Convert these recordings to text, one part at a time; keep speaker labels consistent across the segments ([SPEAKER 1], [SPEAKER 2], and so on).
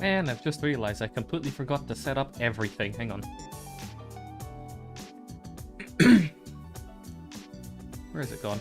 [SPEAKER 1] And I've just realized I completely forgot to set up everything. Hang on. Where is it gone?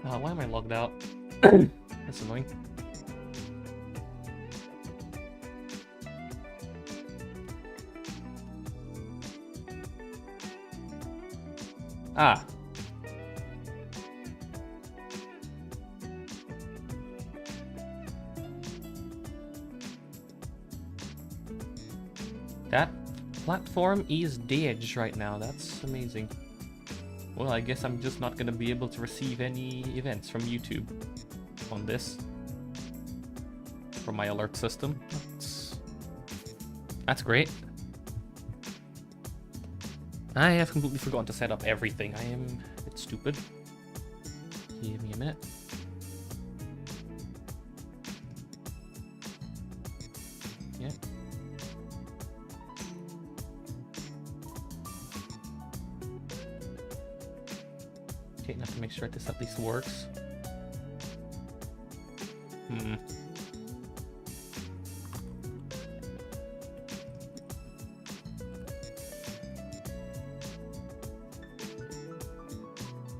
[SPEAKER 1] Why am I logged out? That's annoying. Ah. That platform is dead right now. That's amazing. Well, I guess I'm just not gonna be able to receive any events from YouTube on this. From my alert system. That's great. I have completely forgotten to set up everything. I am a bit stupid. Give me a minute. Yeah. Okay, now to make sure this at least works.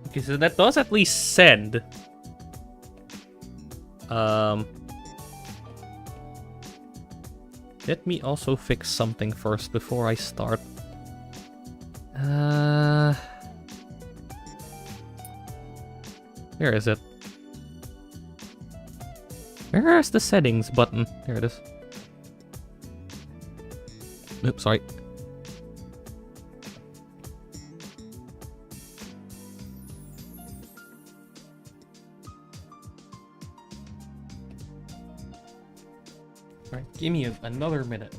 [SPEAKER 1] Okay, so that does at least send. Let me also fix something first before I start. Where is it? Where is the settings button? There it is. Oops, sorry. Alright, give me another minute.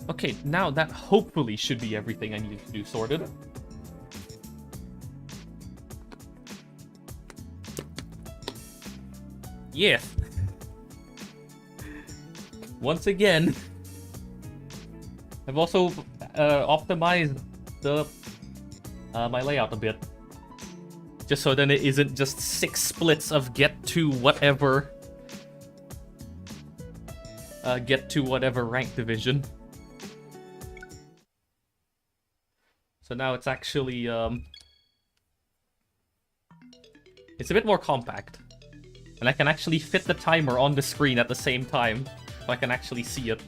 [SPEAKER 1] Okay, now that hopefully should be everything I need to do sorted. Yes. Once again, I've also optimized the my layout a bit, just so then it isn't just 6 splits of get to whatever rank division. So now it's actually it's a bit more compact. And I can actually fit the timer on the screen at the same time, so I can actually see it.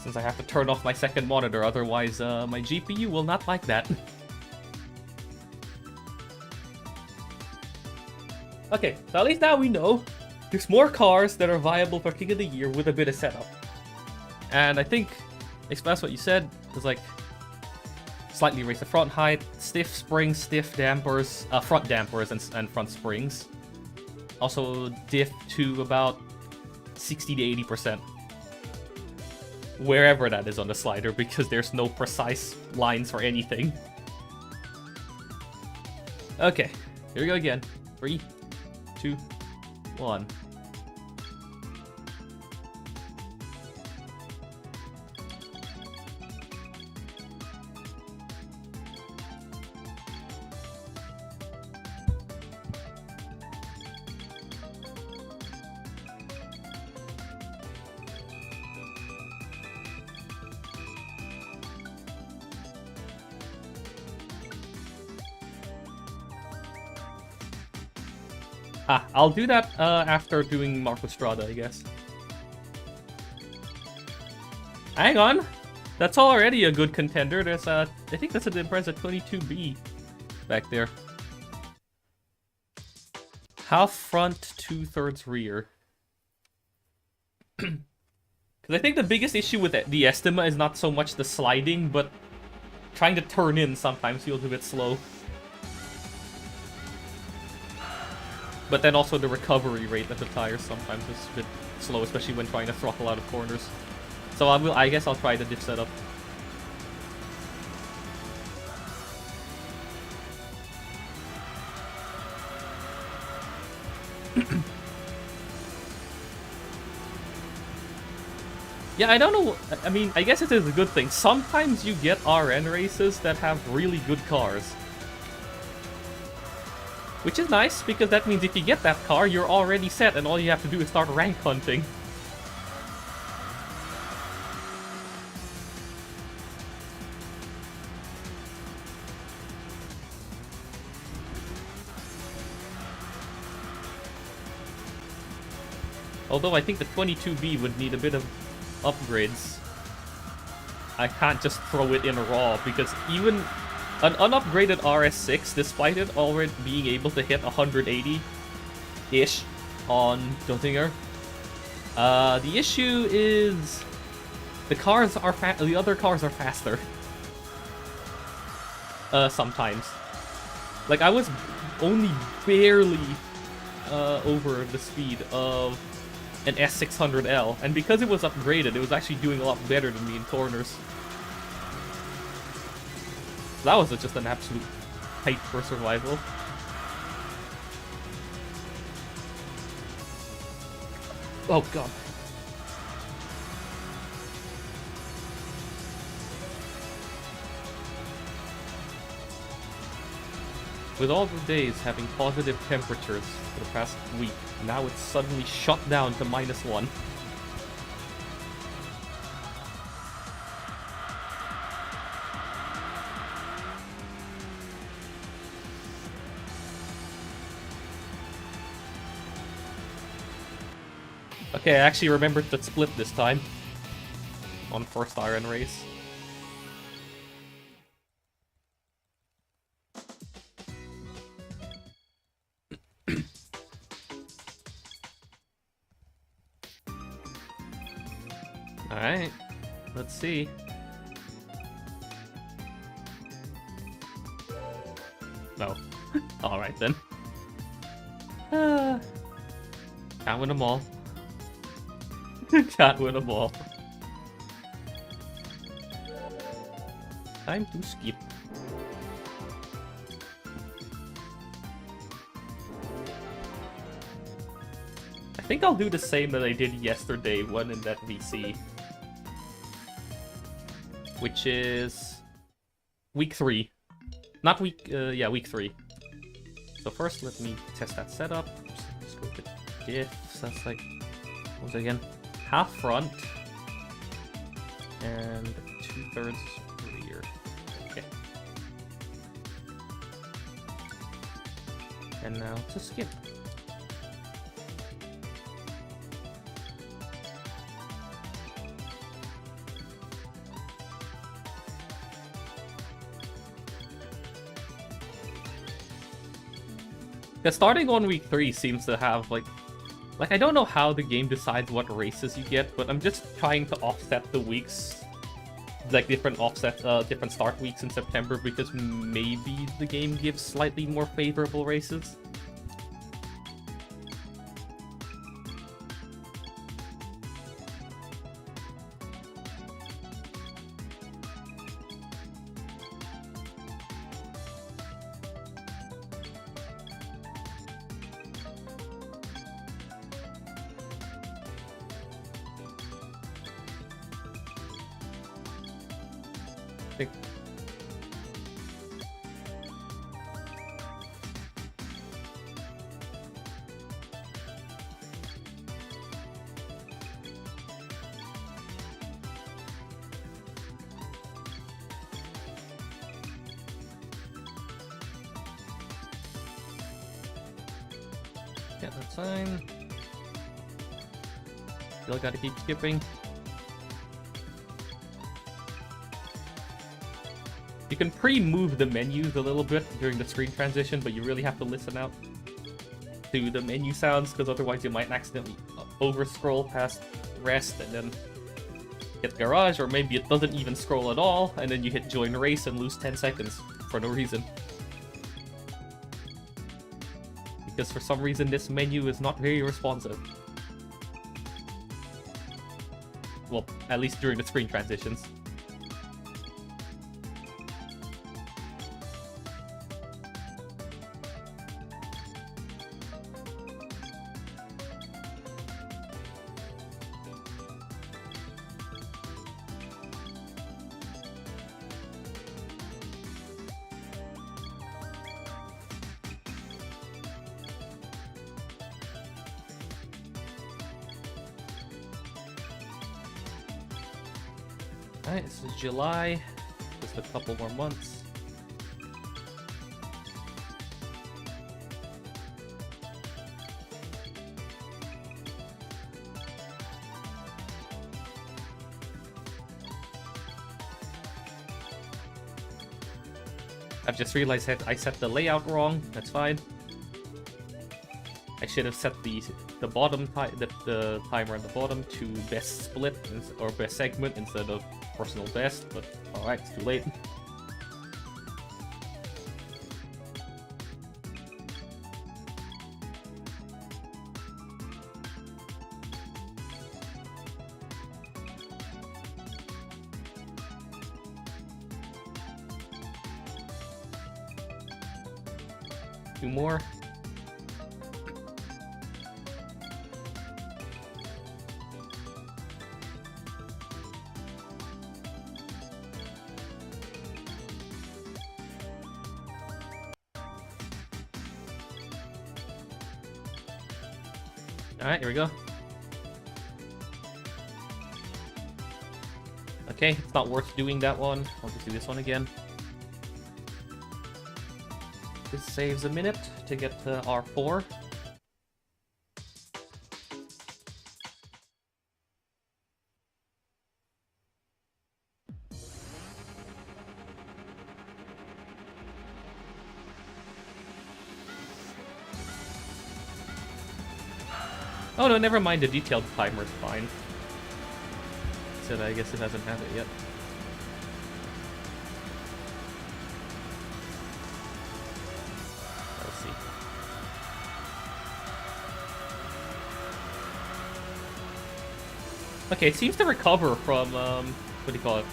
[SPEAKER 1] Since I have to turn off my second monitor, otherwise my GPU will not like that. Okay, so at least now we know there's more cars that are viable for King of the Year with a bit of setup. And I think, express what you said, is like slightly raise the front height, stiff springs, stiff dampers, front dampers and front springs. Also diff to about 60 to 80%. Wherever that is on the slider, because there's no precise lines for anything. Okay, here we go again. 3, 2, 1. I'll do that after doing Marco Strada, I guess. Hang on! That's already a good contender. There's I think that's a difference at 22B back there. Half front, 2/3 rear. Because I think the biggest issue with the Estima is not so much the sliding, but trying to turn in sometimes feels a bit slow. But then also the recovery rate of the tires sometimes is a bit slow, especially when trying to throttle out of corners. So I guess I'll try the diff setup. Yeah, I don't know. I mean, I guess it is a good thing. Sometimes you get RN races that have really good cars. Which is nice, because that means if you get that car, you're already set, and all you have to do is start rank hunting. Although I think the 22B would need a bit of upgrades. I can't just throw it in raw, because even an unupgraded RS6, despite it already being able to hit 180-ish on Duttinger, the issue is the other cars are faster. Sometimes. Like, I was only barely over the speed of an S600L, and because it was upgraded, it was actually doing a lot better than me in corners. That was just an absolute fight for survival. Oh god. With all the days having positive temperatures for the past week, now it's suddenly shut down to -1. Okay, I actually remembered to split this time. On first iron race. Alright, let's see. No. Alright then. Can't win them all. Can't win them all. Time to skip. I think I'll do the same that I did yesterday, one in that VC. Which is week 3. Not week, yeah, week 3. So first, let me test that setup. Let's go with diffs. That's like, what was it again? Half front and 2/3 rear. Okay. And now to skip. Because starting on week 3 seems to have, like, Like, I don't know how the game decides what races you get, but I'm just trying to offset the weeks, like different start weeks in September, because maybe the game gives slightly more favorable races. Yeah, that's fine. Still gotta keep skipping. You can pre-move the menus a little bit during the screen transition, but you really have to listen out to the menu sounds, because otherwise you might accidentally over-scroll past rest and then hit garage, or maybe it doesn't even scroll at all, and then you hit join race and lose 10 seconds for no reason. Because for some reason this menu is not very responsive. Well, at least during the screen transitions. Alright, this is July. Just a couple more months. I've just realized that I set the layout wrong. That's fine. I should have set the bottom the timer at the bottom to best split or best segment instead of personal best, but alright, it's too late. Two more. Alright, here we go. Okay, it's not worth doing that one. I'll just do this one again. This saves a minute to get to R4. Oh no, never mind, the detailed timer is fine. So I guess it hasn't had it yet. Let's see. Okay, it seems to recover from, what do you call it?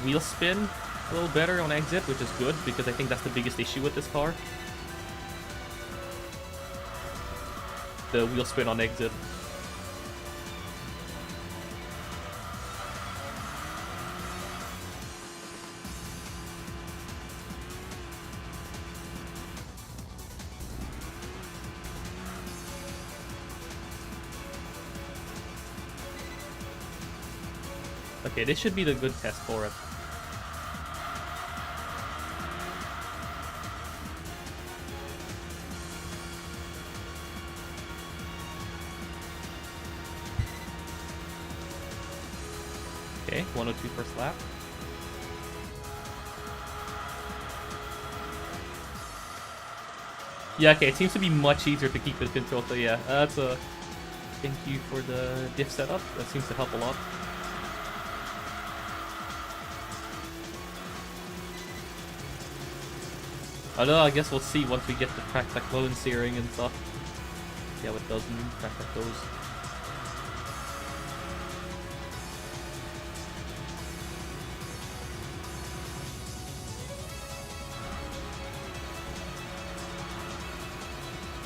[SPEAKER 1] Wheel spin a little better on exit, which is good, because I think that's the biggest issue with this car. The wheel spin on exit. Okay, this should be the good test for it. Okay, 102 first lap. Yeah, okay, it seems to be much easier to keep the control, so yeah, that's a Thank you for the diff setup. That seems to help a lot. Although I guess we'll see once we get the track that clone searing and stuff. See how it does in track that goes.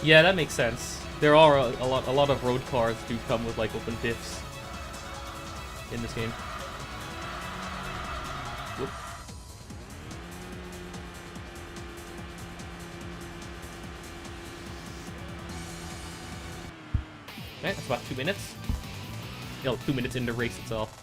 [SPEAKER 1] Yeah, that makes sense. There are a lot of road cars do come with like open diffs in this game. Whoop. Okay, that's about 2 minutes. No, 2 minutes in the race itself.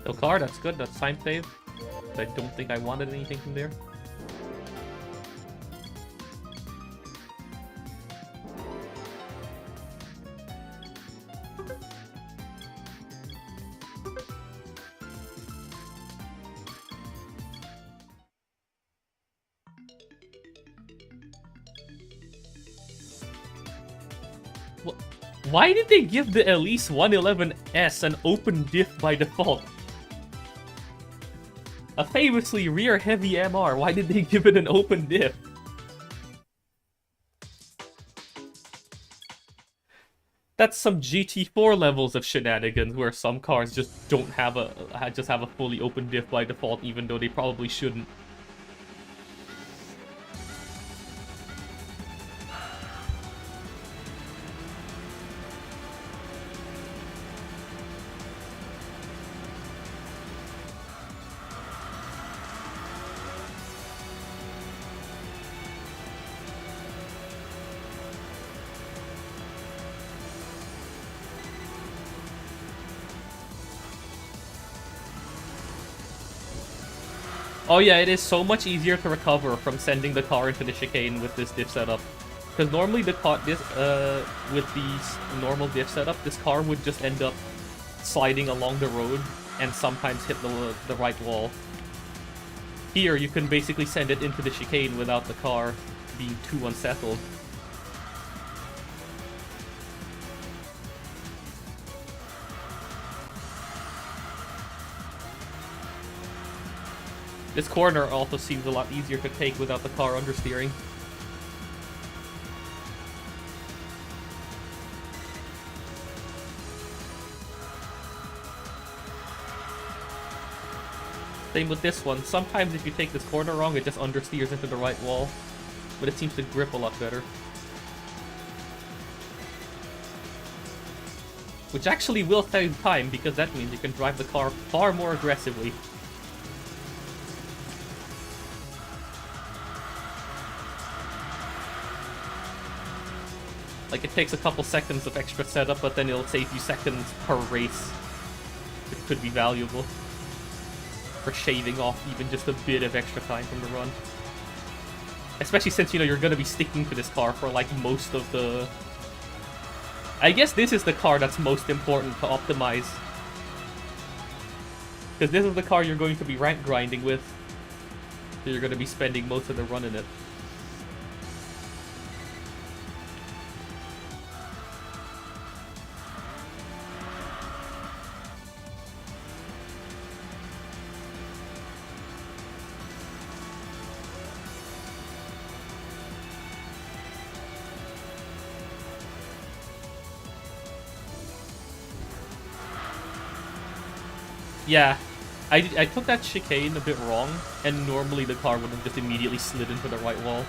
[SPEAKER 1] No car, that's good, that's time save. I don't think I wanted anything from there. Why did they give the Elise 111S an open diff by default? A famously rear-heavy MR, why did they give it an open diff? That's some GT4 levels of shenanigans where some cars just don't have a fully open diff by default, even though they probably shouldn't. Oh yeah, it is so much easier to recover from sending the car into the chicane with this diff setup. Because normally with the normal diff setup, this car would just end up sliding along the road and sometimes hit the right wall. Here, you can basically send it into the chicane without the car being too unsettled. This corner also seems a lot easier to take without the car understeering. Same with this one. Sometimes if you take this corner wrong, it just understeers into the right wall. But it seems to grip a lot better. Which actually will save time, because that means you can drive the car far more aggressively. Like, it takes a couple seconds of extra setup, but then it'll save you seconds per race. Which could be valuable for shaving off even just a bit of extra time from the run. Especially since, you know, you're gonna be sticking to this car for, like, most of the... I guess this is the car that's most important to optimize. Because this is the car you're going to be rank grinding with. So you're gonna be spending most of the run in it. Yeah, I took that chicane a bit wrong, and normally the car would have just immediately slid into the right wall.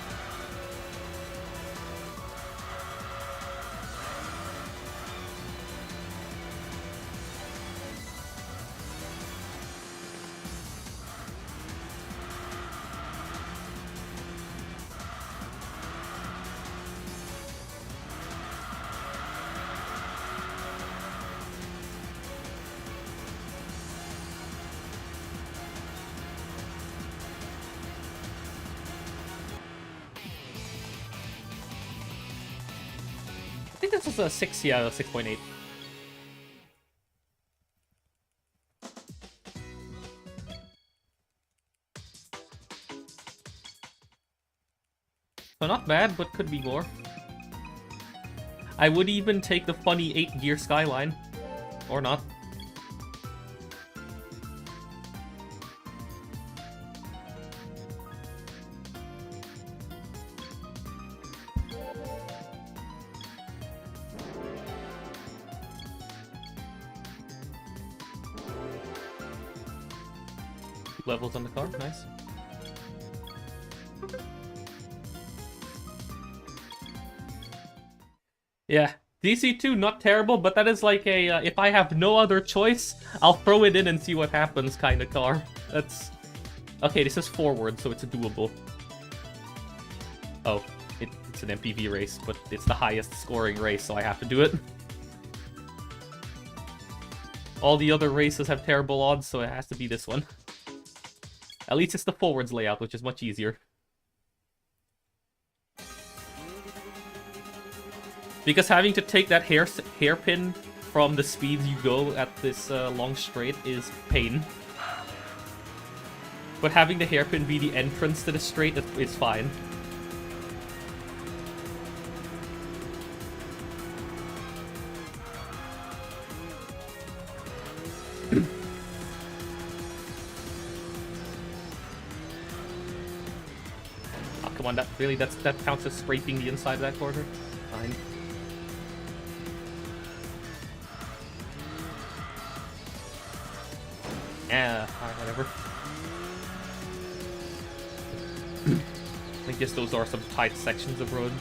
[SPEAKER 1] I think this is a 6, yeah, 6.8. So not bad, but could be more. I would even take the funny 8-gear Skyline. Or not. Levels on the car, nice. Yeah, DC2 not terrible, but that is like a if I have no other choice, I'll throw it in and see what happens kind of car. That's okay. This is forward, so it's doable. Oh, it's an MPV race, but it's the highest scoring race, so I have to do it. All the other races have terrible odds, so it has to be this one. At least it's the forwards layout, which is much easier. Because having to take that hairpin from the speeds you go at this long straight is pain. But having the hairpin be the entrance to the straight is fine. Oh, come on, that counts as scraping the inside of that corner? Fine. Yeah, alright, whatever. I guess those are some tight sections of road.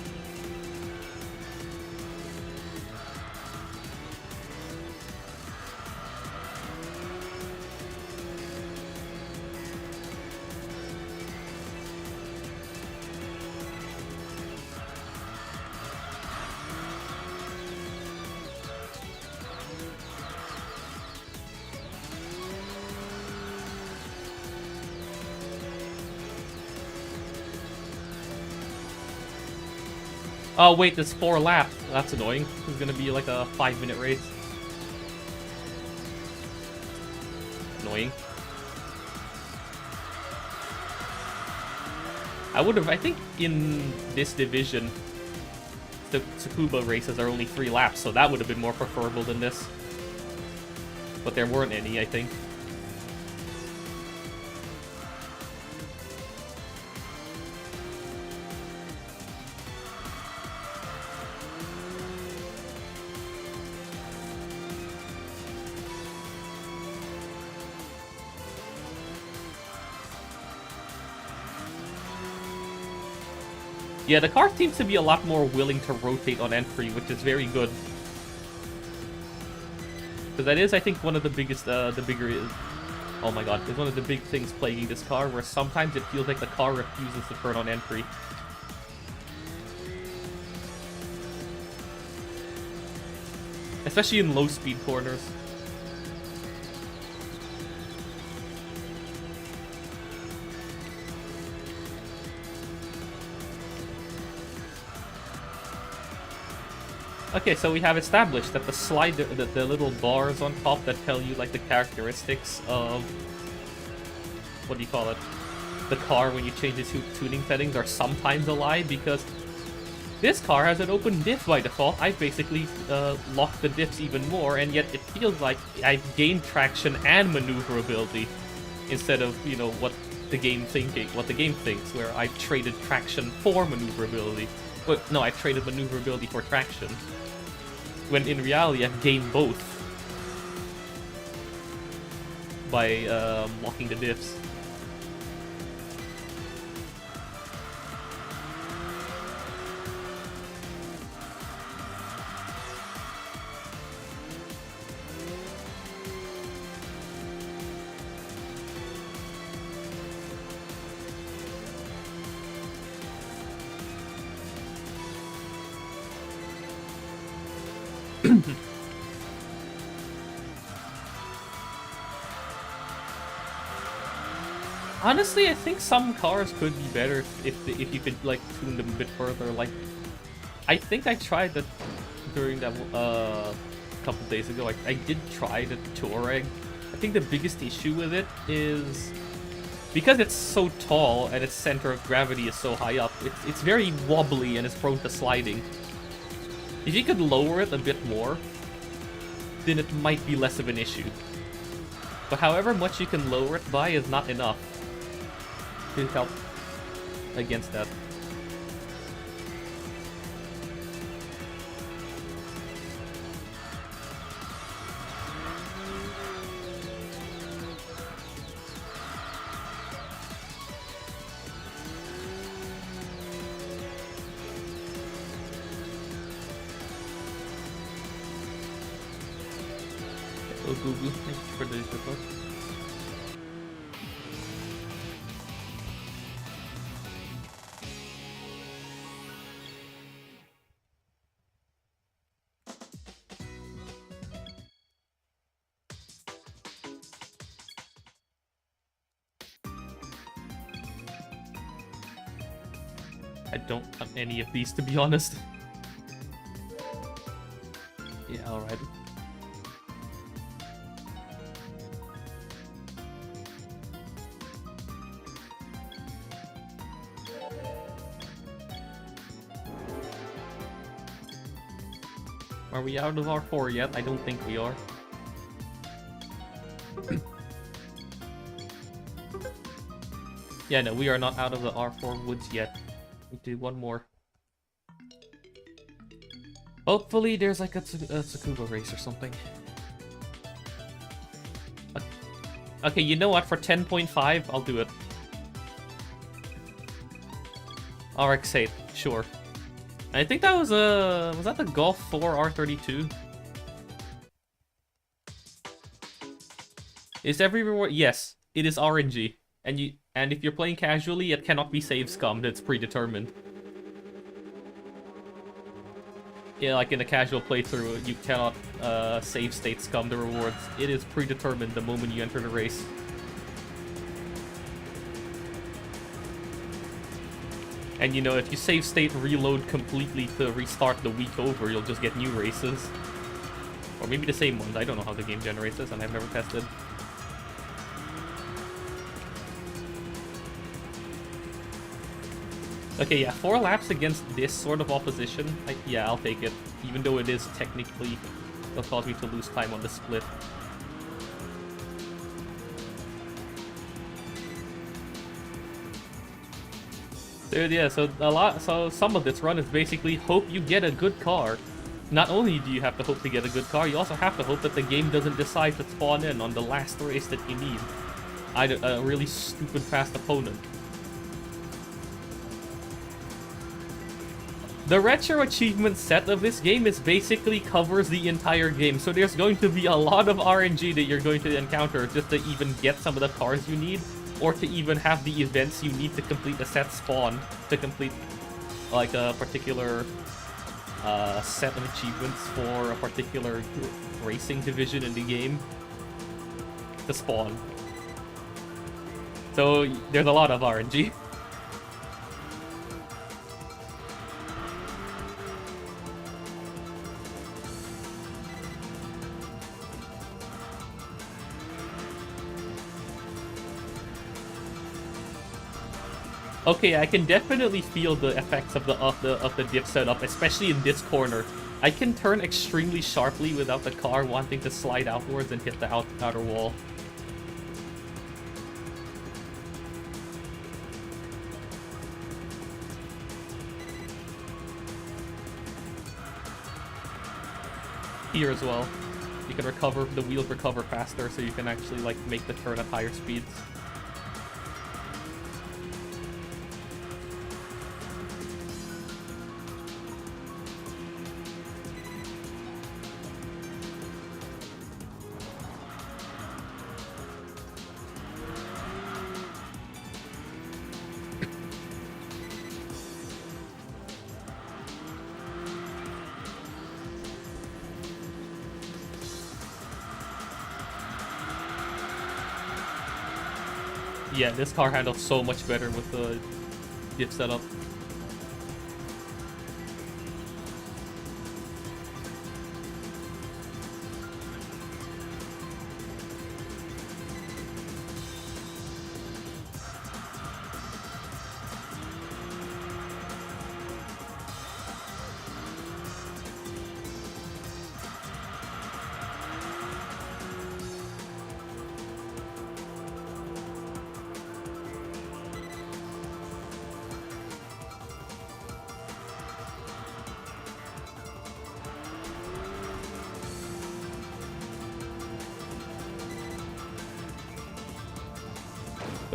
[SPEAKER 1] Oh wait, there's 4 laps. That's annoying. It's gonna be like a 5-minute race. Annoying. I think in this division, the Tsukuba races are only 3 laps, so that would have been more preferable than this. But there weren't any, I think. Yeah, the car seems to be a lot more willing to rotate on entry, which is very good. Because that is, I think, one of the biggest, oh my god, it's one of the big things plaguing this car, where sometimes it feels like the car refuses to turn on entry. Especially in low-speed corners. Okay, so we have established that the slider, the little bars on top that tell you like the characteristics of, what do you call it, the car when you change its tuning settings are sometimes a lie, because this car has an open diff by default. I've basically locked the diffs even more, and yet it feels like I've gained traction and maneuverability instead of, you know, what the game thinks, where I've traded traction for maneuverability. But no, I've traded maneuverability for traction. When in reality, I've gained both by locking the diffs. Honestly, I think some cars could be better if you could like tune them a bit further. Like, I think I tried the during that couple days ago, I did try the Touareg. I think the biggest issue with it is because it's so tall and its center of gravity is so high up, it's very wobbly and it's prone to sliding. If you could lower it a bit more, then it might be less of an issue. But however much you can lower it by is not enough to help against that. Oh, Google, thank you for the support. I don't have any of these, to be honest. Yeah, alright. Are we out of R4 yet? I don't think we are. Yeah, no, we are not out of the R4 woods yet. We do one more. Hopefully there's like a Tsukuba race or something. Okay, you know what? For 10.5, I'll do it. RX-8, sure. I think that was that the Golf 4 R32? Is every reward? Yes, it is RNG. And if you're playing casually, it cannot be save scummed, it's predetermined. Yeah, like in a casual playthrough, you cannot save state scum the rewards. It is predetermined the moment you enter the race. And you know, if you save state reload completely to restart the week over, you'll just get new races. Or maybe the same ones. I don't know how the game generates this, and I've never tested. Okay, yeah, 4 laps against this sort of opposition. Yeah, I'll take it. Even though it is technically, it'll cause me to lose time on the split. Dude, yeah, so some of this run is basically hope you get a good car. Not only do you have to hope to get a good car, you also have to hope that the game doesn't decide to spawn in on the last race that you need. A really stupid fast opponent. The retro achievement set of this game is basically covers the entire game, so there's going to be a lot of RNG that you're going to encounter just to even get some of the cars you need, or to even have the events you need to complete a set spawn to complete like a particular set of achievements for a particular racing division in the game to spawn. So there's a lot of RNG. Okay, I can definitely feel the effects of the dip setup, especially in this corner. I can turn extremely sharply without the car wanting to slide outwards and hit the outer wall. Here as well, you can recover, the wheels recover faster, so you can actually like make the turn at higher speeds. Yeah, this car handles so much better with the dip setup.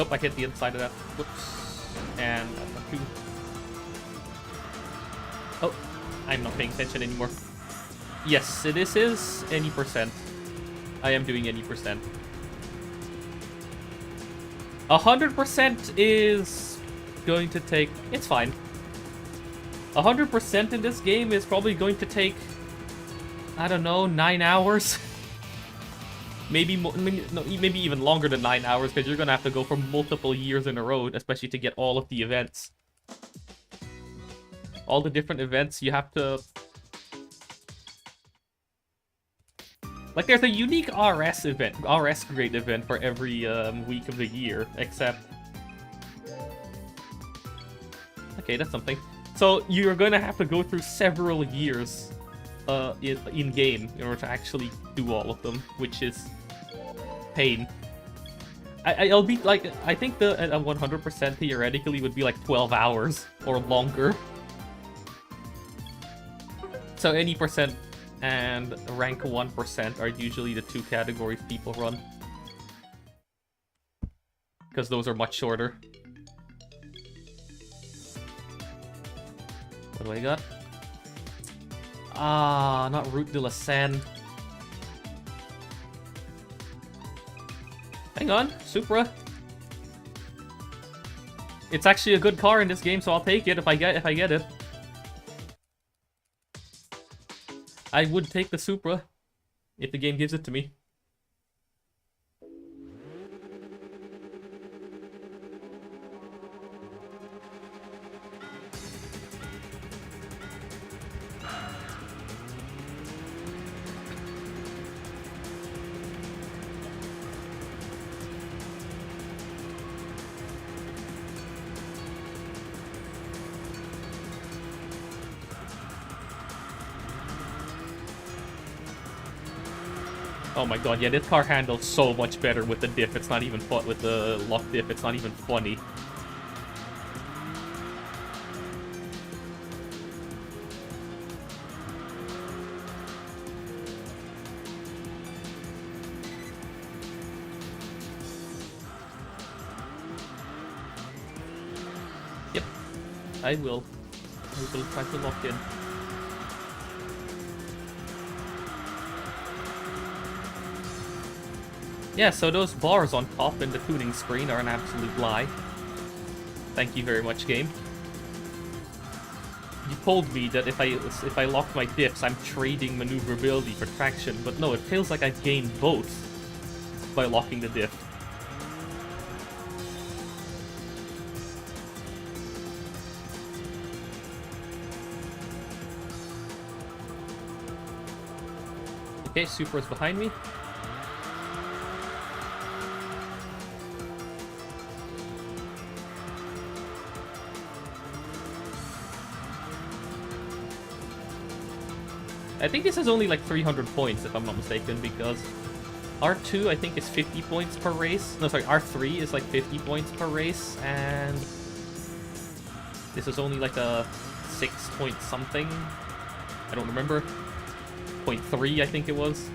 [SPEAKER 1] Oh, I hit the inside of that. Whoops. And that's not 2. Oh, I'm not paying attention anymore. Yes, this is any percent. I am doing any percent. 100% is going to take... It's fine. 100% in this game is probably going to take... I don't know, 9 hours? Maybe even longer than 9 hours, because you're gonna have to go for multiple years in a row, especially to get all of the events. All the different events, you have to... Like, there's a unique RS event, RS grade event for every week of the year, except... Okay, that's something. So, you're gonna have to go through several years in-game in order to actually do all of them, which is... pain. I'll be like, I think the 100% theoretically would be like 12 hours or longer. So any percent and rank 1% are usually the 2 categories people run. Because those are much shorter. What do I got? Ah, not Route de la Seine. Hang on, Supra. It's actually a good car in this game, so I'll take it if I get it. I would take the Supra if the game gives it to me. Oh my god, yeah, this car handles so much better with the diff. It's not even fun with the lock diff. It's not even funny. Yep, I will try to lock in. Yeah, so those bars on top in the tuning screen are an absolute lie. Thank you very much, game. You told me that if I lock my diffs, I'm trading maneuverability for traction, but no, it feels like I've gained both by locking the diff. Okay, Supra's behind me. I think this is only like 300 points, if I'm not mistaken, because R2, I think, is 50 points per race. No, sorry, R3 is like 50 points per race, and this is only like a 6 point something. I don't remember. 0.3, I think it was.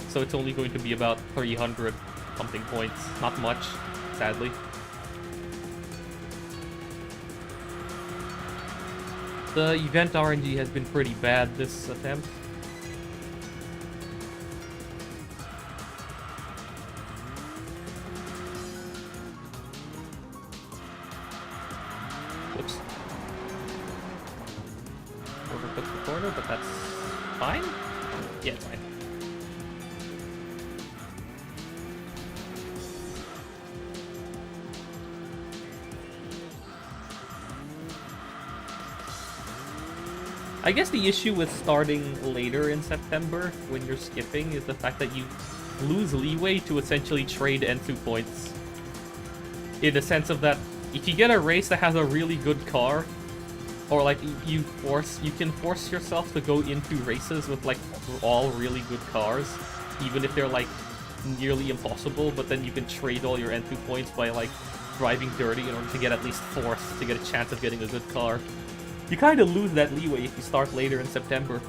[SPEAKER 1] So it's only going to be about 300 something points. Not much, sadly. The event RNG has been pretty bad this attempt. Whoops. Overcooked the corner, but that's fine? Yeah, it's fine. I guess the issue with starting later in September when you're skipping is the fact that you lose leeway to essentially trade N2 points. In the sense of that, if you get a race that has a really good car, or like you can force yourself to go into races with like all really good cars, even if they're like nearly impossible, but then you can trade all your N2 points by like driving dirty in order to get at least fourth to get a chance of getting a good car. You kind of lose that leeway if you start later in September.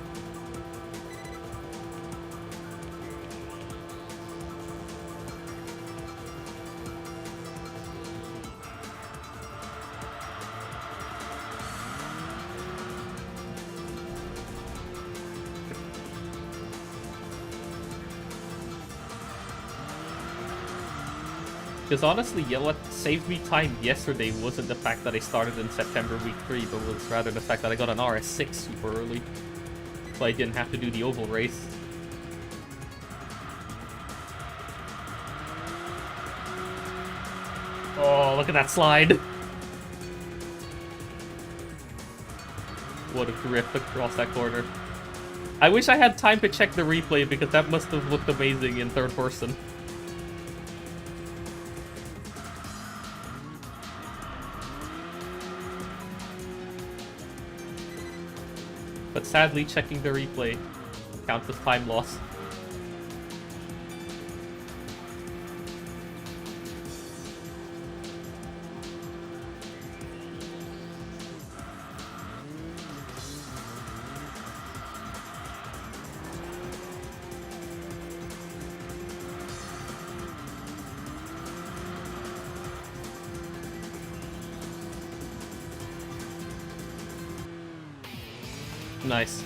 [SPEAKER 1] Because honestly, yeah, what saved me time yesterday wasn't the fact that I started in September week 3, but was rather the fact that I got an RS6 super early. So I didn't have to do the oval race. Oh, look at that slide! What a drift across that corner. I wish I had time to check the replay because that must have looked amazing in third person. But sadly, checking the replay counts as time loss. Nice.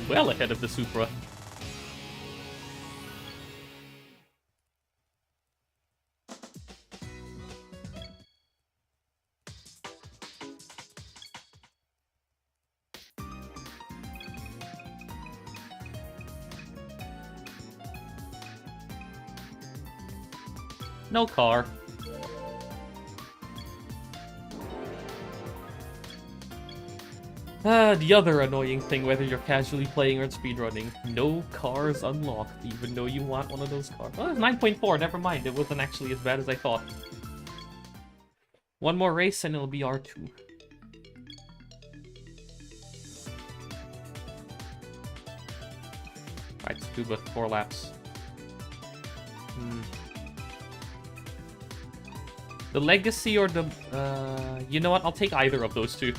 [SPEAKER 1] Well ahead of the Supra. No car. The other annoying thing, whether you're casually playing or speedrunning, no cars unlocked, even though you want one of those cars. Oh, it's 9.4, never mind, it wasn't actually as bad as I thought. One more race and it'll be R2. Alright, let's do but 4 laps. The Legacy or the... you know what, I'll take either of those two.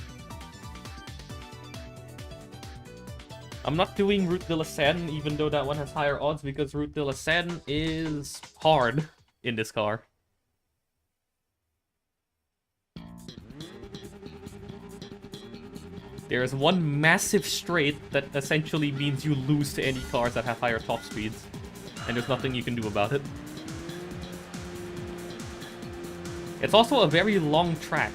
[SPEAKER 1] I'm not doing Route de la Seine, even though that one has higher odds, because Route de la Seine is hard in this car. There is one massive straight that essentially means you lose to any cars that have higher top speeds, and there's nothing you can do about it. It's also a very long track.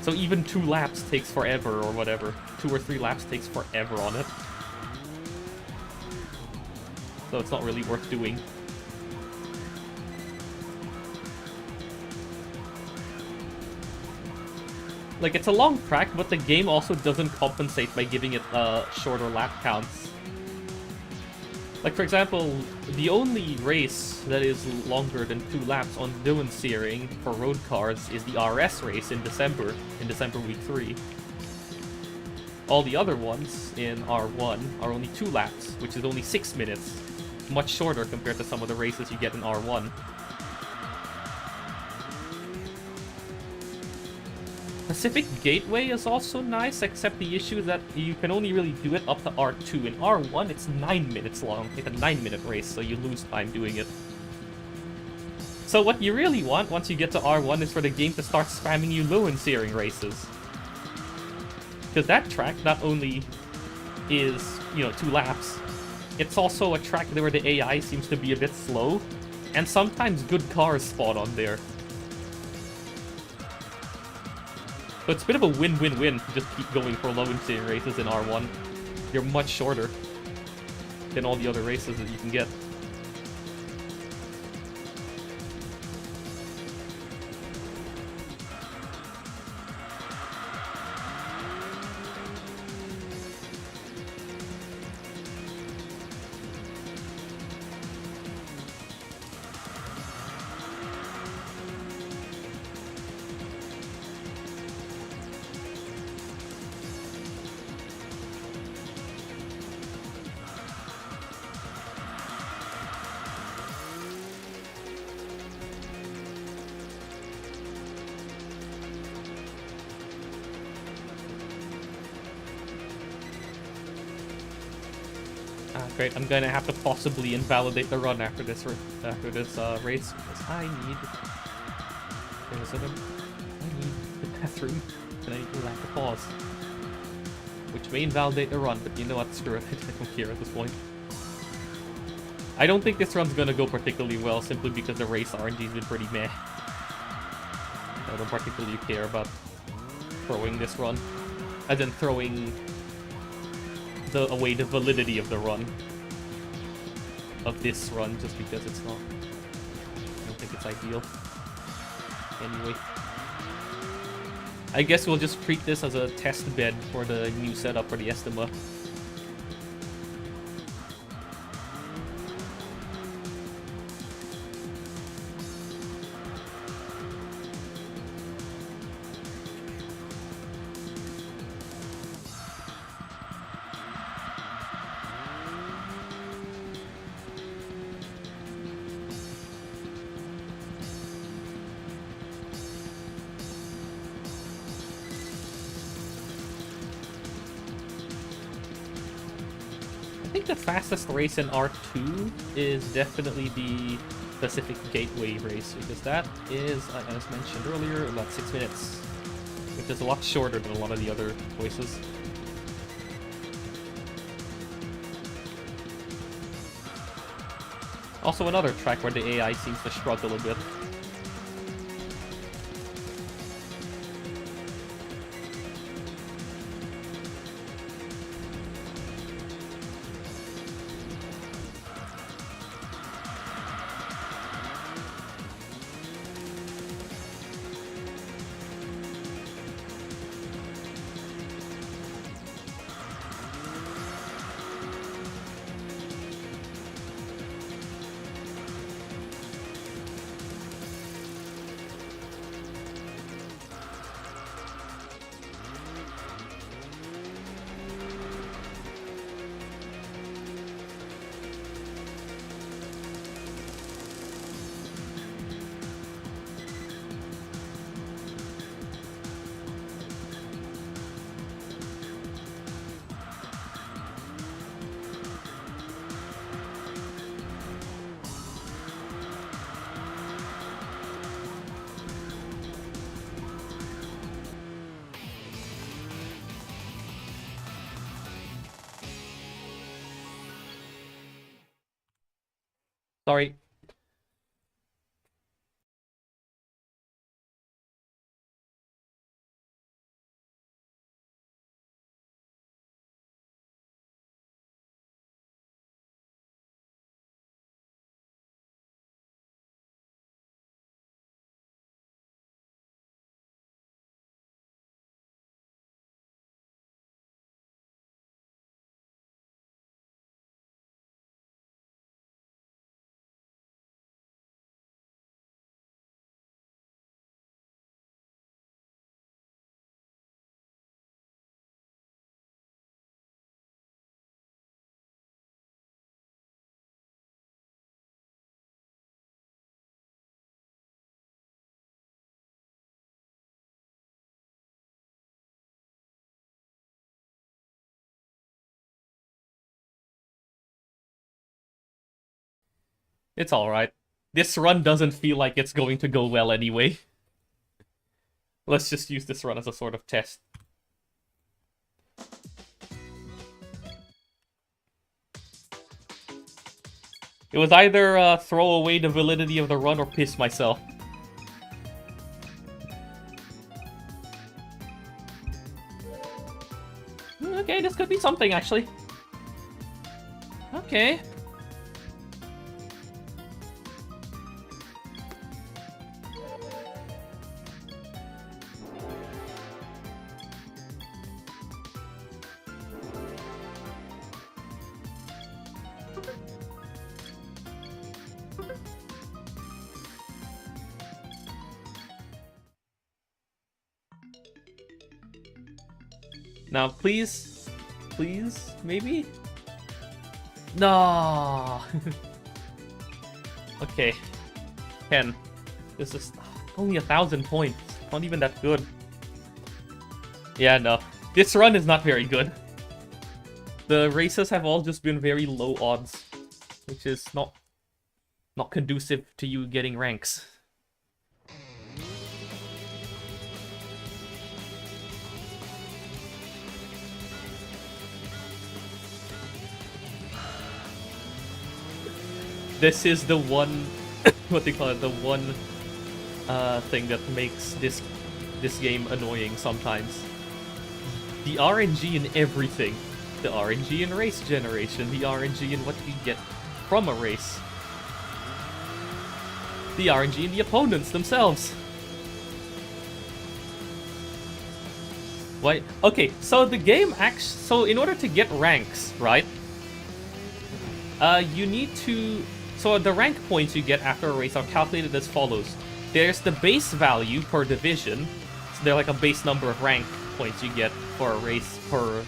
[SPEAKER 1] So even 2 laps takes forever or whatever. 2 or 3 laps takes forever on it. So it's not really worth doing. Like, it's a long track, but the game also doesn't compensate by giving it shorter lap counts. Like, for example, the only race that is longer than 2 laps on Searing for road cars is the RS race in December week 3. All the other ones in R1 are only 2 laps, which is only 6 minutes. Much shorter compared to some of the races you get in R1. Pacific Gateway is also nice, except the issue is that you can only really do it up to R2. In R1, it's 9 minutes long. It's a 9-minute race, so you lose time doing it. So what you really want once you get to R1 is for the game to start spamming you Searing races. Because that track not only is, 2 laps, it's also a track where the AI seems to be a bit slow, and sometimes good cars spawn on there. So it's a bit of a win-win-win to just keep going for Searing races in R1. You're much shorter than all the other races that you can get. Great, I'm gonna have to possibly invalidate the run after this race because I need the bathroom and I need to have to pause, which may invalidate the run. But you know what? Screw it. I don't care at this point. I don't think this run's gonna go particularly well simply because the race RNG's been pretty meh. I don't particularly care about throwing this run. As in throwing away the validity of the run. Of this run, just because it's not... I don't think it's ideal. Anyway. I guess we'll just treat this as a test bed for the new setup for the Estima. I think the fastest race in R2 is definitely the Pacific Gateway race, because that is, as mentioned earlier, about 6 minutes, which is a lot shorter than a lot of the other choices. Also another track where the AI seems to struggle a bit. Sorry. It's alright. This run doesn't feel like it's going to go well anyway. Let's just use this run as a sort of test. It was either throw away the validity of the run or piss myself. Okay, this could be something, actually. Okay. Now, please, maybe? No. Okay. 10. This is only 1,000 points. Not even that good. Yeah, no. This run is not very good. The races have all just been very low odds, which is not conducive to you getting ranks. this is the one, what they call it, the one thing that makes this game annoying sometimes. The RNG in everything. The RNG in race generation, the RNG in what you get from a race. The RNG in the opponents themselves. Why? Okay, so the game so in order to get ranks, right? You need to... So the rank points you get after a race are calculated as follows. There's the base value per division. So they're like a base number of rank points you get for a race per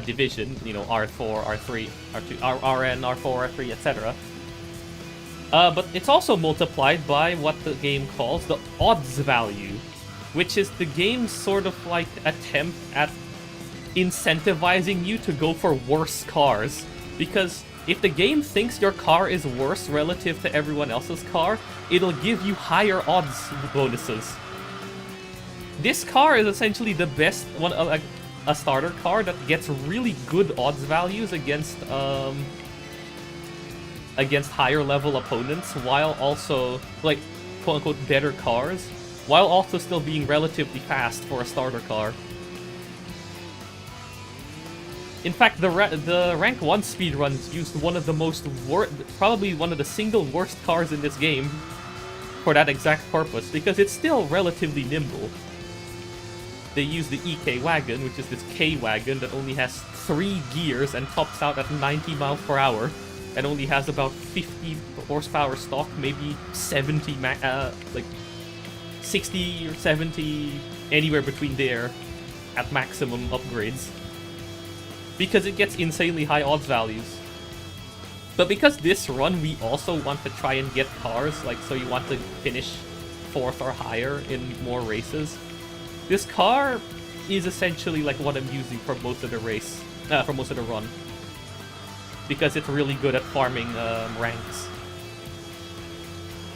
[SPEAKER 1] division. You know, R4, R3, R2, RN, R4, R3, etc. But it's also multiplied by what the game calls the odds value, which is the game's sort of like attempt at incentivizing you to go for worse cars. Because if the game thinks your car is worse relative to everyone else's car, it'll give you higher odds bonuses. This car is essentially the best one, a starter car that gets really good odds values against higher level opponents, while also, like, quote-unquote better cars, while also still being relatively fast for a starter car. In fact, the rank 1 speedruns used one of the most probably one of the single worst cars in this game for that exact purpose, because it's still relatively nimble. They use the EK wagon, which is this K-wagon that only has 3 gears and tops out at 90 miles per hour, and only has about 50 horsepower stock, maybe 70, like 60 or 70, anywhere between there at maximum upgrades. Because it gets insanely high odds values. But because this run we also want to try and get cars, like, so you want to finish 4th or higher in more races, this car is essentially like what I'm using for most of the race, for most of the run. Because it's really good at farming ranks.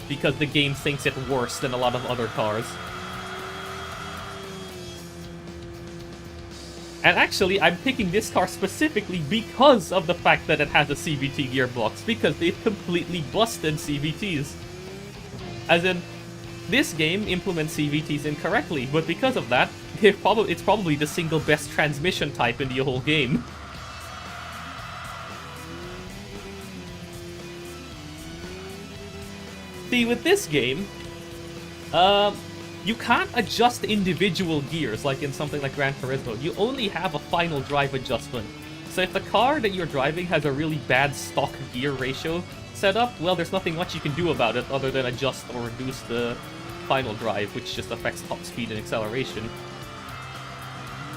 [SPEAKER 1] Because the game thinks it worse than a lot of other cars. And actually, I'm picking this car specifically because of the fact that it has a CVT gearbox, because they've completely busted CVTs. As in, this game implements CVTs incorrectly, but because of that, it's probably the single best transmission type in the whole game. See, with this game, you can't adjust individual gears like in something like Gran Turismo. You only have a final drive adjustment. So if the car that you're driving has a really bad stock gear ratio set up, well, there's nothing much you can do about it other than adjust or reduce the final drive, which just affects top speed and acceleration.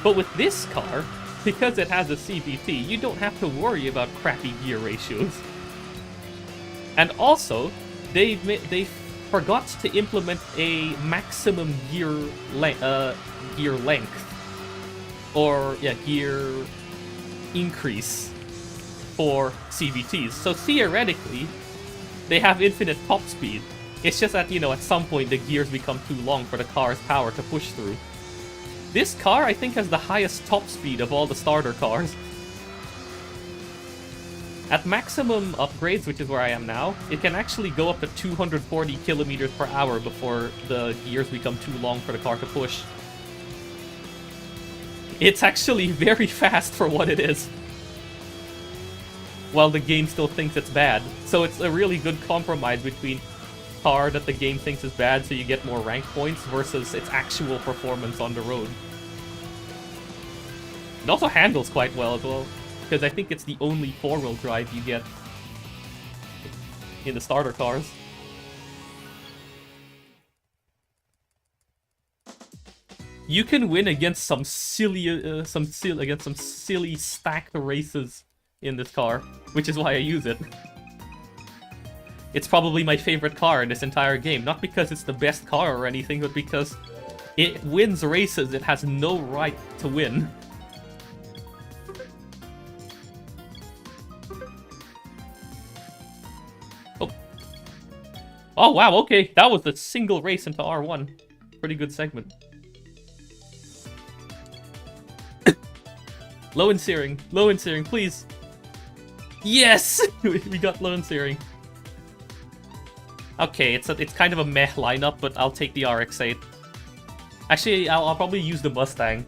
[SPEAKER 1] But with this car, because it has a CVT, you don't have to worry about crappy gear ratios. And also, they forgot to implement a maximum gear length, or yeah, gear increase for CVTs. So theoretically, they have infinite top speed. It's just that, you know, at some point the gears become too long for the car's power to push through. This car, I think, has the highest top speed of all the starter cars. At maximum upgrades, which is where I am now, it can actually go up to 240 kilometers per hour before the gears become too long for the car to push. It's actually very fast for what it is, while the game still thinks it's bad. So it's a really good compromise between car that the game thinks is bad so you get more rank points versus its actual performance on the road. It also handles quite well as well, because I think it's the only 4-wheel drive you get in the starter cars. You can win against some silly stacked races in this car, which is why I use it. It's probably my favorite car in this entire game, not because it's the best car or anything, but because it wins races it has no right to win. Oh wow, okay, that was the single race into R1. Pretty good segment. Low and searing, please. Yes! We got low and searing. Okay, it's kind of a meh lineup, but I'll take the RX-8. Actually, I'll probably use the Mustang.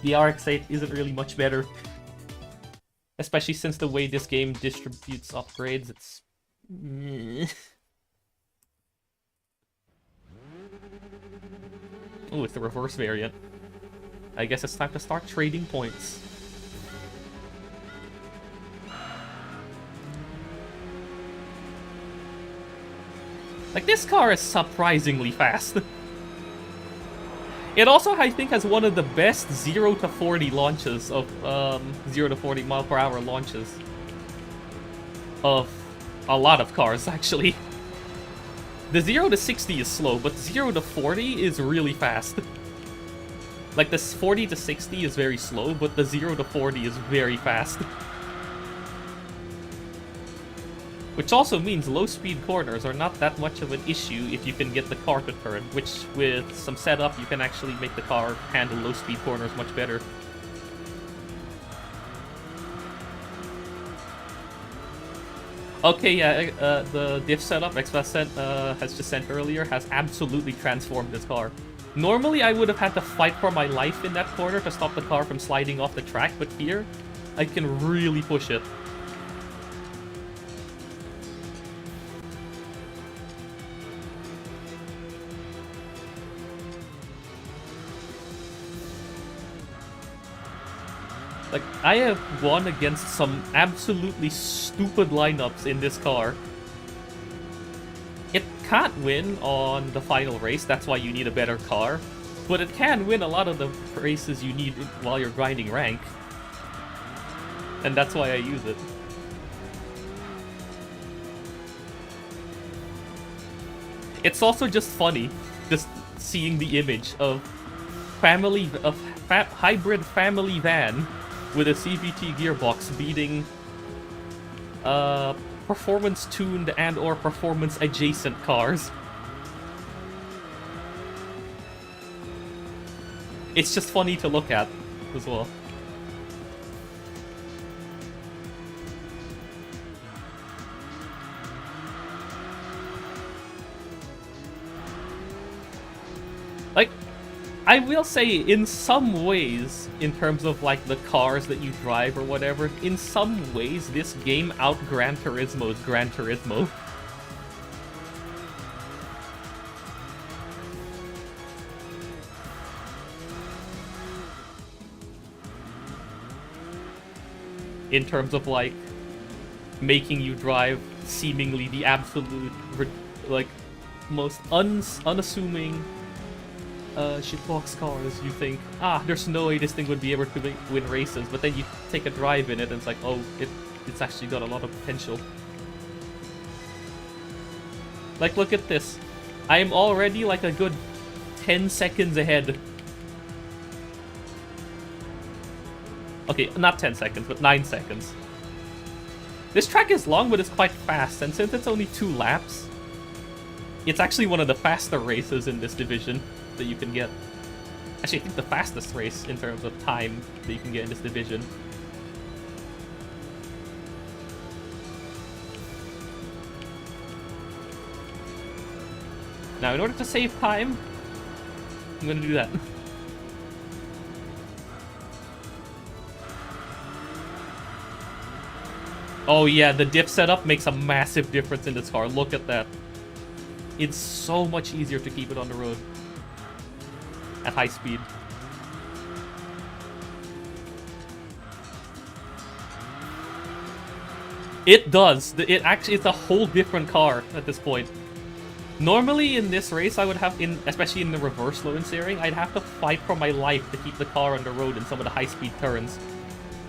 [SPEAKER 1] The RX-8 isn't really much better. Especially since the way this game distributes upgrades, it's... Oh, it's the reverse variant. I guess it's time to start trading points. Like, this car is surprisingly fast. It also, I think, has one of the best 0 to 40 launches of 0 to 40 mile per hour launches of a lot of cars, actually. The 0 to 60 is slow, but 0 to 40 is really fast. Like, the 40 to 60 is very slow, but the 0 to 40 is very fast. Which also means low-speed corners are not that much of an issue if you can get the car to turn, which, with some setup, you can actually make the car handle low-speed corners much better. Okay, yeah, the diff setup Xmas has just sent earlier has absolutely transformed this car. Normally, I would have had to fight for my life in that corner to stop the car from sliding off the track, but here, I can really push it. Like, I have won against some absolutely stupid lineups in this car. It can't win on the final race, that's why you need a better car. But it can win a lot of the races you need while you're grinding rank. And that's why I use it. It's also just funny, just seeing the image of hybrid family van with a CVT gearbox beating performance-tuned and or performance-adjacent cars. It's just funny to look at as well. Like, I will say, in some ways, in terms of, like, the cars that you drive or whatever, in some ways, this game out-Gran Turismo's Gran Turismo. In terms of, like, making you drive seemingly the absolute, like, most unassuming shitbox cars. You think, there's no way this thing would be able to win races, but then you take a drive in it and it's like, oh, it's actually got a lot of potential. Like, look at this. I'm already like a good 10 seconds ahead. Okay, not 10 seconds, but 9 seconds. This track is long, but it's quite fast, and since it's only 2 laps, it's actually one of the faster races in this division that you can get. Actually, I think the fastest race in terms of time that you can get in this division. Now, in order to save time, I'm gonna do that. Oh yeah, the diff setup makes a massive difference in this car. Look at that. It's so much easier to keep it on the road at high speed. It does. It's a whole different car at this point. Normally in this race, I would have, especially in the reverse low and steering, I'd have to fight for my life to keep the car on the road in some of the high speed turns.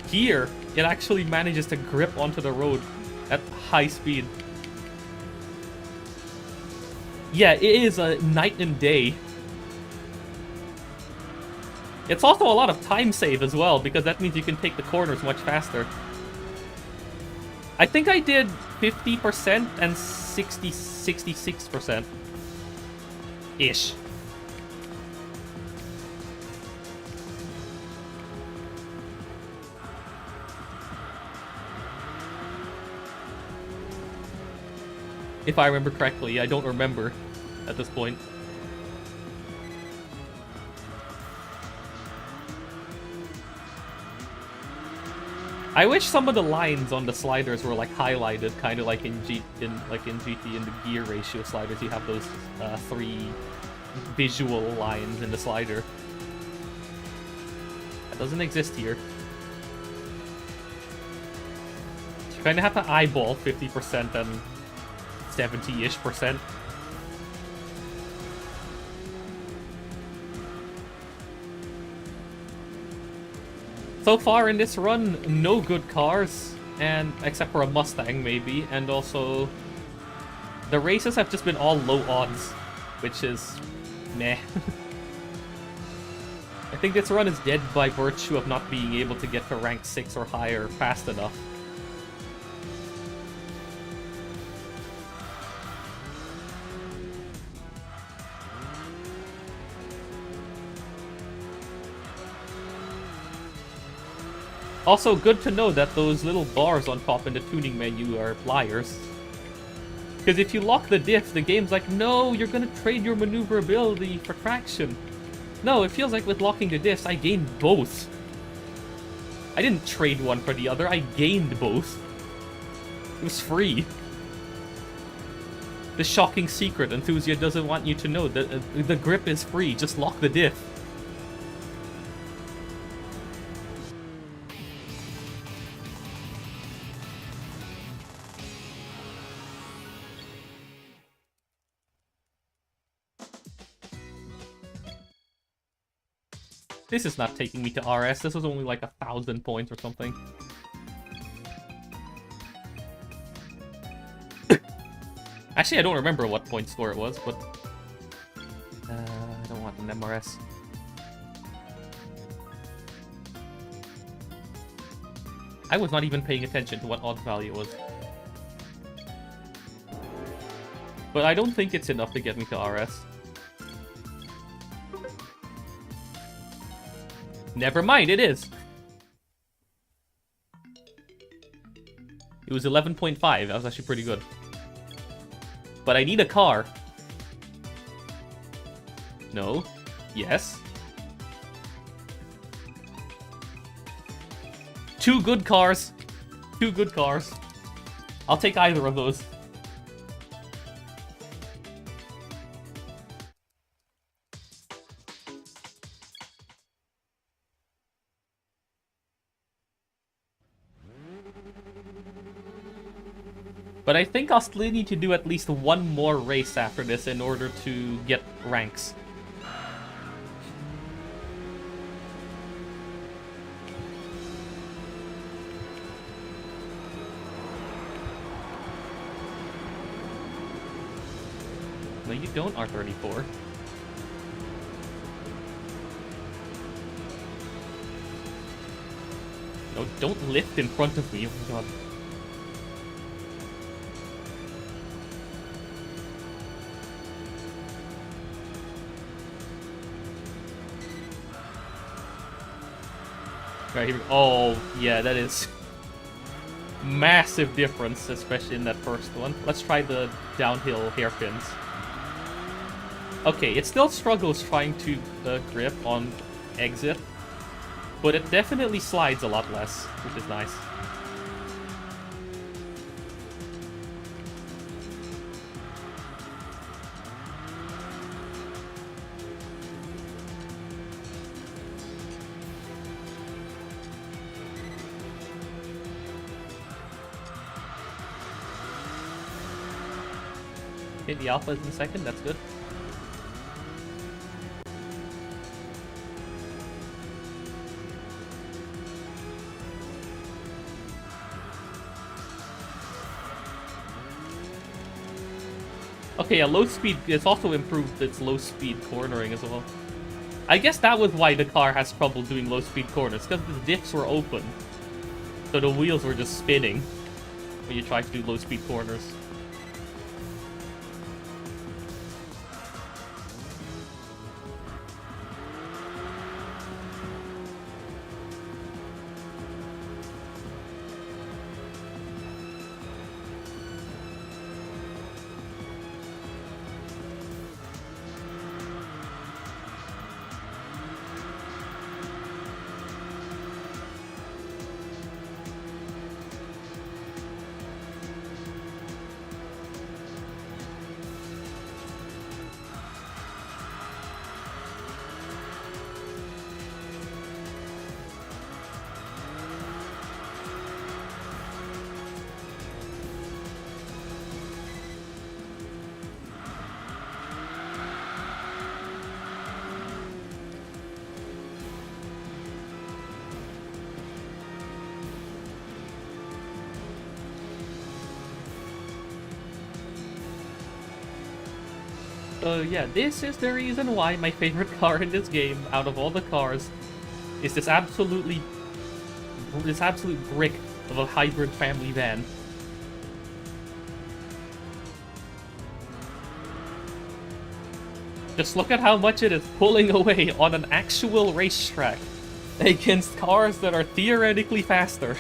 [SPEAKER 1] Here, it actually manages to grip onto the road at high speed. Yeah, it is a night and day. It's also a lot of time save as well, because that means you can take the corners much faster. I think I did 50% and 66%. Ish. If I remember correctly, I don't remember at this point. I wish some of the lines on the sliders were like highlighted, kind of like in GT in the gear ratio sliders. You have those 3 visual lines in the slider. That doesn't exist here. You kind of have to eyeball 50% and 70-ish%. So far in this run, no good cars, and except for a Mustang maybe, and also the races have just been all low odds, which is meh. I think this run is dead by virtue of not being able to get to rank 6 or higher fast enough. Also, good to know that those little bars on top in the tuning menu are liars. Because if you lock the diff, the game's like, no, you're gonna trade your maneuverability for traction. No, it feels like with locking the diffs, I gained both. I didn't trade one for the other, I gained both. It was free. The shocking secret Enthusia doesn't want you to know, that the grip is free, just lock the diff. This is not taking me to RS. This was only like 1,000 points or something. Actually, I don't remember what point score it was, but... I don't want an MRS. I was not even paying attention to what odds value was. But I don't think it's enough to get me to RS. Never mind, it is. It was 11.5. That was actually pretty good. But I need a car. No. Yes. 2 good cars. 2 good cars. I'll take either of those. But I think I'll still need to do at least one more race after this in order to get ranks. No, you don't, R34. No, don't lift in front of me. Oh my god. Right here. Oh, yeah, that is massive difference, especially in that first one. Let's try the downhill hairpins. Okay, it still struggles trying to grip on exit, but it definitely slides a lot less, which is nice. Okay, the alpha is in second, that's good. Okay, a low speed, it's also improved its low speed cornering as well. I guess that was why the car has trouble doing low speed corners, because the diffs were open. So the wheels were just spinning when you try to do low speed corners. So yeah, this is the reason why my favorite car in this game, out of all the cars, is this absolute brick of a hybrid family van. Just look at how much it is pulling away on an actual racetrack against cars that are theoretically faster.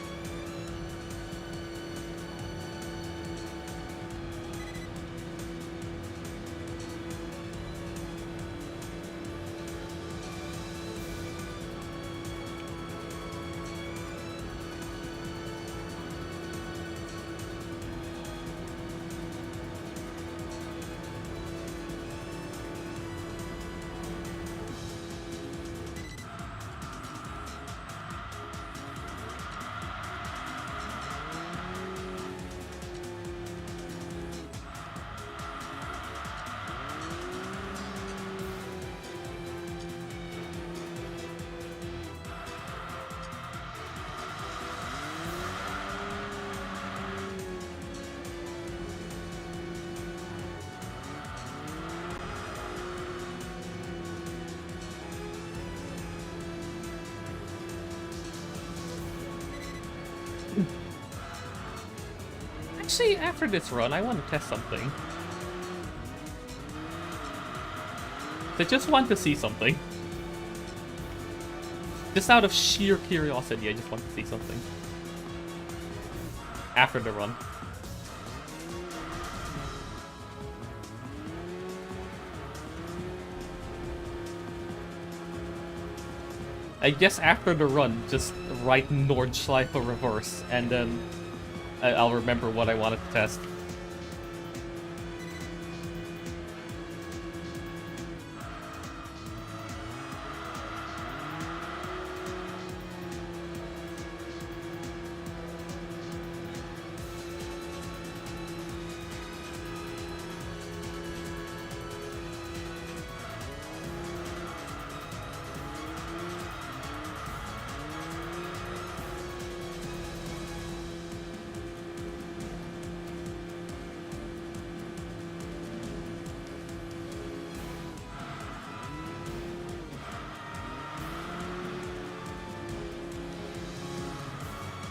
[SPEAKER 1] Actually, after this run, I want to test something. I just want to see something. Just out of sheer curiosity, I just want to see something. After the run. I guess after the run, just write Nordschleife reverse, and then I'll remember what I wanted to test.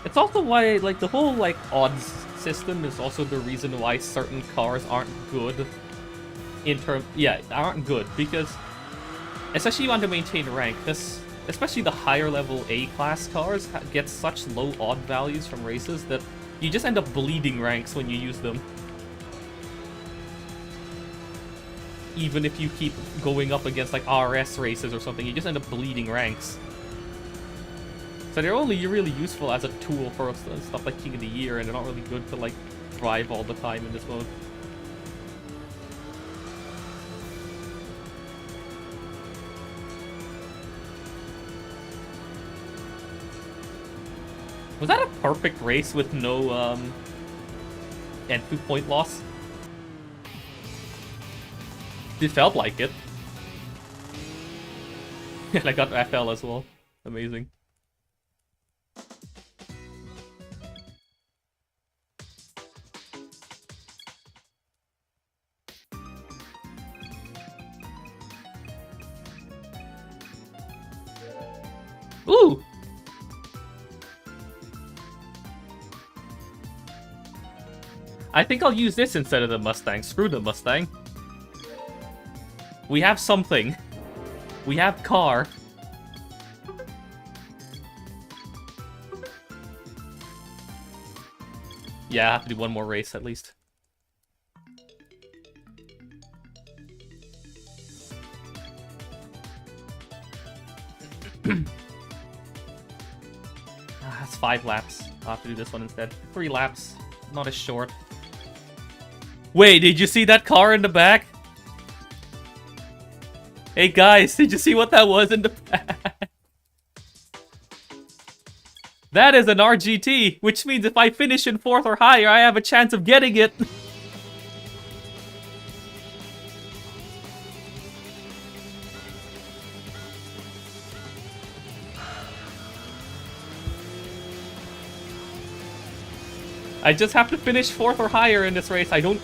[SPEAKER 1] It's also why, like, the whole, like, odds system is also the reason why certain cars aren't good in terms... Yeah, aren't good, because especially you want to maintain rank, especially the higher level A-class cars get such low odd values from races that you just end up bleeding ranks when you use them. Even if you keep going up against, like, RS races or something, you just end up bleeding ranks. So they're only really useful as a tool for stuff like King of the Year, and they're not really good to, like, drive all the time in this mode. Was that a perfect race with no, entry point loss? It felt like it. And I got FL as well. Amazing. Ooh! I think I'll use this instead of the Mustang. Screw the Mustang. We have something. We have car. Yeah, I have to do one more race at least. That's 5 laps. I'll have to do this one instead. 3 laps. Not as short. Wait, did you see that car in the back? Hey guys, did you see what that was in the back? That is an RGT, which means if I finish in 4th or higher, I have a chance of getting it. I just have to finish 4th or higher in this race. I don't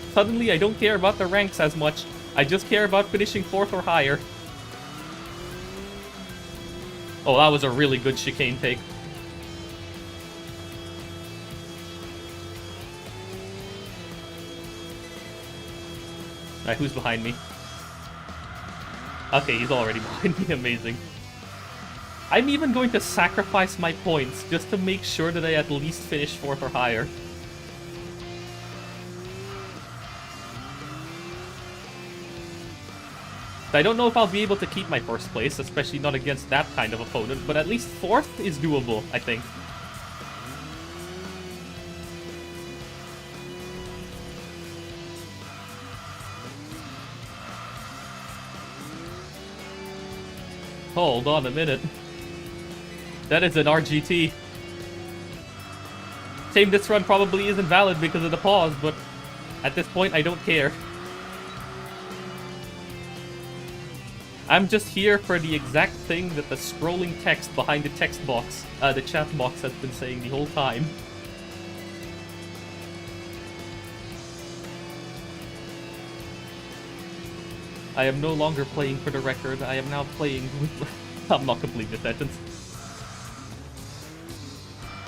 [SPEAKER 1] care about the ranks as much. I just care about finishing 4th or higher. Oh, that was a really good chicane take. Alright, who's behind me? Okay, he's already behind me. Amazing. I'm even going to sacrifice my points just to make sure that I at least finish 4th or higher. I don't know if I'll be able to keep my 1st place, especially not against that kind of opponent, but at least 4th is doable, I think. Hold on a minute. That is an RGT. Shame this run probably isn't valid because of the pause, but at this point I don't care. I'm just here for the exact thing that the scrolling text behind the text box, the chat box has been saying the whole time. I am no longer playing for the record, I am now playing with... I'm not completing the sentence.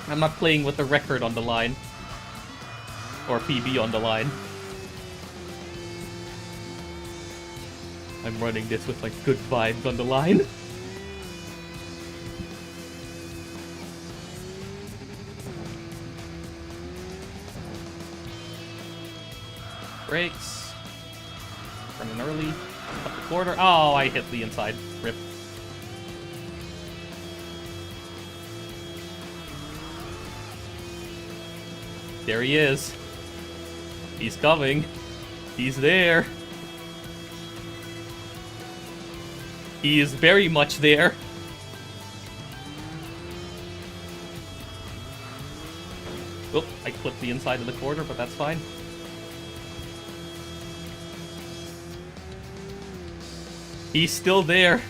[SPEAKER 1] I'm not playing with the record on the line. Or PB on the line. I'm running this with, like, good vibes on the line. Brakes. Running early. Up the quarter. Oh, I hit the inside. Rip. There he is. He's coming. He's there. He is very much there. Oh, I clipped the inside of the quarter, but that's fine. He's still there.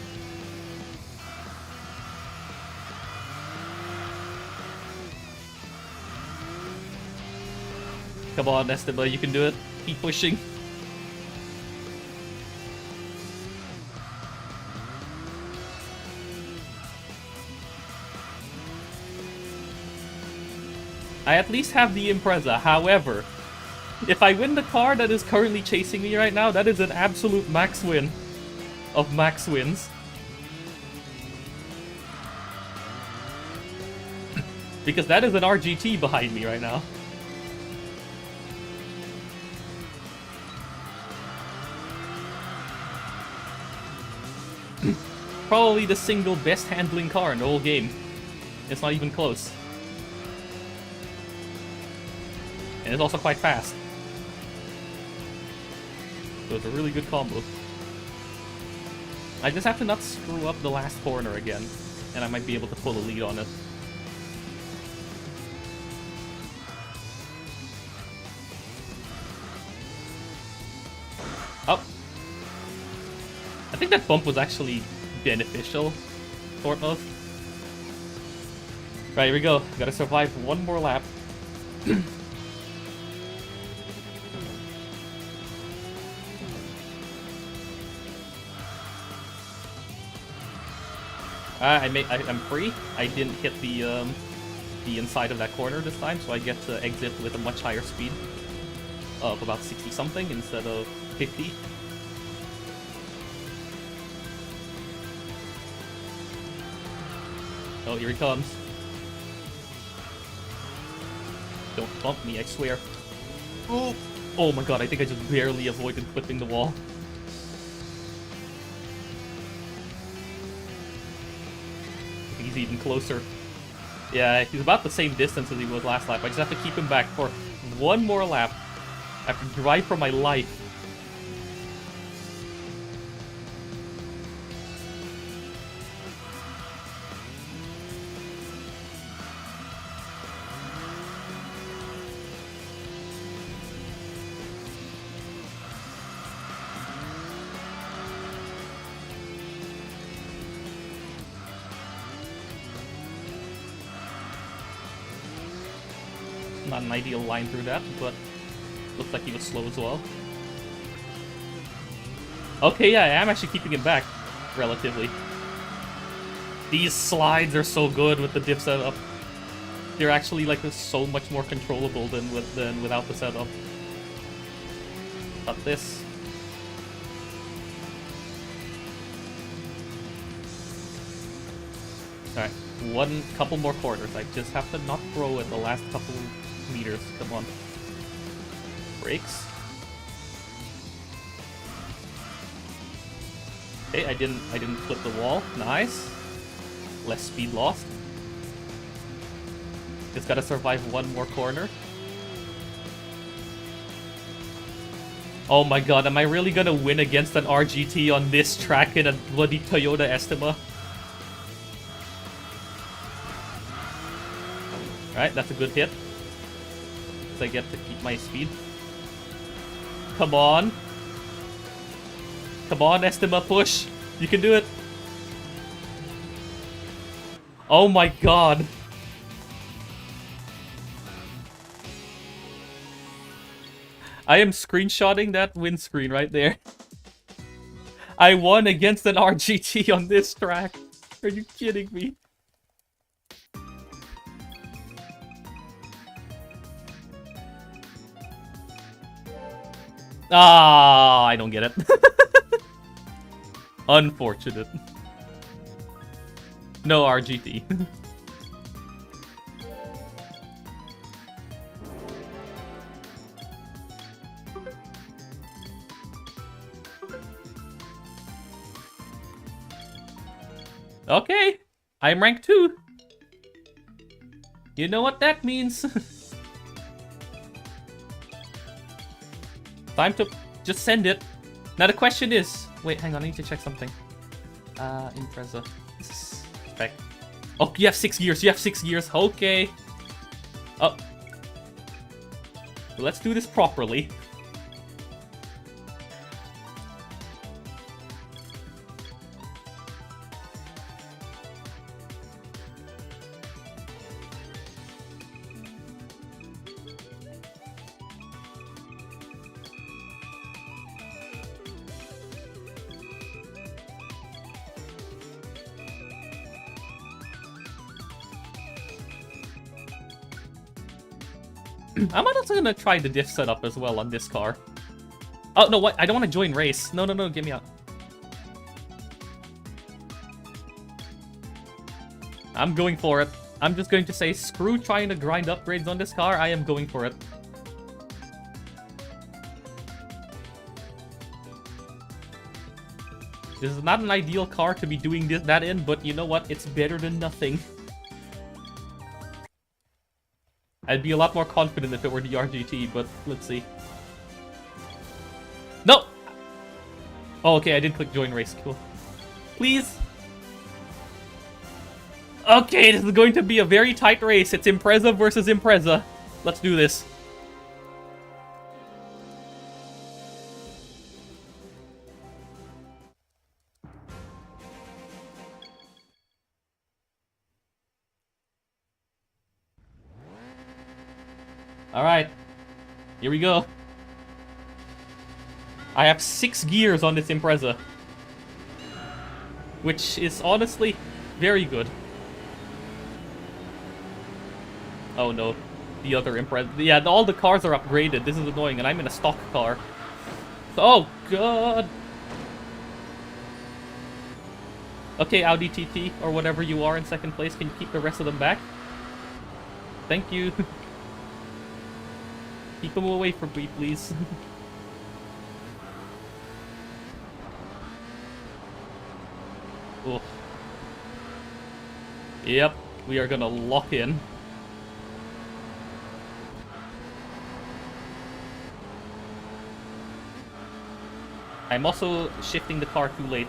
[SPEAKER 1] Come on, Esteban, you can do it. Keep pushing. I at least have the Impreza. However, if I win the car that is currently chasing me right now, that is an absolute max win of max wins. Because that is an RGT behind me right now. Probably the single best handling car in the whole game. It's not even close. And it's also quite fast. So it's a really good combo. I just have to not screw up the last corner again, and I might be able to pull a lead on it. Oh. I think that bump was actually beneficial, sort of. Right, here we go. Gotta survive one more lap. I'm free. I didn't hit the inside of that corner this time, so I get to exit with a much higher speed of about 60 something instead of 50. Oh, here he comes. Don't bump me, I swear. Oh, oh my god, I think I just barely avoided clipping the wall. He's even closer. Yeah, he's about the same distance as he was last lap. I just have to keep him back for one more lap. I have to drive for my life. Not an ideal line through that, but looks like he was slow as well. Okay, yeah, I am actually keeping it back, relatively. These slides are so good with the diff setup. They're actually like so much more controllable than without the setup. Got this. Alright, couple more corners. I just have to not throw it the last couple meters. Come on. Brakes. Okay, I didn't flip the wall. Nice. Less speed lost. Just gotta survive one more corner. Oh my god, am I really gonna win against an RGT on this track in a bloody Toyota Estima? Alright, that's a good hit. So I get to keep my speed. Come on. Come on, Estima, push. You can do it. Oh my god. I am screenshotting that windscreen right there. I won against an RGT on this track. Are you kidding me? Ah, I don't get it. Unfortunate. No RGT. Okay, I'm rank 2. You know what that means. Time to just send it. Now the question is... Wait, hang on, I need to check something. Impreza. Spec. Oh, you have 6 gears, you have 6 gears. Okay. Oh. Let's do this properly. I'm also gonna try the diff setup as well on this car. Oh, no, what? I don't want to join race. No, get me out. I'm going for it. I'm just going to say, screw trying to grind upgrades on this car. I am going for it. This is not an ideal car to be doing that in, but you know what? It's better than nothing. I'd be a lot more confident if it were the RGT, but let's see. No! Oh, okay, I did click join race. Cool. Please! Okay, this is going to be a very tight race. It's Impreza versus Impreza. Let's do this. Alright. Here we go. I have 6 gears on this Impreza. Which is honestly very good. Oh no. The other Impreza. Yeah, all the cars are upgraded. This is annoying, and I'm in a stock car. Oh god. Okay, Audi TT, or whatever you are in second place. Can you keep the rest of them back? Thank you. Keep them away from me, please. Oh. Yep, we are gonna lock in. I'm also shifting the car too late.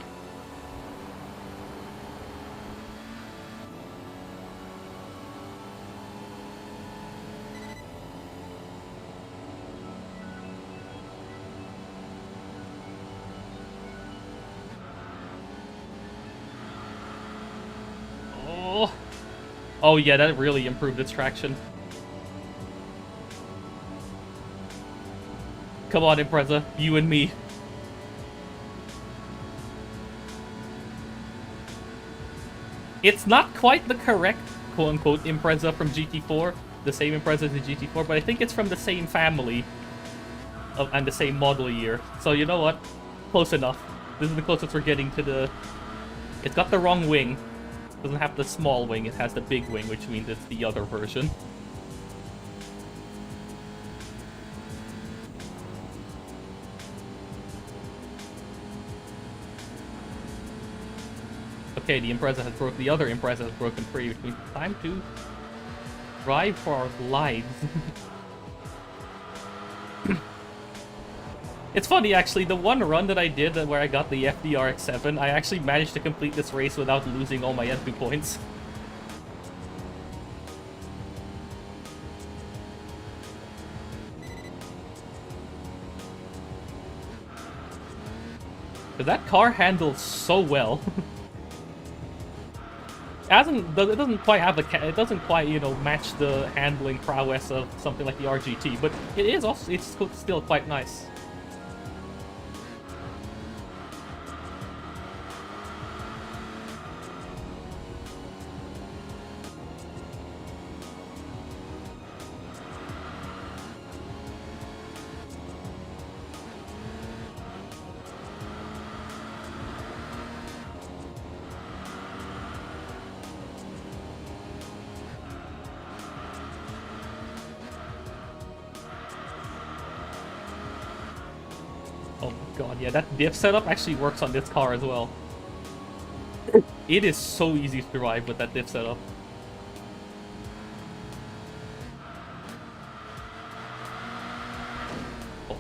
[SPEAKER 1] Oh yeah, that really improved its traction. Come on, Impreza, you and me. It's not quite the correct quote-unquote Impreza from GT4, the same Impreza as the GT4, but I think it's from the same family and the same model year. So you know what? Close enough. This is the closest we're getting to the... It's got the wrong wing. It doesn't have the small wing, it has the big wing, which means it's the other version. Okay, the Impreza has broken. The other Impreza has broken free, which means time to drive for our lives. It's funny, actually, the one run that I did where I got the FDRX7, I actually managed to complete this race without losing all my entry points. Because that car handles so well. It doesn't quite have it doesn't quite, you know, match the handling prowess of something like the RGT, but it is also, it's still quite nice. Oh my god, yeah, that diff setup actually works on this car as well. It is so easy to drive with that diff setup. Oh.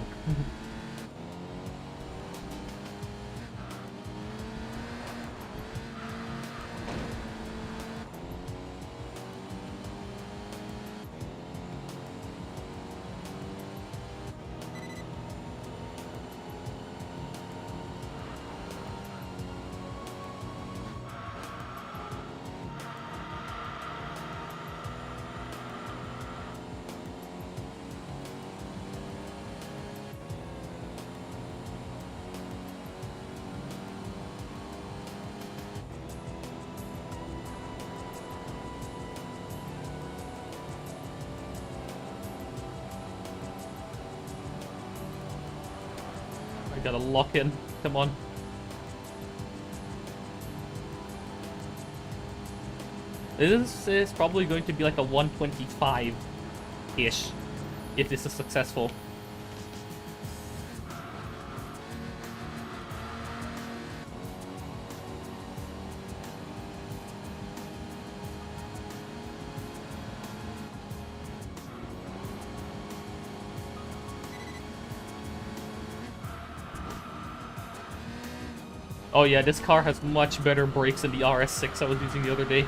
[SPEAKER 1] I gotta lock in. Come on. This is probably going to be like a 125-ish, if this is successful. Oh yeah, this car has much better brakes than the RS6 I was using the other day.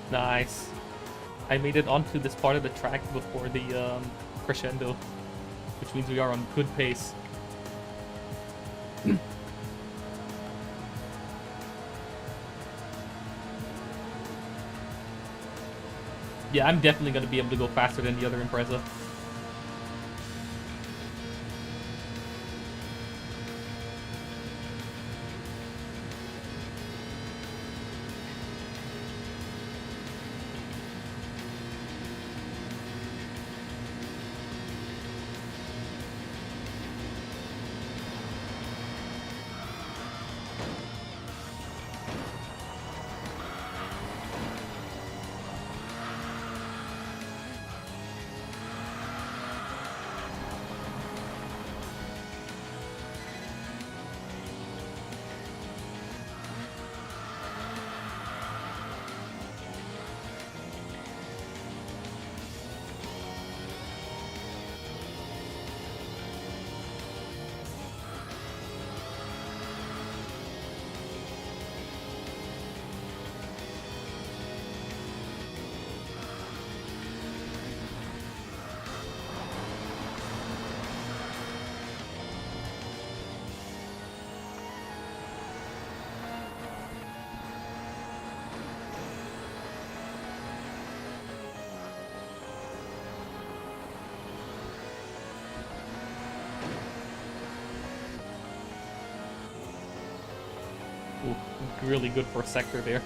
[SPEAKER 1] Nice. I made it onto this part of the track before the crescendo, which means we are on good pace. Yeah, I'm definitely going to be able to go faster than the other Impreza. Ooh, really good for a sector there.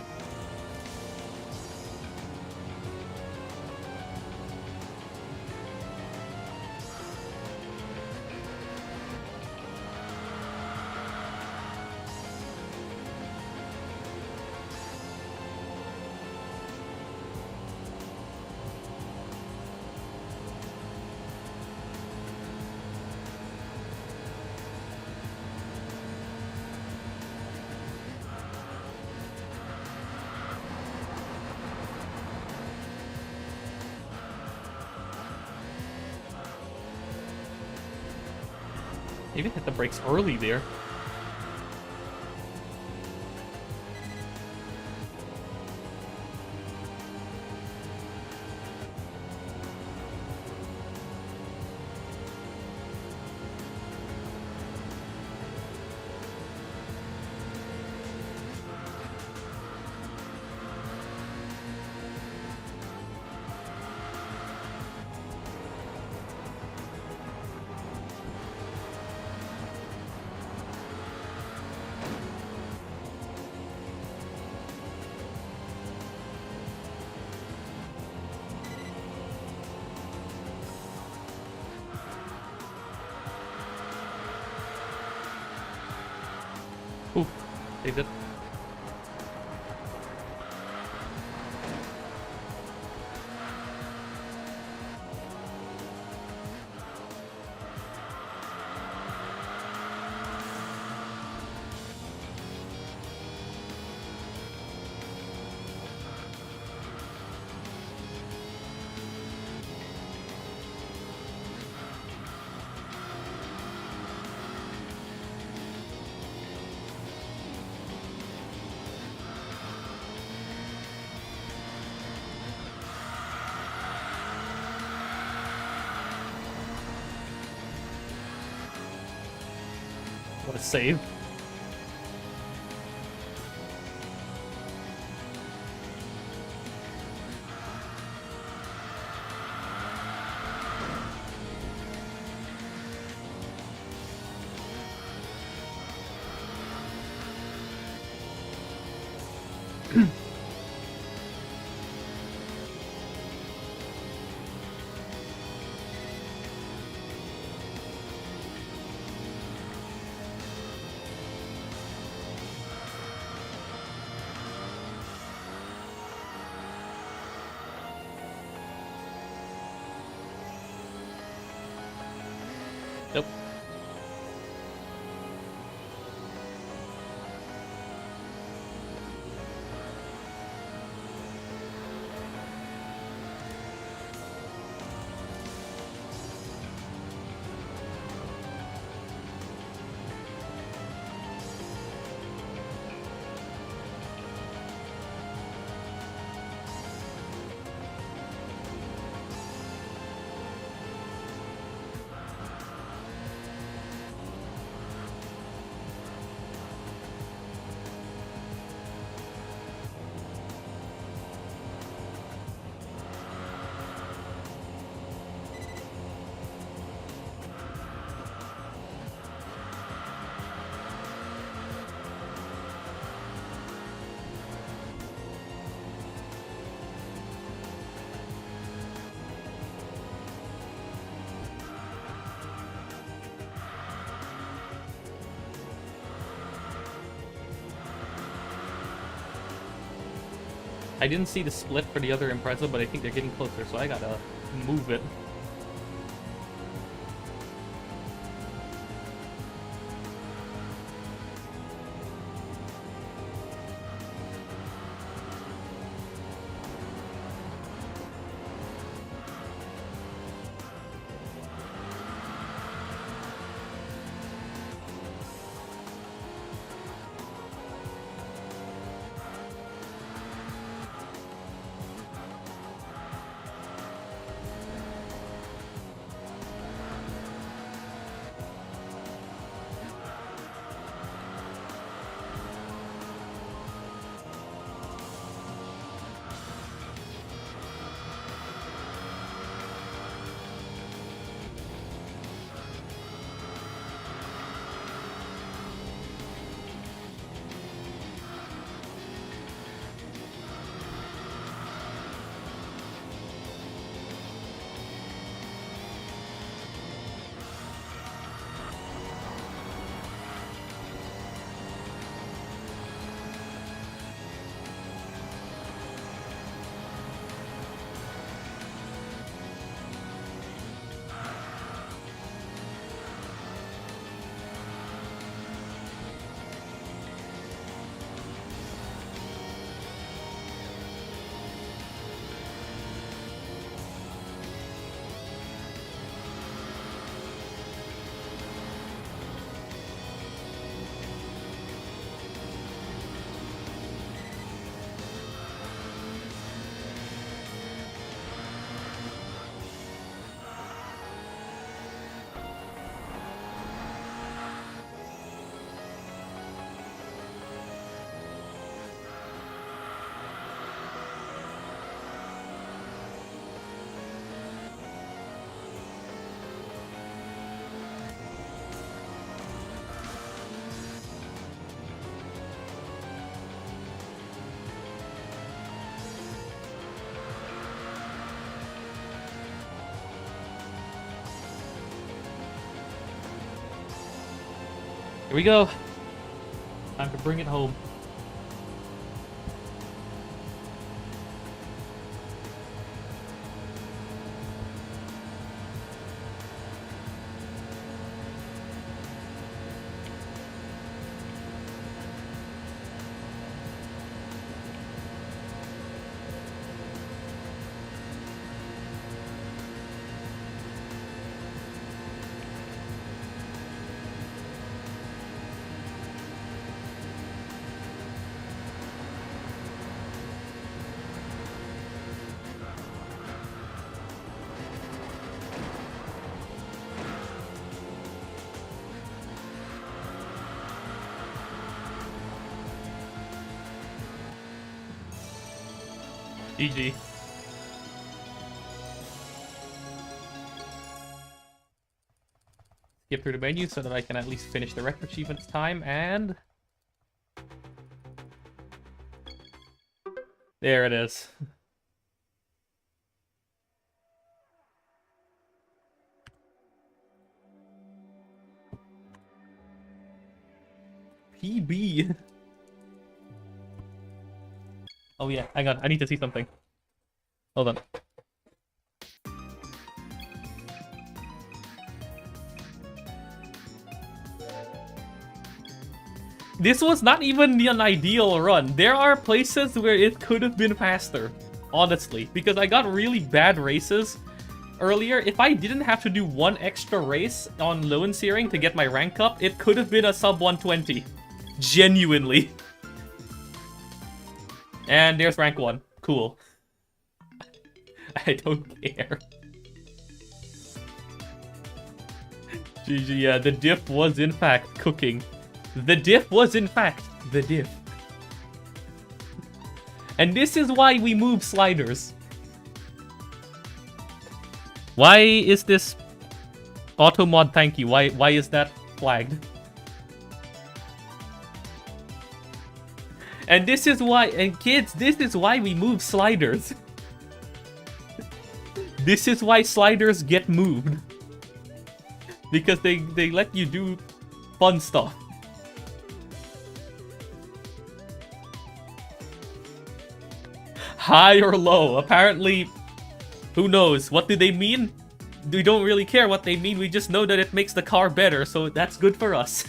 [SPEAKER 1] Even hit the brakes early there. Ooh, saved it. What a save. Nope. I didn't see the split for the other Impreza, but I think they're getting closer, so I gotta move it. Here we go. Time to bring it home. GG. Skip through the menu so that I can at least finish the record achievements time, and there it is. PB. Oh yeah, hang on, I need to see something. Hold on. This was not even an ideal run. There are places where it could have been faster, honestly, because I got really bad races earlier. If I didn't have to do one extra race on Lone Searing to get my rank up, it could have been a sub 120. Genuinely. And there's rank 1. Cool. I don't care. GG, yeah, the diff was in fact cooking. The diff was in fact the diff. And this is why we move sliders. Why is this auto mod thank you? Why is that flagged? And this is why, and kids, this is why we move sliders. This is why sliders get moved. Because they let you do fun stuff. High or low? Apparently, who knows? What do they mean? We don't really care what they mean, we just know that it makes the car better, so that's good for us.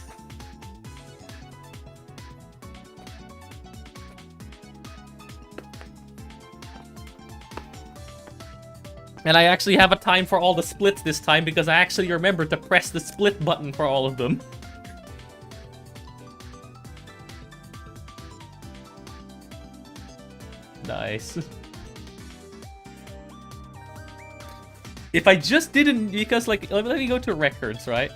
[SPEAKER 1] And I actually have a time for all the splits this time because I actually remembered to press the split button for all of them. Nice. If I just didn't, because like, let me go to records, right?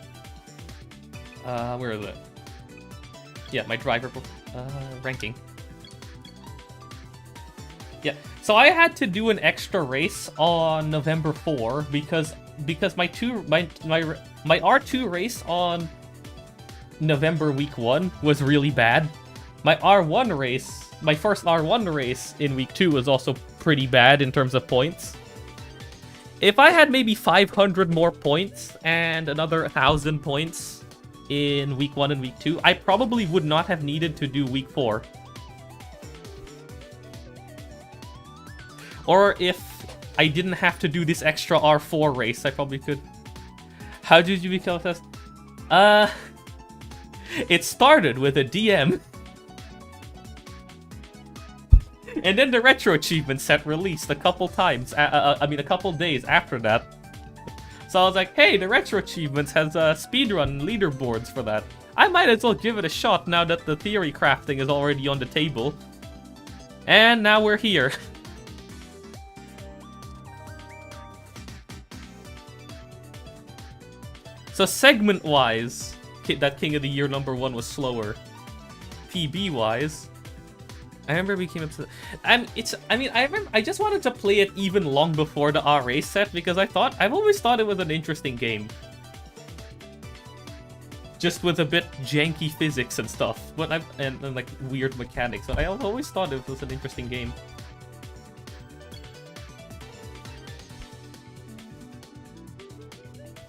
[SPEAKER 1] Where is it? Yeah, my driver ranking. Yeah, so I had to do an extra race on November 4 because my R2 race on November week 1 was really bad. My R1 race, my first R1 race in week 2 was also pretty bad in terms of points. If I had maybe 500 more points and another 1,000 points in week 1 and week 2, I probably would not have needed to do week 4. Or if I didn't have to do this extra R4 race, I probably could. How did you become a test? It started with a DM. And then the retro achievement set released a couple times, a couple days after that. So I was like, hey, the retro achievements has speedrun leaderboards for that. I might as well give it a shot now that the theory crafting is already on the table. And now we're here. So segment-wise, that King of the Year #1 was slower. PB-wise, I remember we came up to. I just wanted to play it even long before the R race set because I've always thought it was an interesting game. Just with a bit janky physics and stuff, but and like weird mechanics. But I always thought it was an interesting game.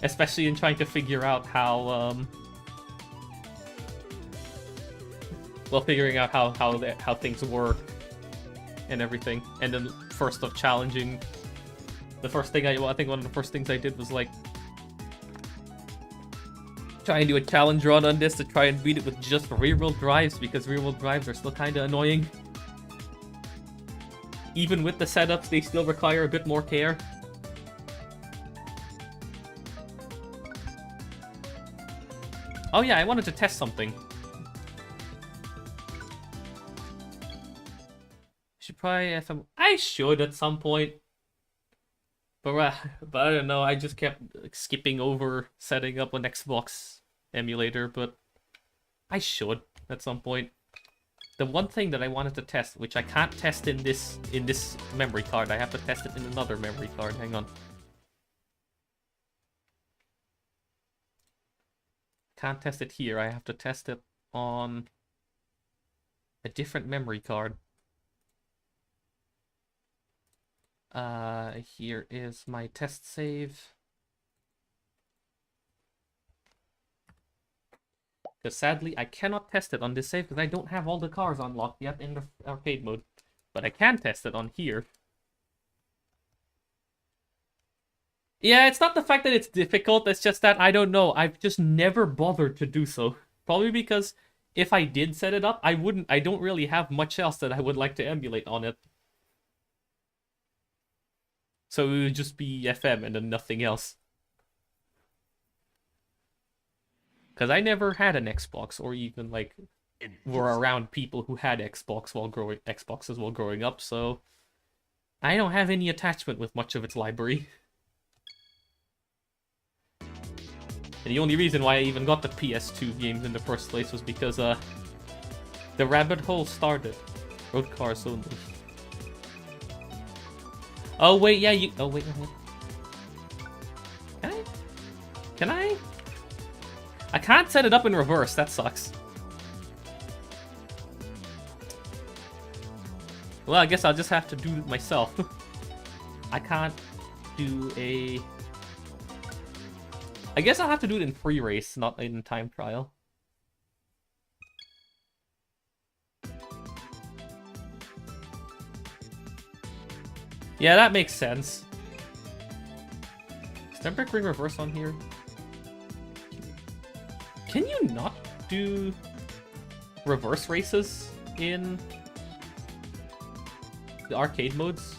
[SPEAKER 1] Especially in trying to figure out how, figuring out how things work and everything. And then first of challenging, the first thing I think one of the first things I did was like try and do a challenge run on this to try and beat it with just rear-wheel drives because rear-wheel drives are still kind of annoying. Even with the setups, they still require a bit more care. Oh yeah, I wanted to test something. Should probably FM. I should at some point, but I don't know. I just kept skipping over setting up an Xbox emulator, but I should at some point. The one thing that I wanted to test, which I can't test in this memory card, I have to test it in another memory card. Hang on. Can't test it here. I have to test it on a different memory card. Here is my test save. Because sadly, I cannot test it on this save because I don't have all the cars unlocked yet in the arcade mode. But I can test it on here. Yeah, it's not the fact that it's difficult, it's just that, I don't know, I've just never bothered to do so. Probably because if I did set it up, I don't really have much else that I would like to emulate on it. So it would just be FM and then nothing else. Because I never had an Xbox, or even, like, were around people who had Xboxes while growing up, so I don't have any attachment with much of its library. And the only reason why I even got the PS2 games in the first place was because the rabbit hole started. Road cars only. Oh wait, yeah, you. Oh wait, Can I? I can't set it up in reverse. That sucks. Well, I guess I'll just have to do it myself. I can't do a. I guess I'll have to do it in free race, not in time trial. Yeah, that makes sense. Is Nürburgring reverse on here? Can you not do reverse races in the arcade modes?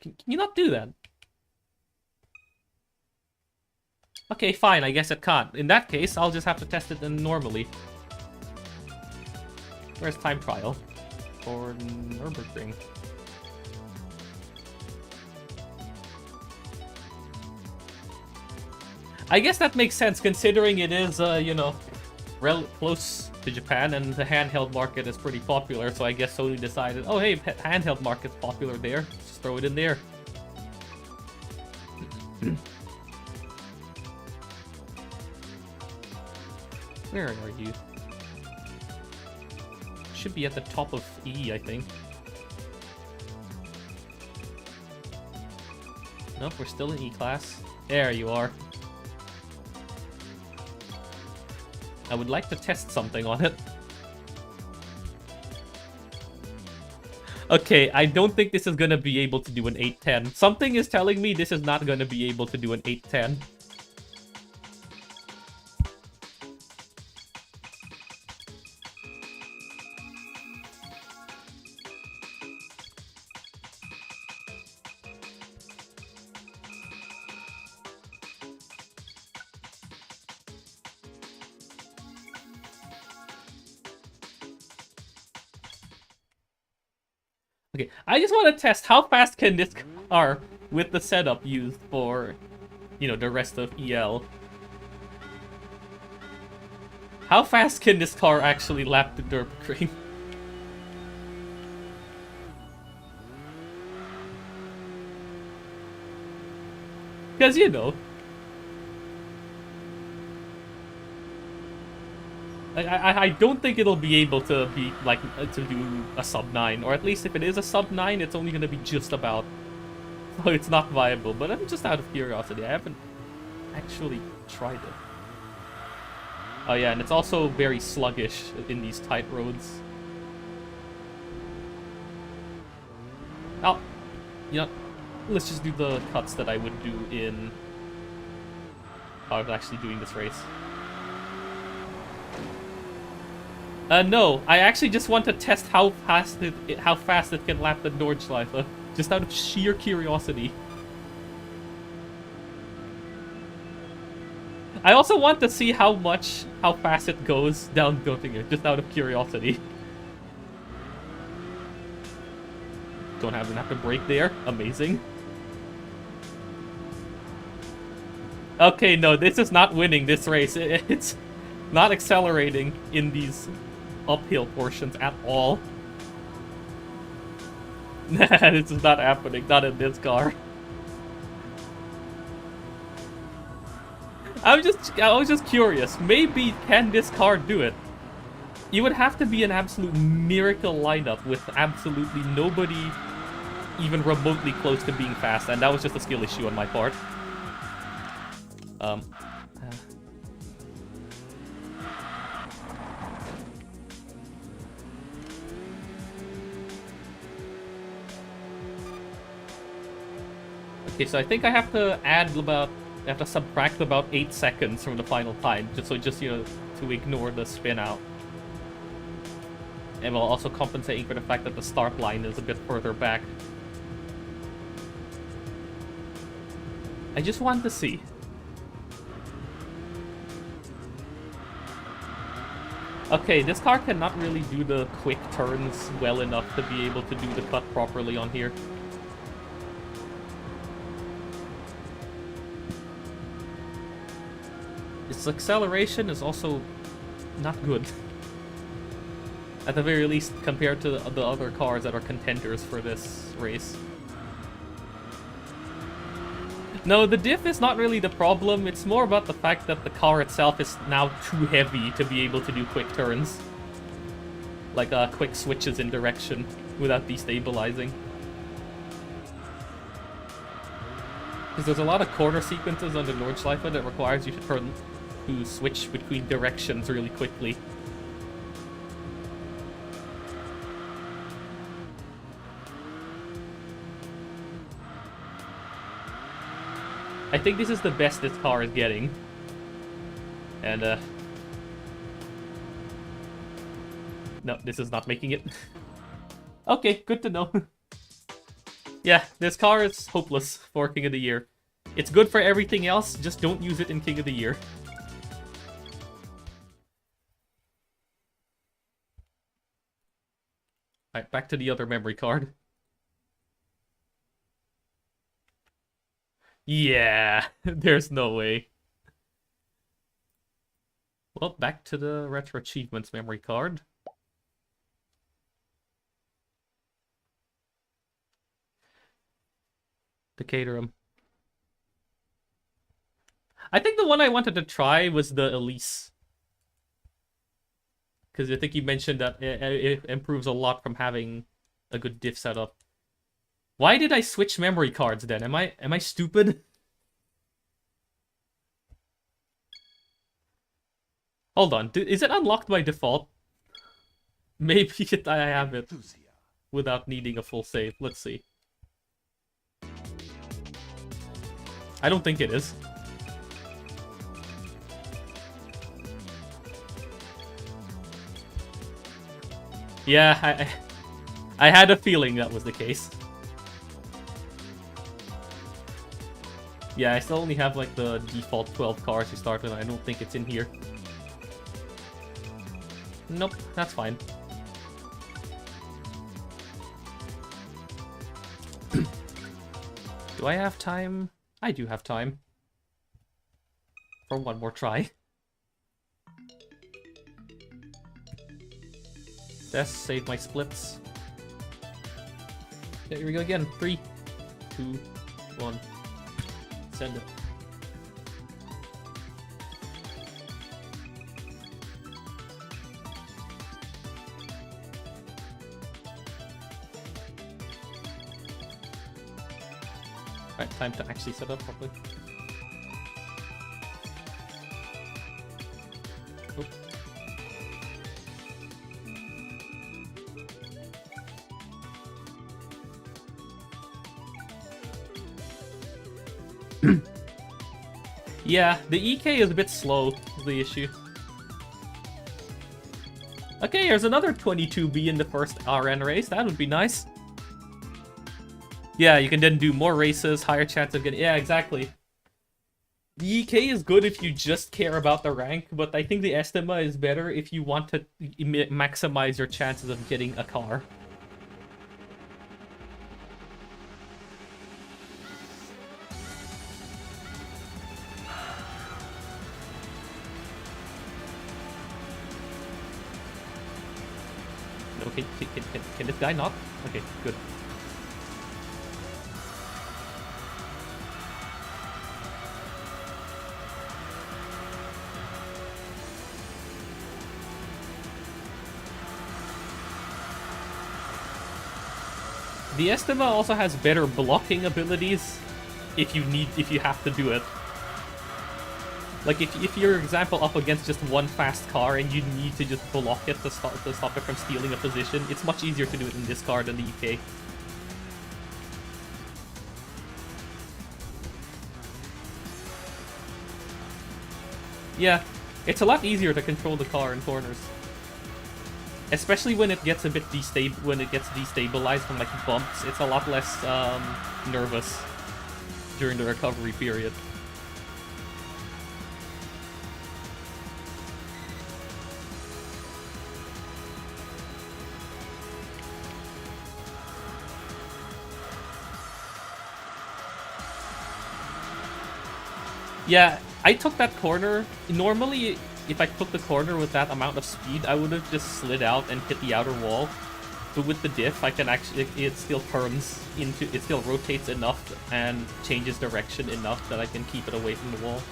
[SPEAKER 1] Can you not do that? Okay, fine, I guess it can't. In that case, I'll just have to test it normally. Where's time trial? For Nürburgring. I guess that makes sense, considering it is, you know, close to Japan, and the handheld market is pretty popular, so I guess Sony decided, oh hey, handheld market's popular there, just throw it in there. Where are you? Should be at the top of E, I think. Nope, we're still in E-class. There you are. I would like to test something on it. Okay, I don't think this is gonna be able to do an 810. Something is telling me this is not gonna be able to do an 810. Okay, I just want to test how fast can this car, with the setup used for, you know, the rest of EL. How fast can this car actually lap the Nürburgring? Because, you know, I don't think it'll be able to be, like, to do a sub 9. Or at least if it is a sub 9, it's only going to be just about. So it's not viable. But I'm just out of curiosity. I haven't actually tried it. Oh yeah, and it's also very sluggish in these tight roads. Oh, you know, let's just do the cuts that I would do in... I was actually doing this race. No, I actually just want to test how fast it can lap the Nordschleife, just out of sheer curiosity. I also want to see how fast it goes down Göttingen, just out of curiosity. Don't have to brake there. Amazing. Okay, no, this is not winning this race. It's not accelerating in these uphill portions at all. Nah, this is not happening. Not in this car. I was just curious. Maybe can this car do it? You would have to be an absolute miracle lineup with absolutely nobody even remotely close to being fast, and that was just a skill issue on my part. Okay, so I think I have to subtract about 8 seconds from the final time, just you know, to ignore the spin out. And while also compensating for the fact that the start line is a bit further back. I just want to see. Okay, this car cannot really do the quick turns well enough to be able to do the cut properly on here. Its acceleration is also not good. At the very least, compared to the other cars that are contenders for this race. No, the diff is not really the problem. It's more about the fact that the car itself is now too heavy to be able to do quick turns. Like, quick switches in direction without destabilizing. Because there's a lot of corner sequences on the Nordschleife that requires you to switch between directions really quickly. I think this is the best this car is getting. And, no, this is not making it. Okay, good to know. Yeah, this car is hopeless for King of the Year. It's good for everything else, just don't use it in King of the Year. Alright, back to the other memory card. Yeah, there's no way. Well, back to the Retro Achievements memory card. To Caterham. I think the one I wanted to try was the Elise. Because I think you mentioned that it improves a lot from having a good diff setup. Why did I switch memory cards then? Am I stupid? Hold on, is it unlocked by default? Maybe I have it without needing a full save. Let's see. I don't think it is. Yeah, I had a feeling that was the case. Yeah, I still only have like the default 12 cars you start with, and I don't think it's in here. Nope, that's fine. Do I have time? I do have time. For one more try. Let's save my splits. Okay, here we go again. 3, 2, 1. Send it. Alright, time to actually set up properly. Oop. Yeah, the EK is a bit slow, is the issue. Okay, there's another 22B in the first RN race. That would be nice. Yeah, you can then do more races, higher chance of getting... Yeah, exactly. The EK is good if you just care about the rank, but I think the Estima is better if you want to maximize your chances of getting a car. Okay, can this guy not? Okay, good. The Estima also has better blocking abilities if you have to do it. Like if you're, for example, up against just one fast car and you need to just block it to stop it from stealing a position, it's much easier to do it in this car than the EK. Yeah, it's a lot easier to control the car in corners. Especially when it gets a bit destabilized from like bumps, it's a lot less nervous during the recovery period. Yeah, I took that corner. Normally, if I took the corner with that amount of speed, I would have just slid out and hit the outer wall. But with the diff, I can actually, it still rotates enough and changes direction enough that I can keep it away from the wall.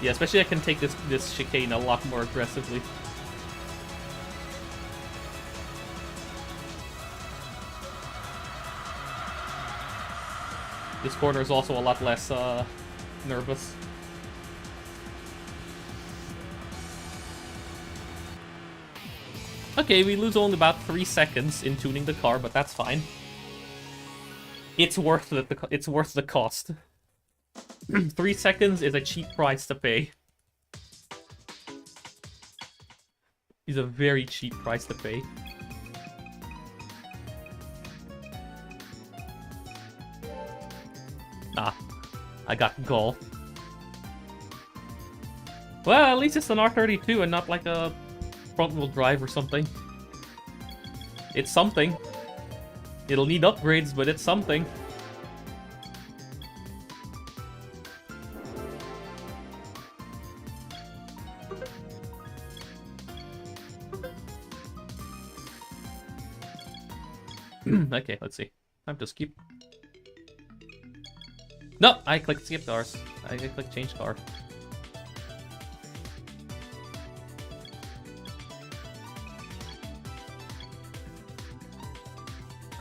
[SPEAKER 1] Yeah, especially I can take this chicane a lot more aggressively. This corner is also a lot less nervous. Okay, we lose only about 3 seconds in tuning the car, but that's fine. It's worth it. It's worth the cost. 3 seconds is a cheap price to pay. It's a very cheap price to pay. Ah, I got gall. Well, at least it's an R32 and not like a front-wheel drive or something. It's something. It'll need upgrades, but it's something. Okay, let's see. Time to skip. No, I clicked skip cars. I clicked change car.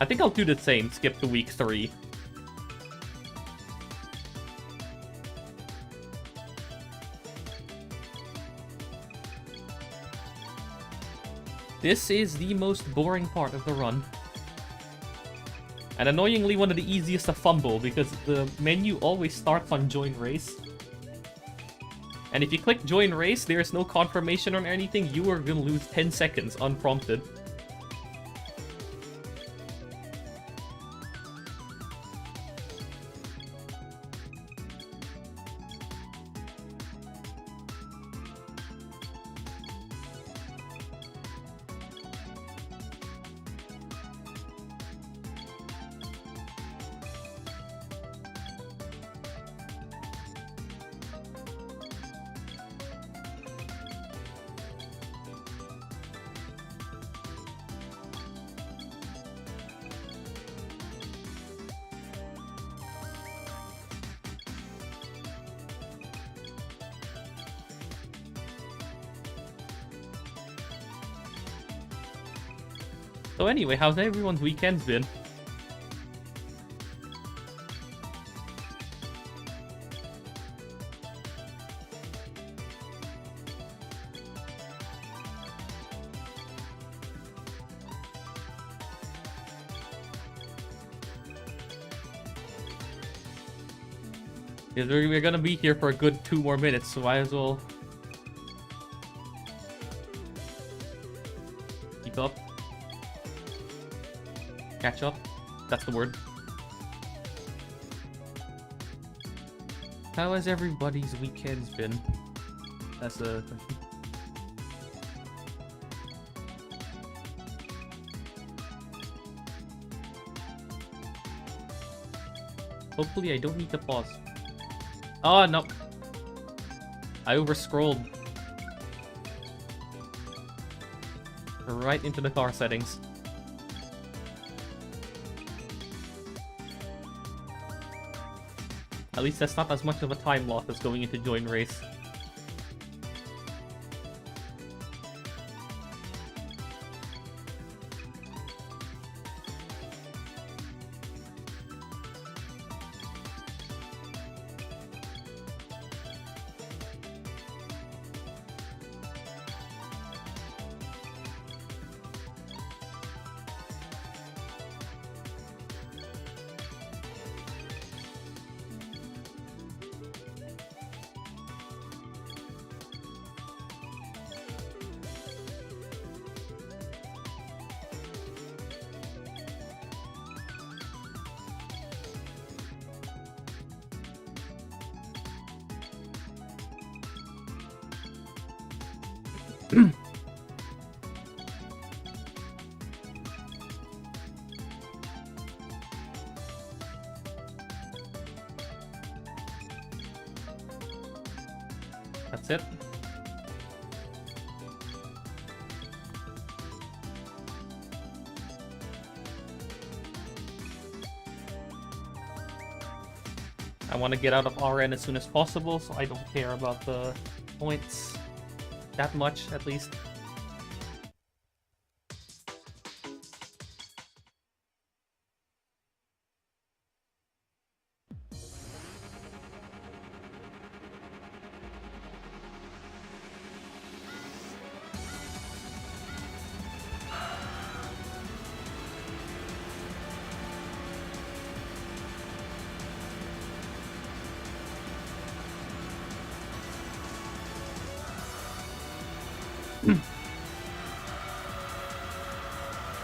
[SPEAKER 1] I think I'll do the same, skip to week 3. This is the most boring part of the run. And annoyingly one of the easiest to fumble, because the menu always starts on join race. And if you click join race, there is no confirmation on anything, you are gonna lose 10 seconds unprompted. So anyway, how's everyone's weekends been? We're gonna be here for a good 2 more minutes, so might as well keep up. Catch up. That's the word. How has everybody's weekends been? That's a question. Hopefully I don't need to pause. Oh, no. I over-scrolled. Right into the car settings. At least that's not as much of a time loss as going into join race. That's it. I want to get out of RN as soon as possible, so I don't care about the points that much, at least.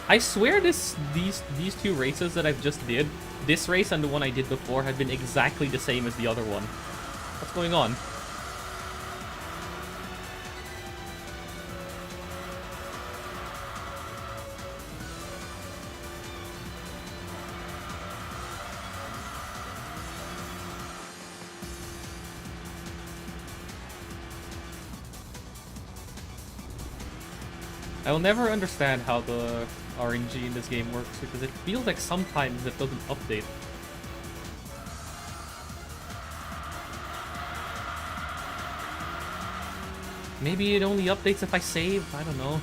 [SPEAKER 1] I swear these two races that I've just did, this race and the one I did before, have been exactly the same as the other one. What's going on? I will never understand how the RNG in this game works, because it feels like sometimes it doesn't update. Maybe it only updates if I save? I don't know.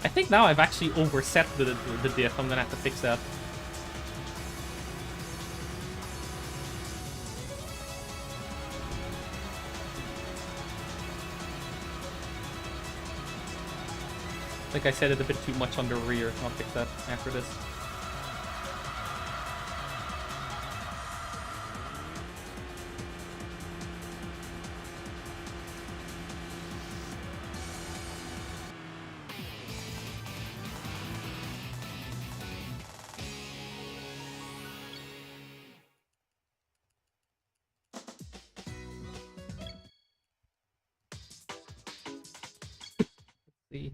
[SPEAKER 1] I think now I've actually overset the diff. I'm gonna have to fix that. I think I set it a bit too much on the rear. I'll fix that after this. See.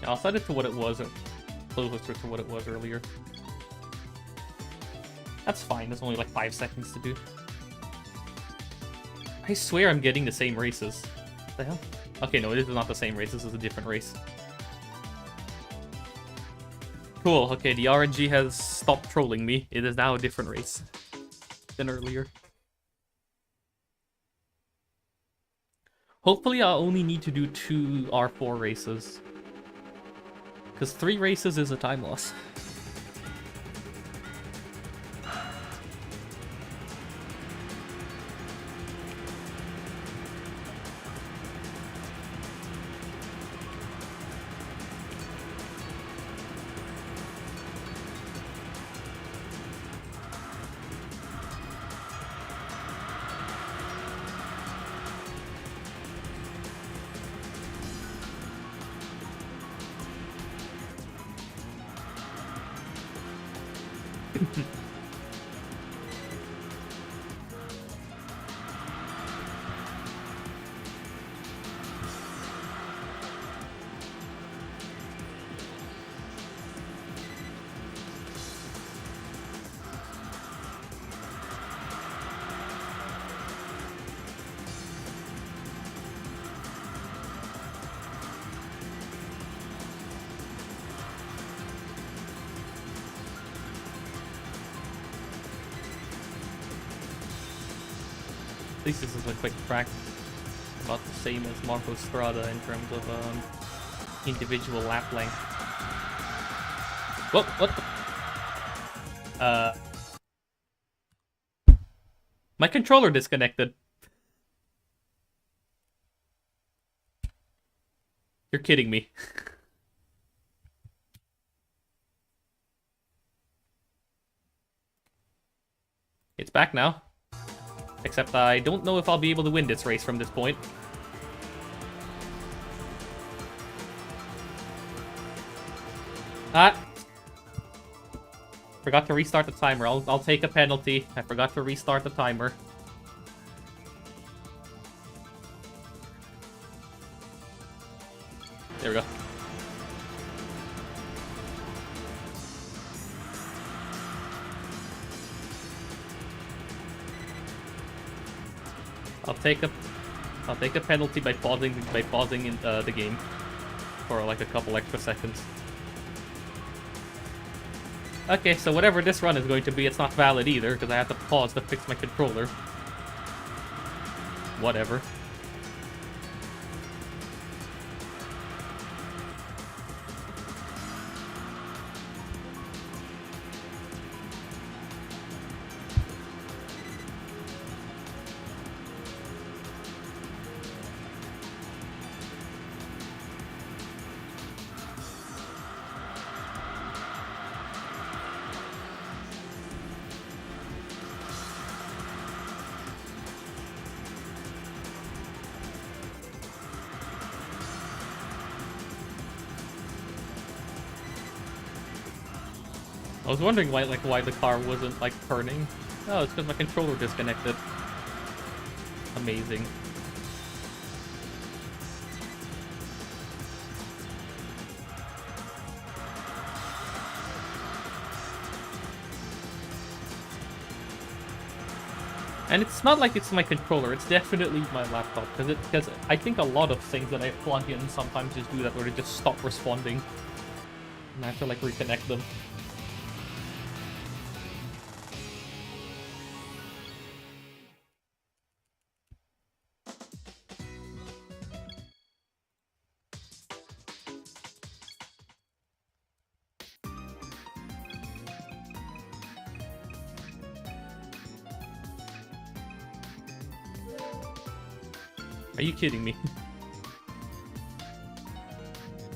[SPEAKER 1] I'll set it to what it was, or closer to what it was earlier. That's fine, there's only like 5 seconds to do. I swear I'm getting the same races. What the hell? Okay, no, this is not the same race, this is a different race. Cool, okay, the RNG has stopped trolling me. It is now a different race than earlier. Hopefully I'll only need to do 2 R4 races. Because 3 races is a time loss. At least this is a quick track, about the same as Marco Strada in terms of individual lap length. Whoa, what the? My controller disconnected. You're kidding me. It's back now. Except I don't know if I'll be able to win this race from this point. Ah! Forgot to restart the timer. I'll take a penalty. I forgot to restart the timer. There we go. I'll take a penalty by pausing in the game for like a couple extra seconds. Okay, so whatever this run is going to be, it's not valid either because I have to pause to fix my controller. Whatever. I was wondering why the car wasn't like turning. Oh, it's because my controller disconnected. Amazing. And it's not like it's my controller, it's definitely my laptop, because I think a lot of things that I plug in sometimes just do that, where they just stop responding. And I have to like reconnect them. Are you kidding me?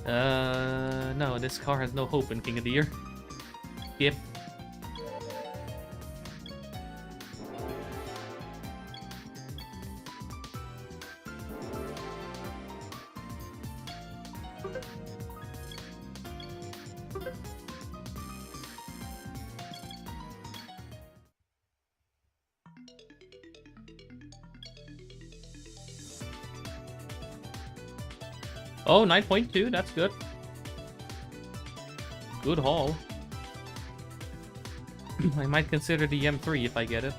[SPEAKER 1] No, this car has no hope in King of the Year. Yep. Oh, 9.2, that's good. Good haul. I might consider the M3 if I get it.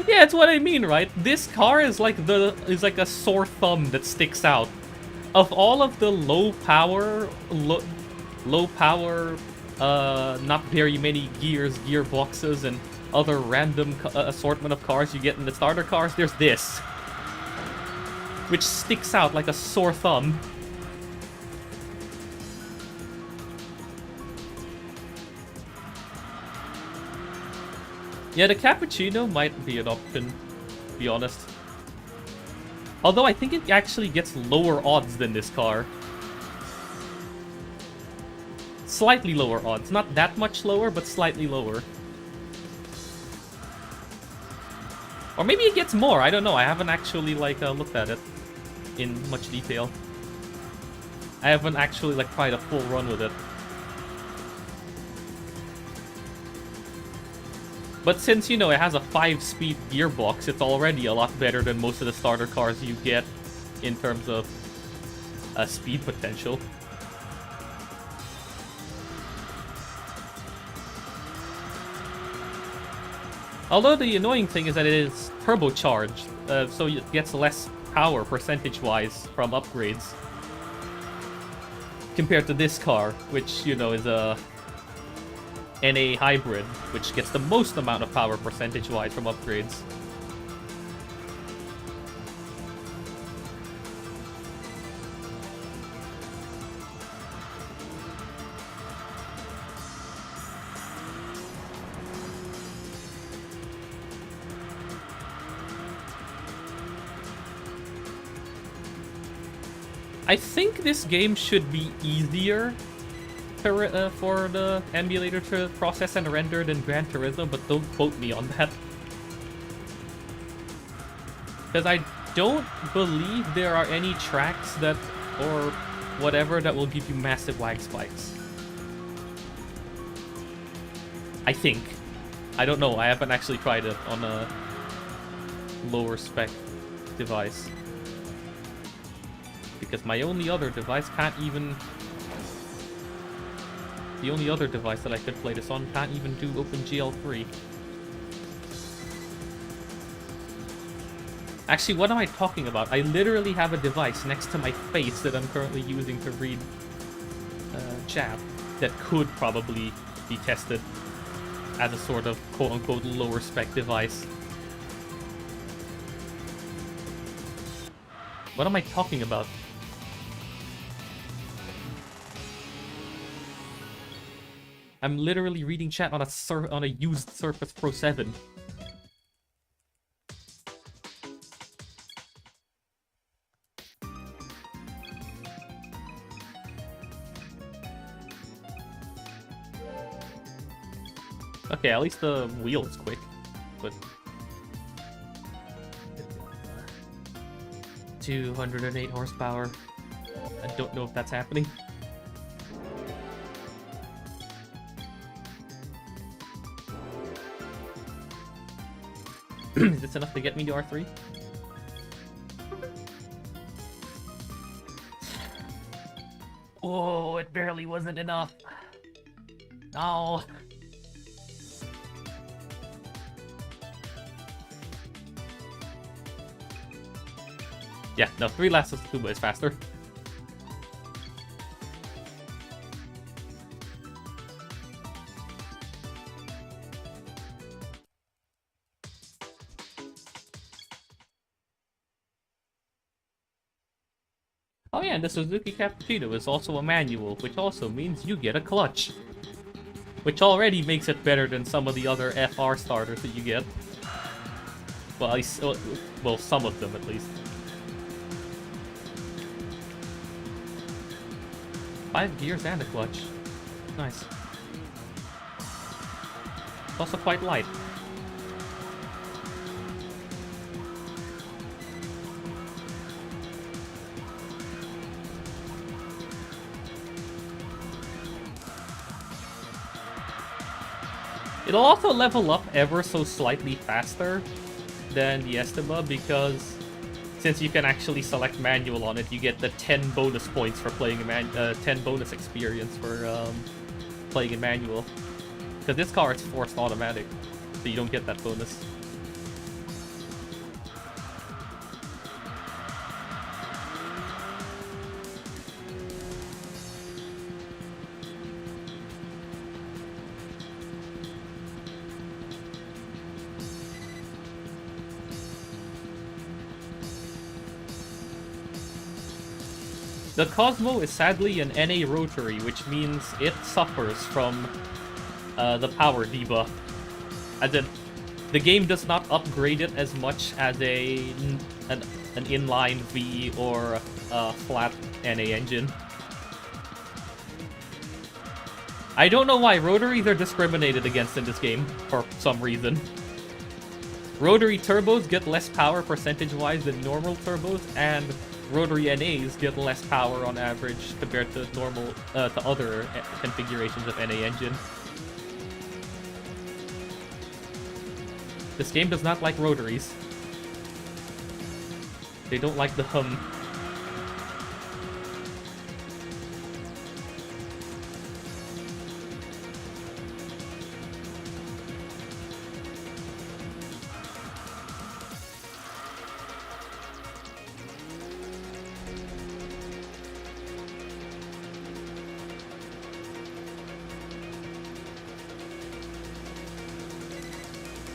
[SPEAKER 1] Yeah, that's what I mean, right? This car is like a sore thumb that sticks out. Of all of the low power, not very many gearboxes, and other random assortment of cars you get in the starter cars, there's this, which sticks out like a sore thumb. Yeah, the cappuccino might be an option, to be honest. Although I think it actually gets lower odds than this car. Slightly lower odds. Not that much lower, but slightly lower. Or maybe it gets more, I don't know. I haven't actually, like, looked at it in much detail. I haven't actually, like, tried a full run with it. But since, you know, it has a 5-speed gearbox, it's already a lot better than most of the starter cars you get in terms of speed potential. Although the annoying thing is that it is turbocharged, so it gets less power percentage-wise from upgrades. Compared to this car, which, you know, is a NA hybrid, which gets the most amount of power percentage-wise from upgrades. I think this game should be easier for the emulator to process and render than Gran Turismo, but don't quote me on that. Because I don't believe there are any tracks that, or whatever, that will give you massive lag spikes. I think. I don't know, I haven't actually tried it on a lower spec device. Because my only other device can't even... The only other device that I could play this on can't even do OpenGL 3. Actually, what am I talking about? I literally have a device next to my face that I'm currently using to read chat that could probably be tested as a sort of quote-unquote lower spec device. What am I talking about? I'm literally reading chat on a used Surface Pro 7. Okay, at least the wheel is quick, but 208 horsepower. I don't know if that's happening. Is this enough to get me to R3? Oh, it barely wasn't enough. No. Yeah, no, 3 laps of Tsukuba is faster. Oh yeah, and the Suzuki Cappuccino is also a manual, which also means you get a clutch. Which already makes it better than some of the other FR starters that you get. Well, at least, well, some of them at least. 5 gears and a clutch. Nice. It's also quite light. It'll also level up ever so slightly faster than the Estima because since you can actually select manual on it, you get the 10 bonus points for playing a 10 bonus experience for playing in manual. Because this car is forced automatic, so you don't get that bonus. The Cosmo is sadly an NA rotary, which means it suffers from the power debuff. As in, the game does not upgrade it as much as an inline V or a flat NA engine. I don't know why rotaries are discriminated against in this game for some reason. Rotary turbos get less power percentage-wise than normal turbos, and rotary NAs get less power on average compared to normal to other configurations of NA engine. This game does not like rotaries. They don't like the hum.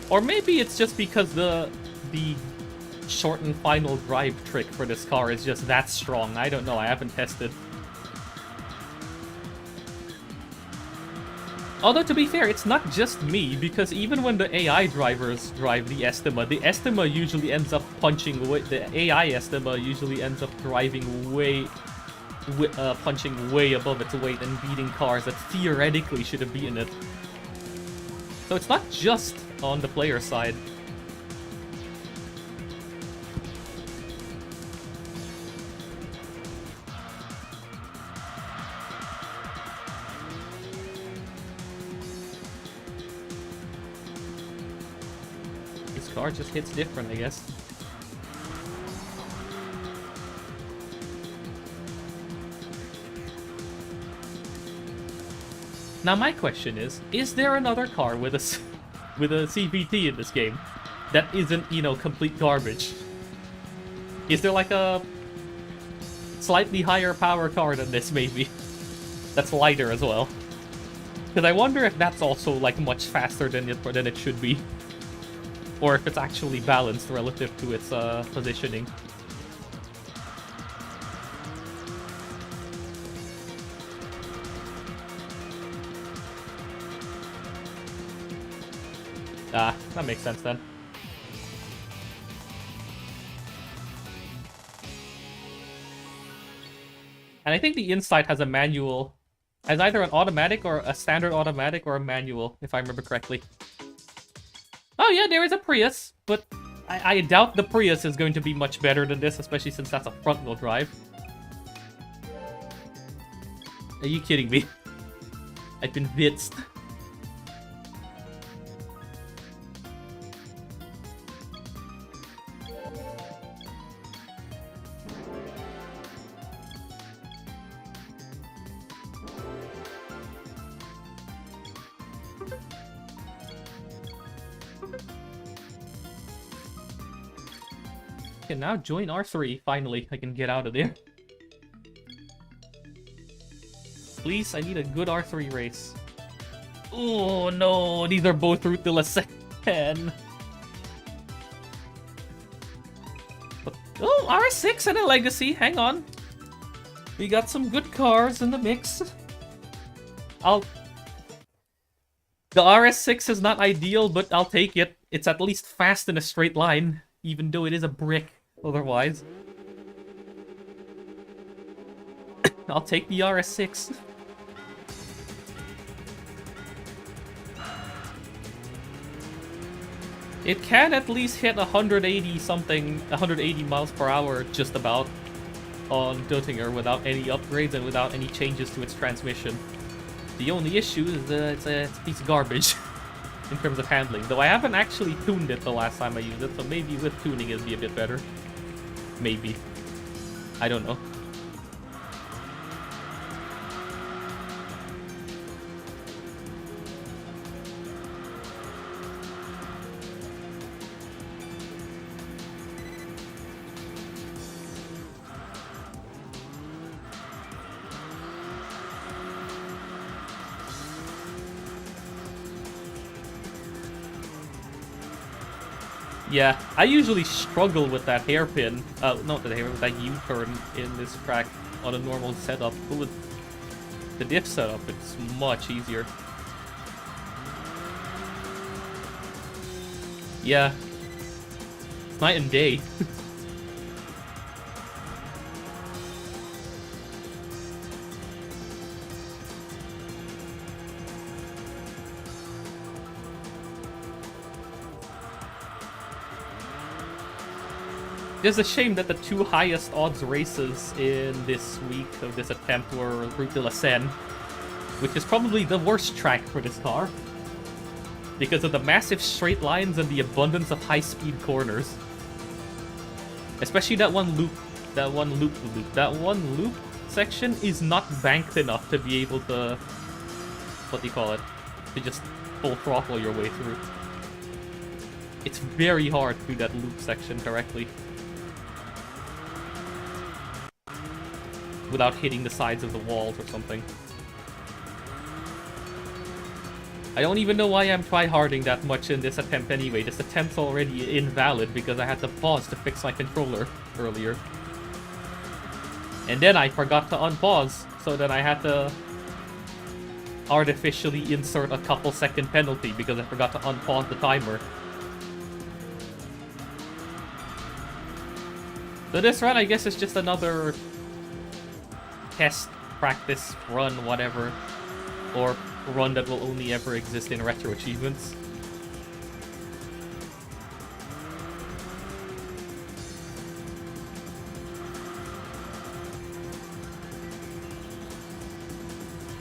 [SPEAKER 1] Or maybe it's just because the shortened final drive trick for this car is just that strong. I don't know, I haven't tested. Although, to be fair, it's not just me, because even when the AI drivers drive the Estima usually ends up punching away. The AI Estima usually ends up driving way punching way above its weight and beating cars that theoretically should have beaten it. So it's not just on the player side. This car just hits different, I guess. Now my question is there another car with a CVT in this game that isn't, you know, complete garbage? Is there like a slightly higher power car than this, maybe? That's lighter as well. Because I wonder if that's also like much faster than it should be. Or if it's actually balanced relative to its positioning. Ah, that makes sense then. And I think the Insight has a manual. Has either an automatic or a standard automatic or a manual, if I remember correctly. Oh yeah, there is a Prius, but I doubt the Prius is going to be much better than this, especially since that's a front-wheel drive. Are you kidding me? I've been blitzed. Can now join R3. Finally, I can get out of there. Please, I need a good R3 race. Oh no, these are both Route de la Seine. Oh, R6 and a Legacy. Hang on. We got some good cars in the mix. The RS6 is not ideal, but I'll take it. It's at least fast in a straight line, even though it is a brick otherwise. I'll take the RS6. It can at least hit 180 miles per hour just about on Döttinger without any upgrades and without any changes to its transmission. The only issue is it's a piece of garbage in terms of handling, though I haven't actually tuned it the last time I used it, so maybe with tuning it'll be a bit better. Maybe. I don't know. Yeah, I usually struggle with that hairpin, not the hairpin, with that U-turn in this track on a normal setup, but with the diff setup, it's much easier. Yeah, it's night and day. It's a shame that the two highest odds races in this week of this attempt were Route de la Seine, which is probably the worst track for this car because of the massive straight lines and the abundance of high-speed corners. Especially that one loop. That one loop section is not banked enough to be able to, what do you call it, to just full throttle your way through. It's very hard to do that loop section correctly without hitting the sides of the walls or something. I don't even know why I'm tryharding that much in this attempt anyway. This attempt's already invalid because I had to pause to fix my controller earlier. And then I forgot to unpause, so then I had to artificially insert a couple second penalty because I forgot to unpause the timer. So this run, I guess, is just another test, practice, run, whatever. Or run that will only ever exist in retro achievements.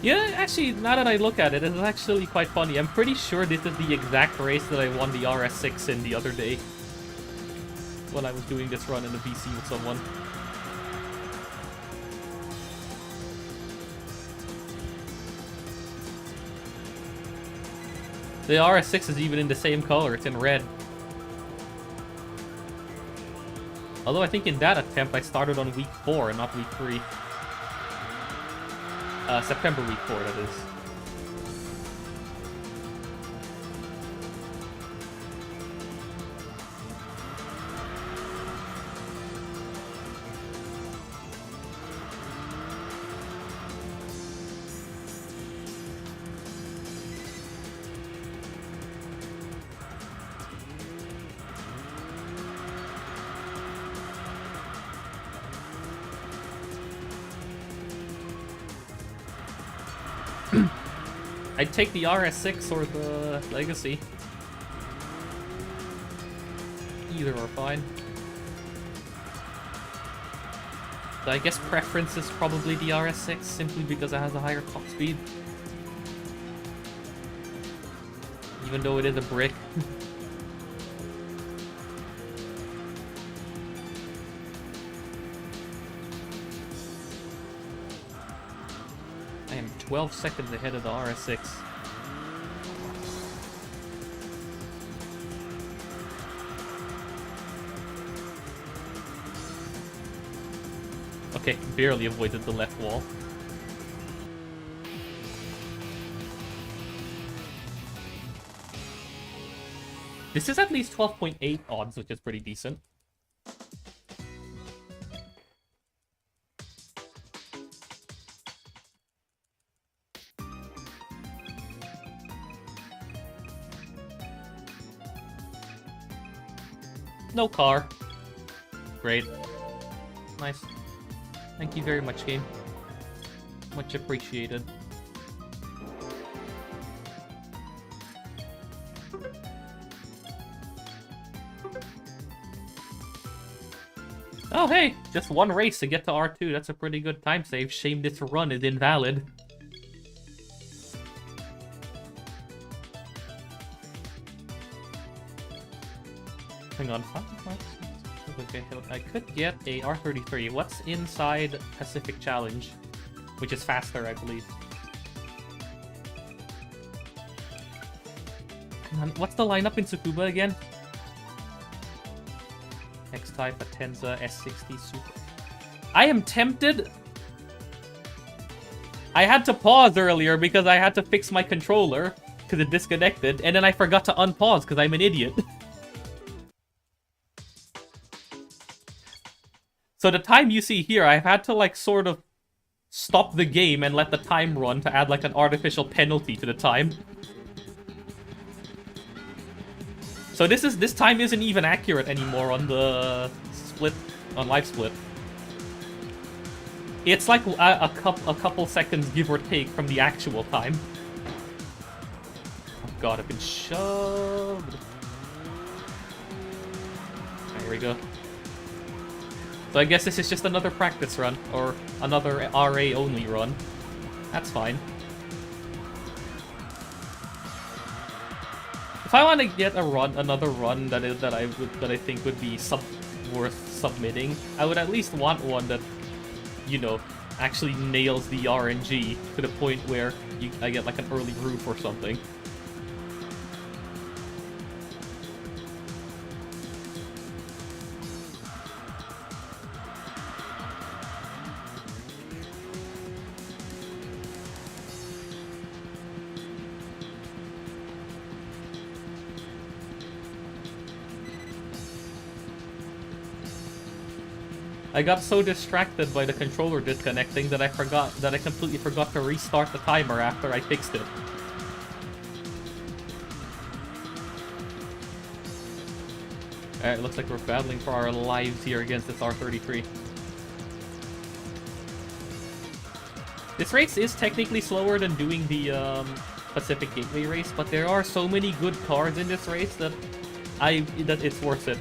[SPEAKER 1] Yeah, actually, now that I look at it, it's actually quite funny. I'm pretty sure this is the exact race that I won the RS6 in the other day. When I was doing this run in the VC with someone. The RS6 is even in the same color, it's in red. Although I think in that attempt I started on week 4 and not week 3. September week 4, that is. I'd take the RS6 or the Legacy. Either are fine. So I guess preference is probably the RS6, simply because it has a higher top speed. Even though it is a brick. I am 12 seconds ahead of the RS6. Okay, barely avoided the left wall. This is at least 12.8 odds, which is pretty decent. No car. Great. Nice. Thank you very much, game. Much appreciated. Oh, hey! Just one race to get to R2. That's a pretty good time save. Shame this run is invalid. Hang on. Okay, I could get a R33. What's inside Pacific Challenge? Which is faster, I believe. Hang on, what's the lineup in Tsukuba again? X-Type, Atenza, S60, Super. I am tempted. I had to pause earlier because I had to fix my controller because it disconnected, and then I forgot to unpause because I'm an idiot. So the time you see here, I've had to like sort of stop the game and let the time run to add like an artificial penalty to the time. So this time isn't even accurate anymore on the split, on live split. It's like a couple seconds give or take from the actual time. Oh god, I've been shoved. There we go. So I guess this is just another practice run, or another RA only run. That's fine. If I want to get another run that I think would be worth submitting, I would at least want one that, you know, actually nails the RNG to the point where I get like an early roof or something. I got so distracted by the controller disconnecting that I completely forgot to restart the timer after I fixed it. Alright, looks like we're battling for our lives here against this R33. This race is technically slower than doing the Pacific Gateway race, but there are so many good cars in this race that it's worth it.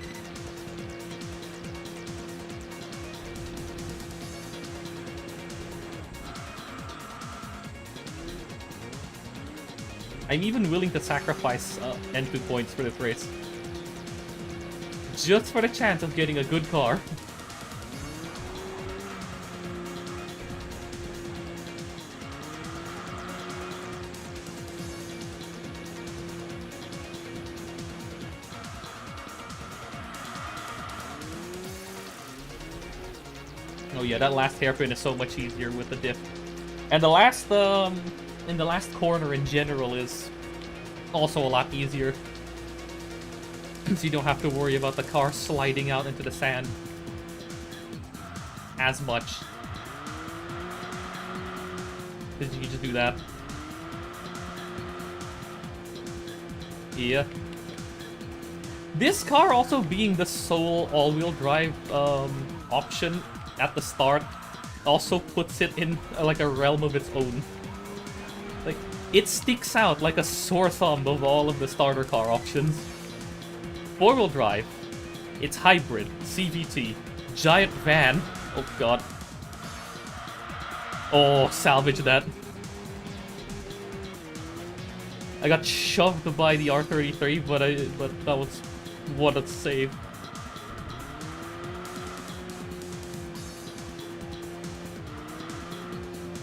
[SPEAKER 1] I'm even willing to sacrifice N2 points for this race. Just for the chance of getting a good car. Oh yeah, that last hairpin is so much easier with the diff. And the last, in the last corner in general is also a lot easier. So you don't have to worry about the car sliding out into the sand as much. Because you can just do that. Yeah. This car also being the sole all-wheel drive option at the start also puts it in like a realm of its own. Like, it sticks out like a sore thumb of all of the starter car options. Four-wheel drive, it's hybrid, CVT, giant van. Oh god. Oh, salvage that. I got shoved by the R33, but that was what a save.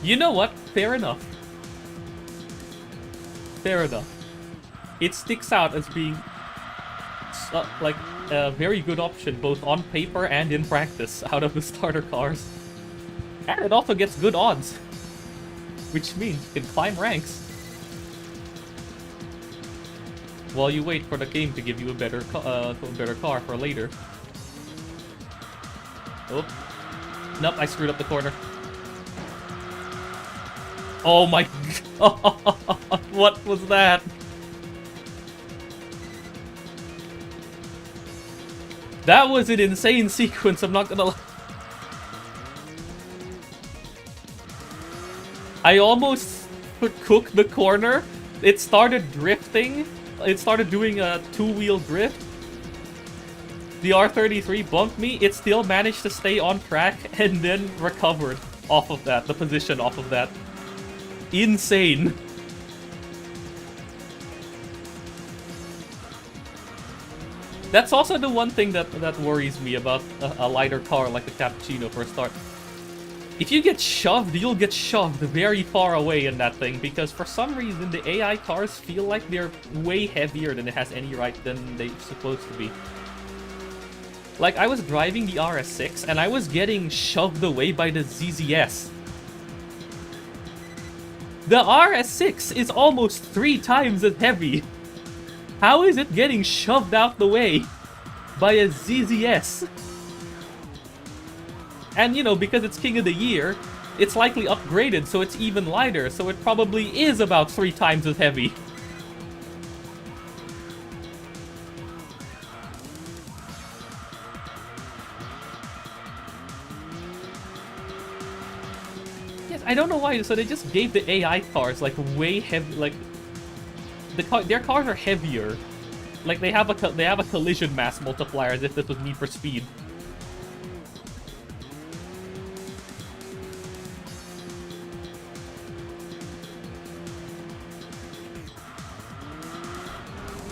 [SPEAKER 1] You know what? Fair enough. Fair enough. It sticks out as being like a very good option both on paper and in practice out of the starter cars. And it also gets good odds, which means you can climb ranks while you wait for the game to give you a better car for later. Oh. Nope, I screwed up the corner. Oh my god, what was that? That was an insane sequence, I'm not gonna lie. I almost cooked the corner. It started drifting. It started doing a two-wheel drift. The R33 bumped me. It still managed to stay on track and then recovered off of that, the position off of that. Insane. That's also the one thing that worries me about a lighter car like the Cappuccino for a start. If you get shoved, you'll get shoved very far away in that thing, because for some reason the AI cars feel like they're way heavier than it has any right than they're supposed to be. Like, I was driving the RS6 and I was getting shoved away by the ZZS. The RS6 is almost 3 times as heavy. How is it getting shoved out the way by a ZZS? And, you know, because it's King of the Year, it's likely upgraded so it's even lighter, so it probably is about 3 times as heavy. Yes, I don't know why, so they just gave the AI cars, like, way heavy, like... their cars are heavier. Like, they have a collision mass multiplier as if this was Need for Speed.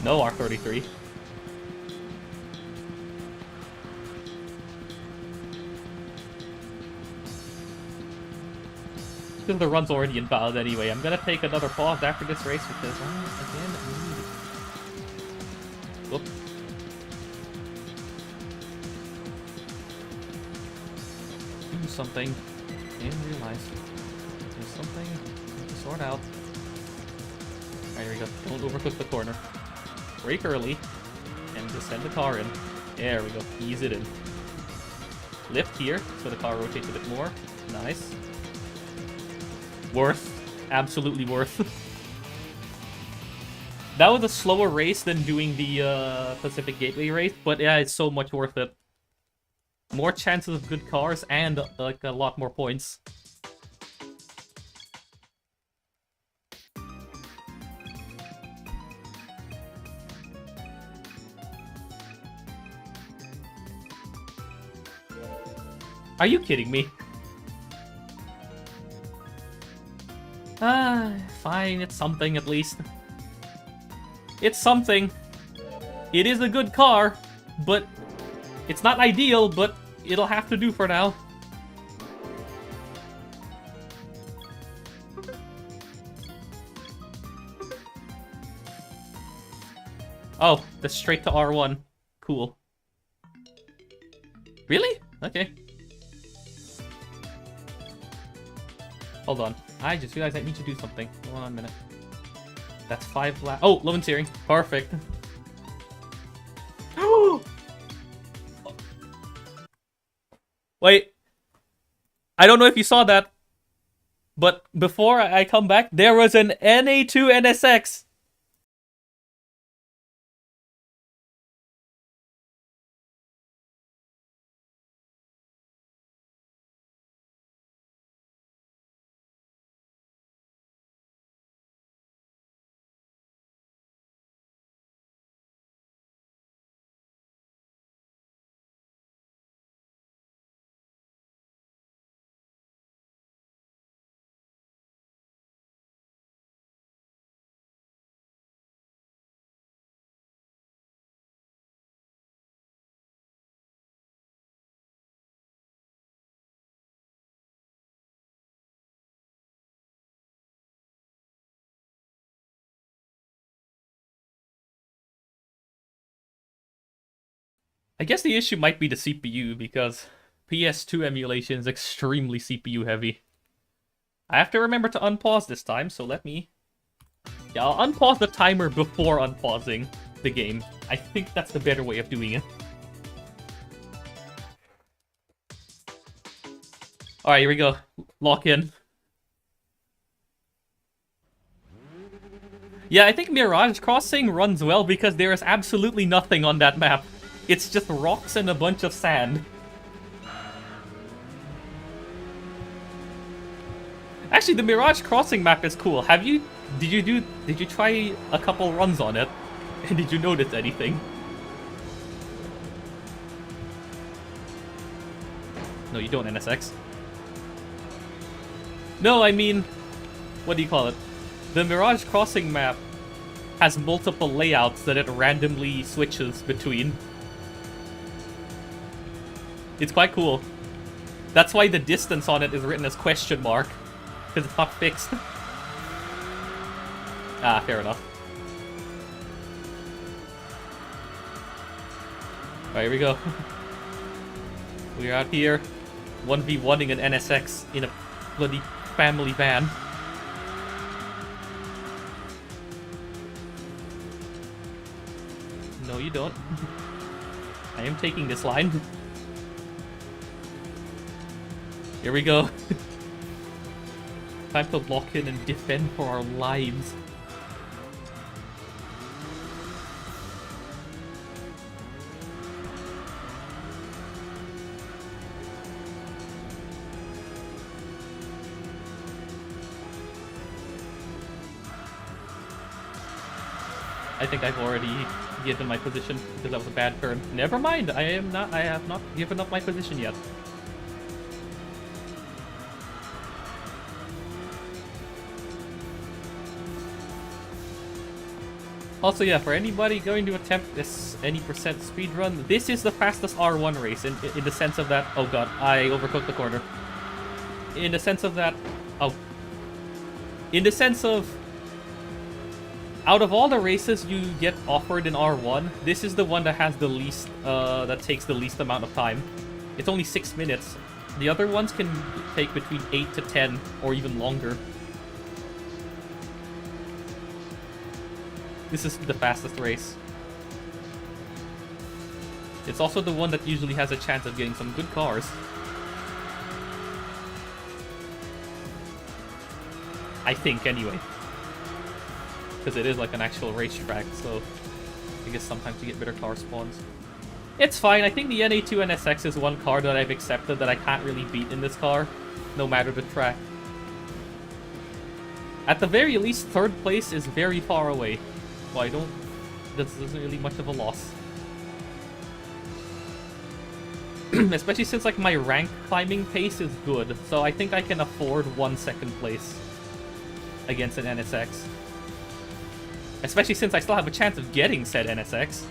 [SPEAKER 1] No R33. Because the run's already invalid anyway. I'm gonna take another pause after this race because again, whoop. Do something. Didn't realize. There's something to sort out. Alright, here we go. Don't overcook the corner. Brake early, and just send the car in. There we go. Ease it in. Lift here, so the car rotates a bit more. Nice. Worth. Absolutely worth. That was a slower race than doing the Pacific Gateway race, but yeah, it's so much worth it. More chances of good cars and like a lot more points. Are you kidding me? Fine, it's something at least. It's something. It is a good car, but it's not ideal, but it'll have to do for now. Oh, that's straight to R1. Cool. Really? Okay. Hold on. I just realized I need to do something. Hold on a minute. That's 5 laps. Oh, low and steering. Perfect. Wait. I don't know if you saw that, but before I come back, there was an NA2 NSX. I guess the issue might be the CPU, because PS2 emulation is extremely CPU heavy. I have to remember to unpause this time, so let me... Yeah, I'll unpause the timer before unpausing the game. I think that's the better way of doing it. Alright, here we go. Lock in. Yeah, I think Mirage Crossing runs well because there is absolutely nothing on that map. It's just rocks and a bunch of sand. Actually, the Mirage Crossing map is cool. Did you try a couple runs on it? And did you notice anything? No, you don't, NSX. No, I mean, what do you call it? The Mirage Crossing map has multiple layouts that it randomly switches between. It's quite cool. That's why the distance on it is written as question mark, because it's not fixed. Ah, fair enough. Alright, here we go. We're out here, 1v1ing an NSX in a bloody family van. No, you don't. I am taking this line. Here we go. Time to lock in and defend for our lives. I think I've already given my position because that was a bad turn. Never mind, I have not given up my position yet. Also, yeah, for anybody going to attempt this any percent speedrun, this is the fastest R1 race in the sense of that... Oh god, I overcooked the corner. In the sense of that... Oh. In the sense of... Out of all the races you get offered in R1, this is the one that has the least... that takes the least amount of time. It's only 6 minutes. The other ones can take between 8 to 10, or even longer. This is the fastest race. It's also the one that usually has a chance of getting some good cars. I think, anyway. Because it is like an actual racetrack, so I guess sometimes you get better car spawns. It's fine. I think the NA2 NSX is one car that I've accepted that I can't really beat in this car, no matter the track. At the very least, third place is very far away. Well, this isn't really much of a loss. Especially since like my rank climbing pace is good, so I think I can afford 1 second place against an NSX. Especially since I still have a chance of getting said NSX.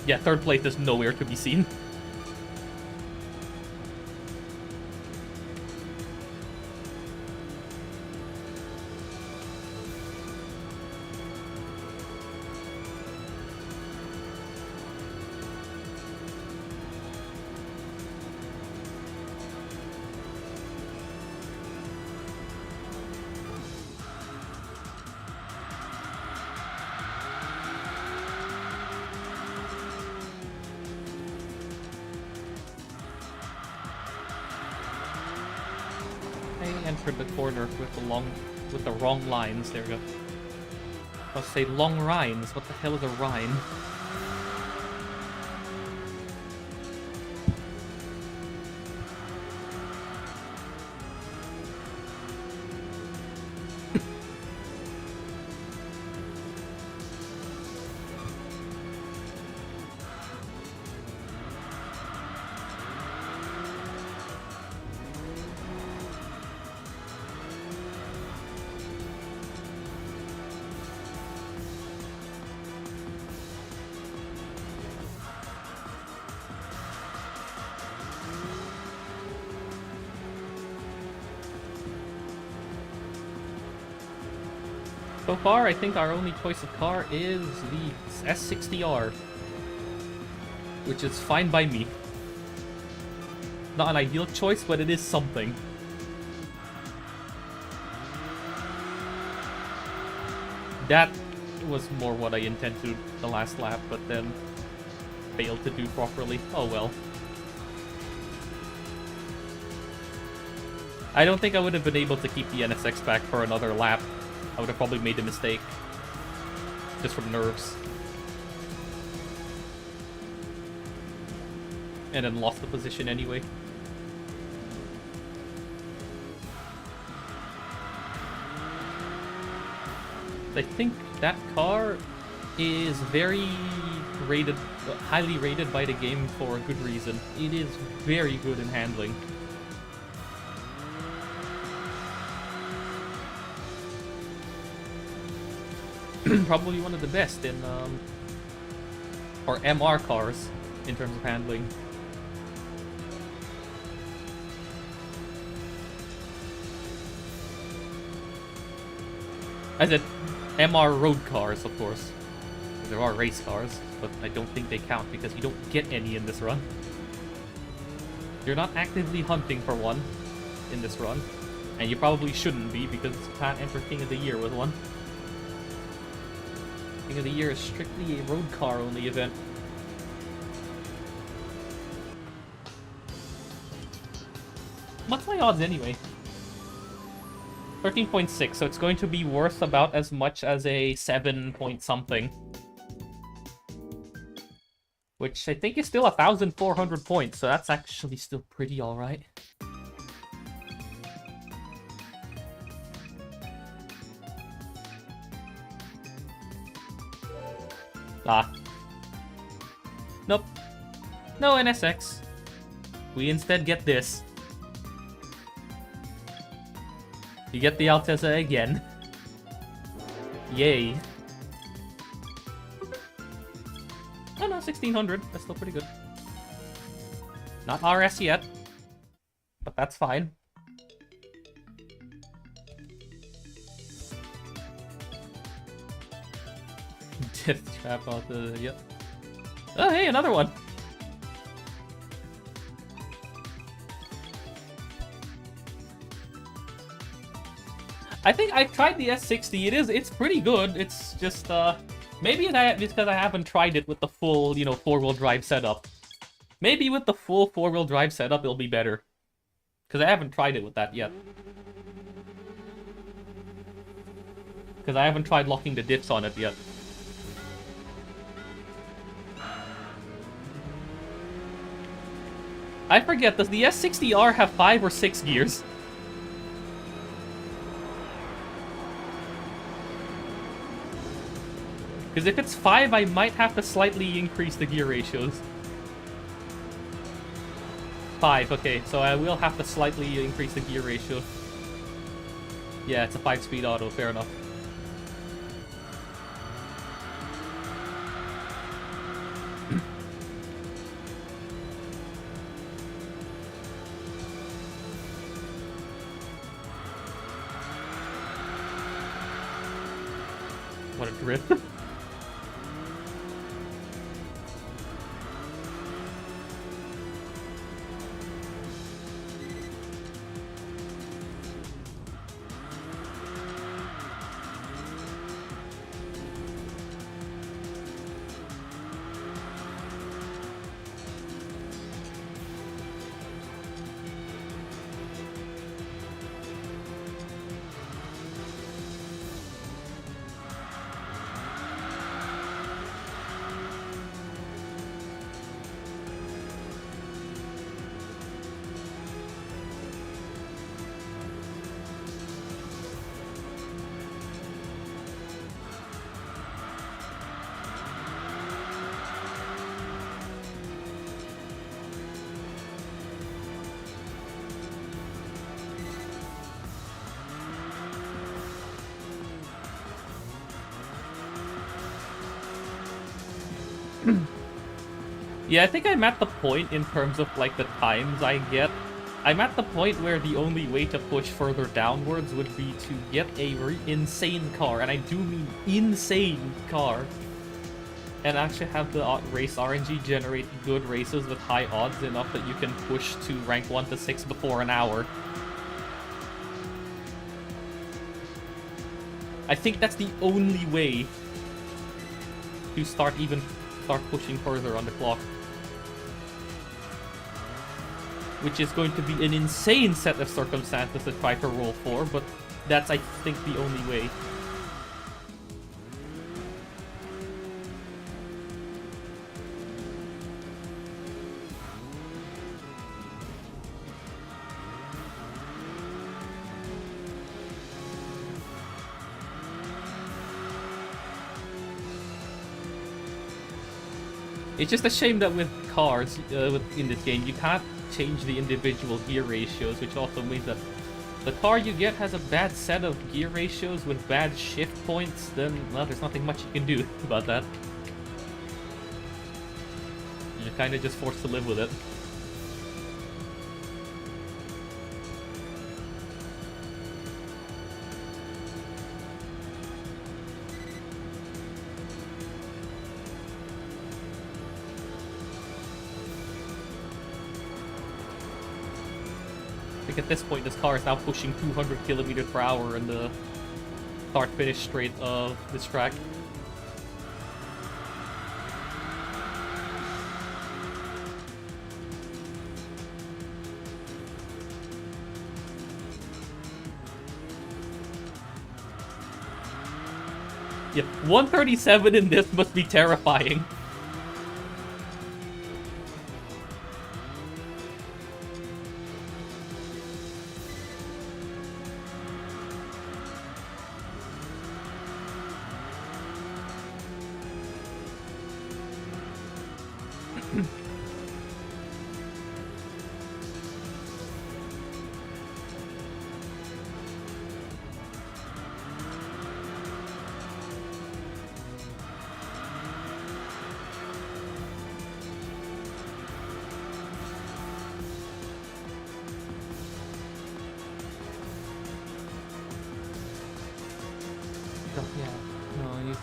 [SPEAKER 1] Yeah, third place is nowhere to be seen. Entered the corner with the wrong lines. There we go. I'll say long rhymes. What the hell is a rhyme? So far, I think our only choice of car is the S60R, which is fine by me. Not an ideal choice, but it is something. That was more what I intended to do the last lap, but then failed to do properly. Oh well. I don't think I would have been able to keep the NSX back for another lap. I would have probably made a mistake. Just from nerves. And then lost the position anyway. I think that car is very rated, highly rated by the game for a good reason. It is very good in handling. Probably one of the best in, or MR cars in terms of handling. I said MR road cars, of course. There are race cars, but I don't think they count because you don't get any in this run. You're not actively hunting for one in this run, and you probably shouldn't be because you can't enter King of the Year with one. King of the Year is strictly a road car only event. What's my odds anyway? 13.6, so it's going to be worth about as much as a 7 point something. Which I think is still 1,400 points, so that's actually still pretty alright. Ah. Nope. No NSX. We instead get this. You get the Altezza again. Yay. Oh no, 1,600. That's still pretty good. Not RS yet. But that's fine. Death trap out the... Yep. Oh, hey, another one! I think I've tried the S60. It's pretty good. It's just, maybe it's because I haven't tried it with the full, you know, four-wheel drive setup. Maybe with the full four-wheel drive setup, it'll be better. Because I haven't tried it with that yet. Because I haven't tried locking the diffs on it yet. I forget, does the S60R have 5 or 6 gears? Because if it's 5, I might have to slightly increase the gear ratios. 5, okay, so I will have to slightly increase the gear ratio. Yeah, it's a 5-speed auto, fair enough. What a drift. Yeah, I think I'm at the point in terms of like the times I get. I'm at the point where the only way to push further downwards would be to get a insane car, and I do mean insane car, and actually have the race RNG generate good races with high odds enough that you can push to rank 1 to 6 before an hour. I think that's the only way to start pushing further on the clock. Which is going to be an insane set of circumstances to try to roll for, but that's, I think, the only way. It's just a shame that with cars in this game, you can't change the individual gear ratios, which also means that the car you get has a bad set of gear ratios with bad shift points, then, well, there's nothing much you can do about that. You're kind of just forced to live with it. At this point, this car is now pushing 200 kilometers per hour in the start-finish straight of this track. Yep, 137 in this must be terrifying.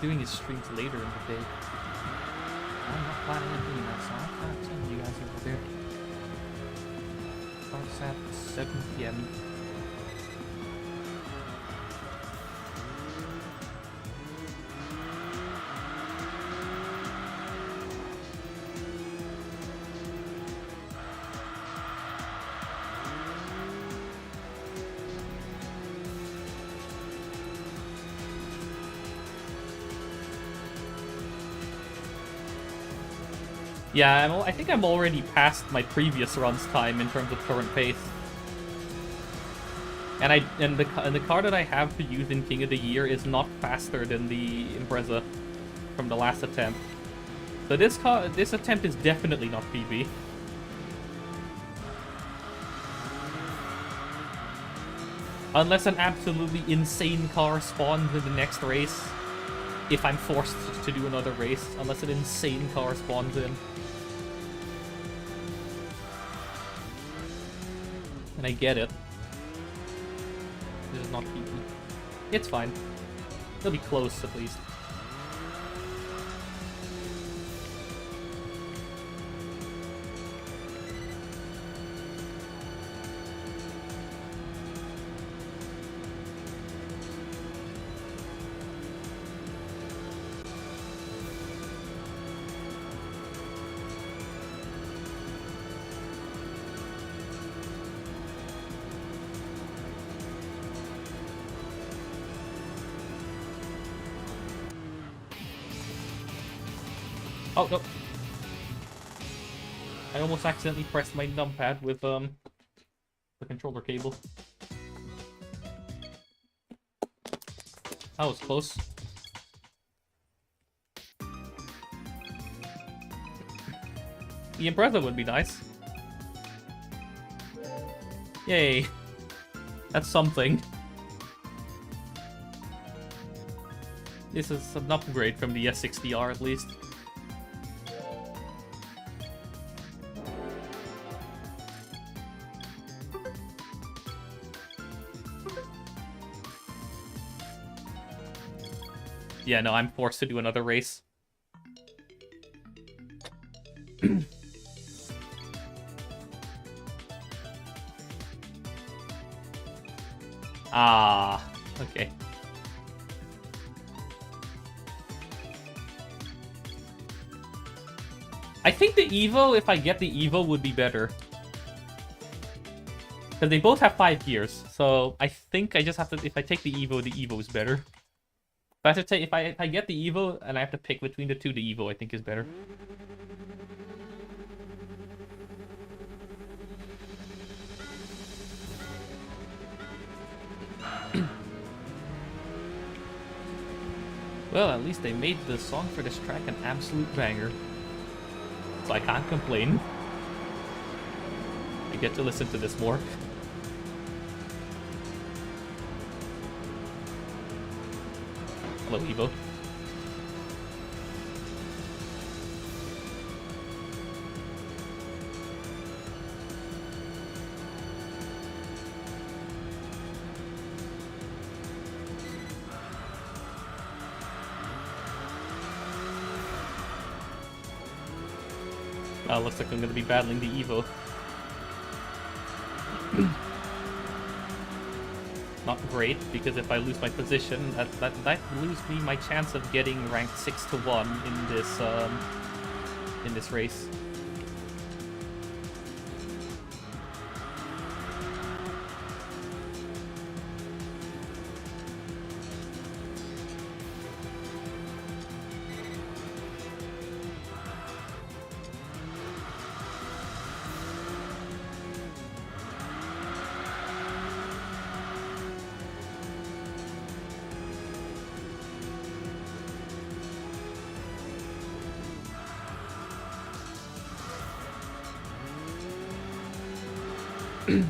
[SPEAKER 1] Doing his streams later in the day. I'm not planning on doing that, so I'll send you guys over there. Starts at 7 PM. Yeah, I think I'm already past my previous run's time in terms of current pace. And the car that I have to use in King of the Year is not faster than the Impreza. from the last attempt. So this attempt is definitely not PB. Unless an absolutely insane car spawns in the next race. If I'm forced to do another race. Unless an insane car spawns in. And I get it. This is not PB. It's fine. It'll be close at least. Oh, no. I almost accidentally pressed my numpad with, the controller cable. That was close. The Impreza would be nice. Yay. That's something. This is an upgrade from the S60R at least. Yeah, no, I'm forced to do another race. Ah, okay. I think the Evo, if I get the Evo, would be better. Because they both have 5 gears, so I think I just have to, if I take the Evo is better. If I have to take, if I get the Evo and I have to pick between the two, the Evo I think is better. Well, at least they made the song for this track an absolute banger. So I can't complain. I get to listen to this more. Hello, Evo. Looks like I'm going to be battling the Evo. Not great, because if I lose my position, that lose me my chance of getting ranked 6-1 in this race.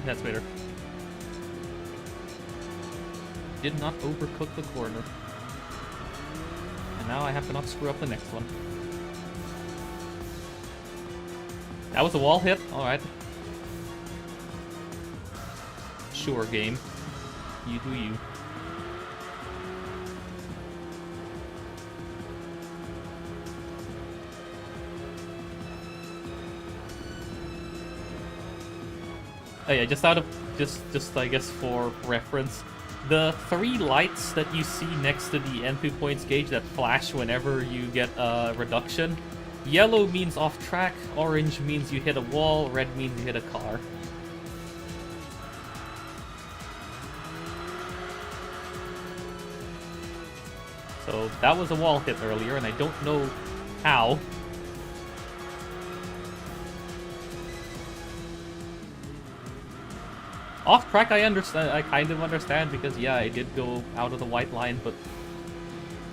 [SPEAKER 1] That's better. Did not overcook the corner. And now I have to not screw up the next one. That was a wall hit? Alright. Sure, game. You do you. Oh yeah, just I guess for reference, the 3 lights that you see next to the entry points gauge that flash whenever you get a reduction, yellow means off track, orange means you hit a wall, red means you hit a car. So that was a wall hit earlier, and I don't know how. Off track, I understand. I kind of understand because yeah, I did go out of the white line, but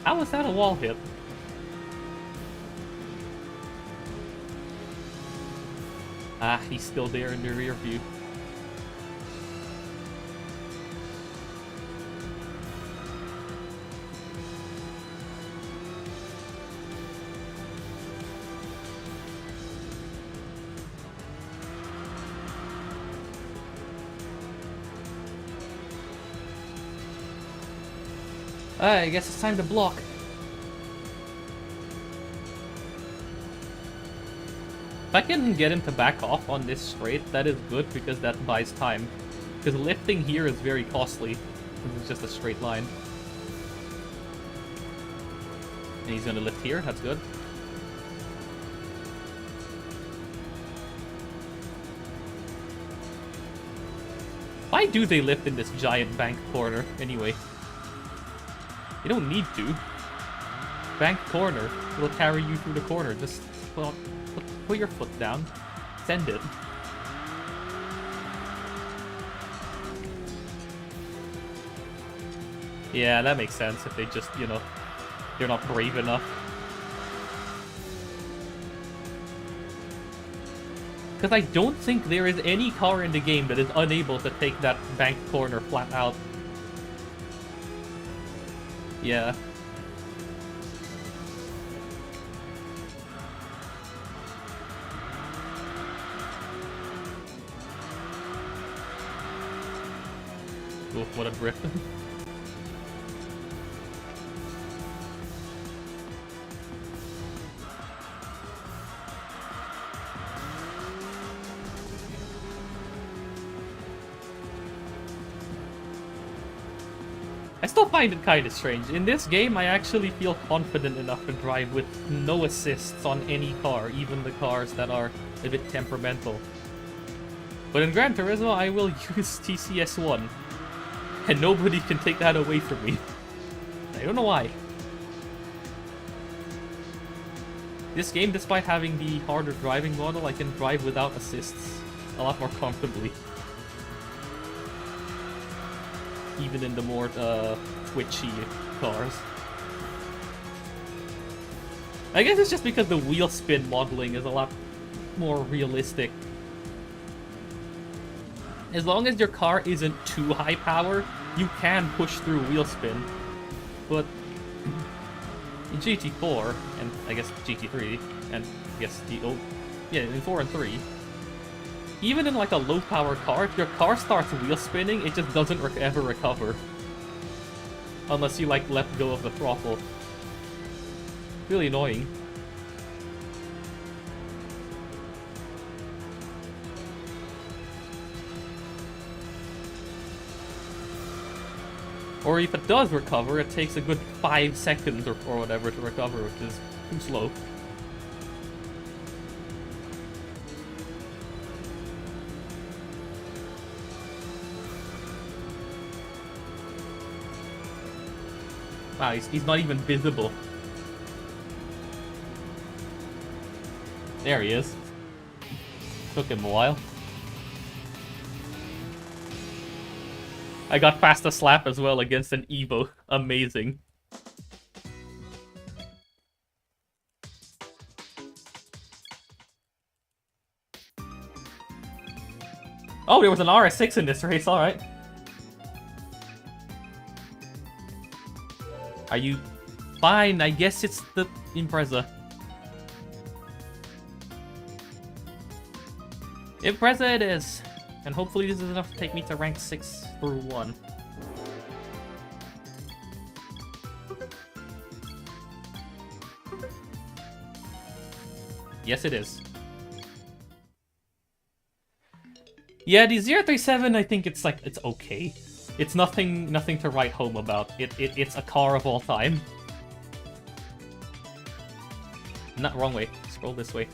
[SPEAKER 1] how was that a wall hit? Ah, he's still there in the rear view. I guess it's time to block. If I can get him to back off on this straight, that is good because that buys time. Because lifting here is very costly. It's just a straight line. And he's gonna lift here, that's good. Why do they lift in this giant bank corner anyway? You don't need to. Bank corner will carry you through the corner. Just put your foot down. Send it. Yeah, that makes sense if they just, you know, they're not brave enough. Because I don't think there is any car in the game that is unable to take that bank corner flat out. Yeah. Oof, what a drift. I still find it kind of strange. In this game, I actually feel confident enough to drive with no assists on any car, even the cars that are a bit temperamental. But in Gran Turismo, I will use TCS1, and nobody can take that away from me. I don't know why. This game, despite having the harder driving model, I can drive without assists a lot more comfortably. Even in the more twitchy cars. I guess it's just because the wheel spin modeling is a lot more realistic. As long as your car isn't too high power, you can push through wheel spin. But in GT4, and I guess GT3, and I guess in 4 and 3, even in like a low power car, if your car starts wheel spinning, it just doesn't ever recover. Unless you like let go of the throttle. Really annoying. Or if it does recover, it takes a good 5 seconds or whatever to recover, which is too slow. Wow, he's not even visible. There he is. Took him a while. I got past a slap as well against an Evo. Amazing. Oh, there was an RS6 in this race, alright. Are you fine? I guess it's the Impreza. Impreza it is. And hopefully this is enough to take me to rank 6 through 1. Yes, it is. Yeah, the 037, I think it's like, it's okay. It's nothing to write home about. It's a car of all time. Not wrong way. Scroll this way.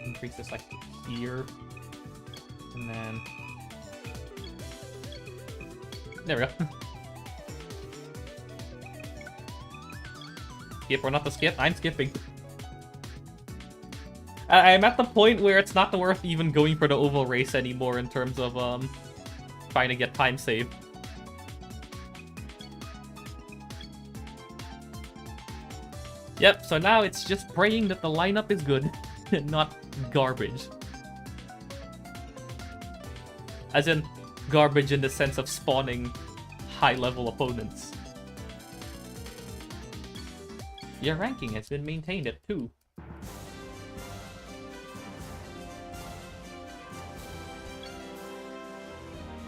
[SPEAKER 1] Increase this like here, and then there we go. skip or not to skip. I'm skipping. I'm at the point where it's not worth even going for the oval race anymore in terms of trying to get time saved. Yep, so now it's just praying that the lineup is good and not garbage. As in, garbage in the sense of spawning high-level opponents. Your ranking has been maintained at 2.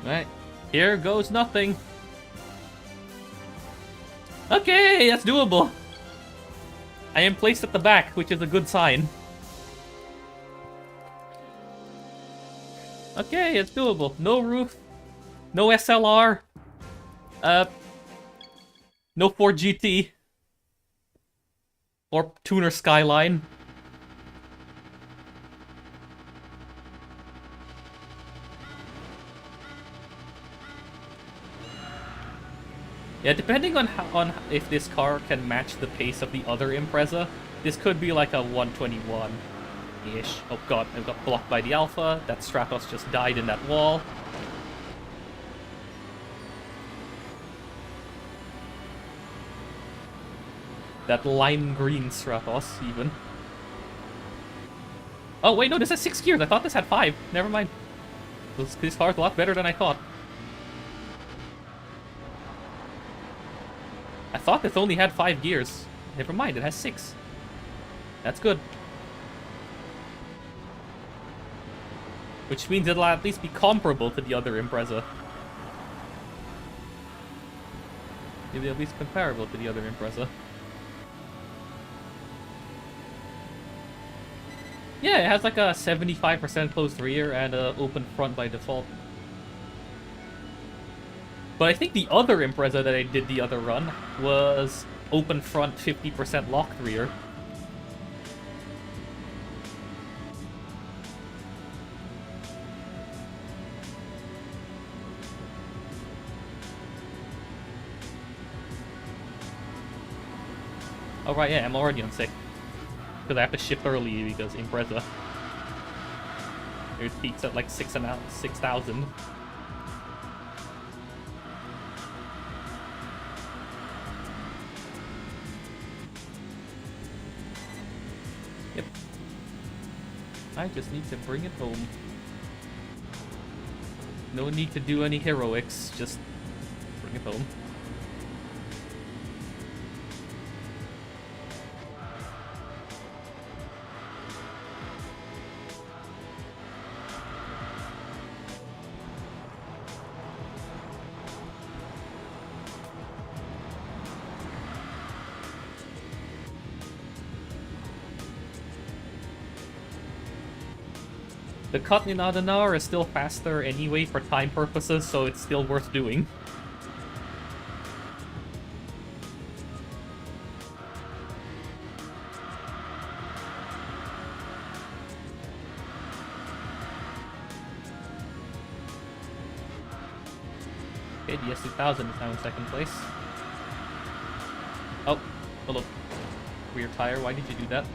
[SPEAKER 1] Right, here goes nothing. Okay, that's doable. I am placed at the back, which is a good sign. Okay, it's doable. No roof, no SLR, no 4GT, or tuner skyline. Yeah, depending on if this car can match the pace of the other Impreza, this could be like a 121-ish. Oh god, I got blocked by the Alpha. That Stratos just died in that wall. That lime green Stratos, even. Oh wait, no, this has 6 gears. I thought this had 5. Never mind. This car's a lot better than I thought. I thought this only had 5 gears. Never mind, it has 6. That's good. Which means it'll at least be comparable to the other Impreza. It'll be at least comparable to the other Impreza. Yeah, it has like a 75% closed rear and an open front by default. But I think the other Impreza that I did the other run was open front, 50% locked rear. Oh right, yeah, I'm already on 6. Because I have to shift early because Impreza. It peaks at like 6,000. Yep. I just need to bring it home. No need to do any heroics, just bring it home. The cut in Adenar is still faster anyway for time purposes, so it's still worth doing. Okay, the S2000 is now in 2nd place. Oh, hello. Rear tire, why did you do that?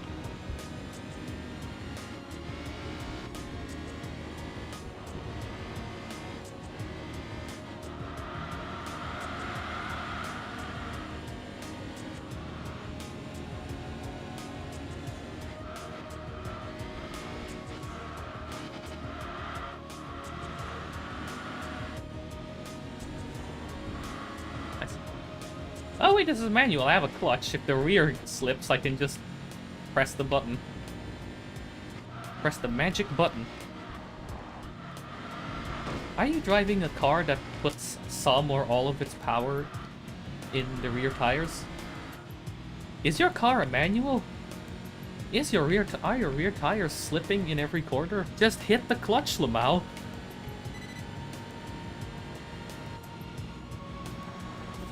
[SPEAKER 1] Oh wait, this is manual. I have a clutch. If the rear slips, I can just press the button. Press the magic button. Are you driving a car that puts some or all of its power in the rear tires? Is your car a manual? Are your rear tires slipping in every corner? Just hit the clutch, Lamau.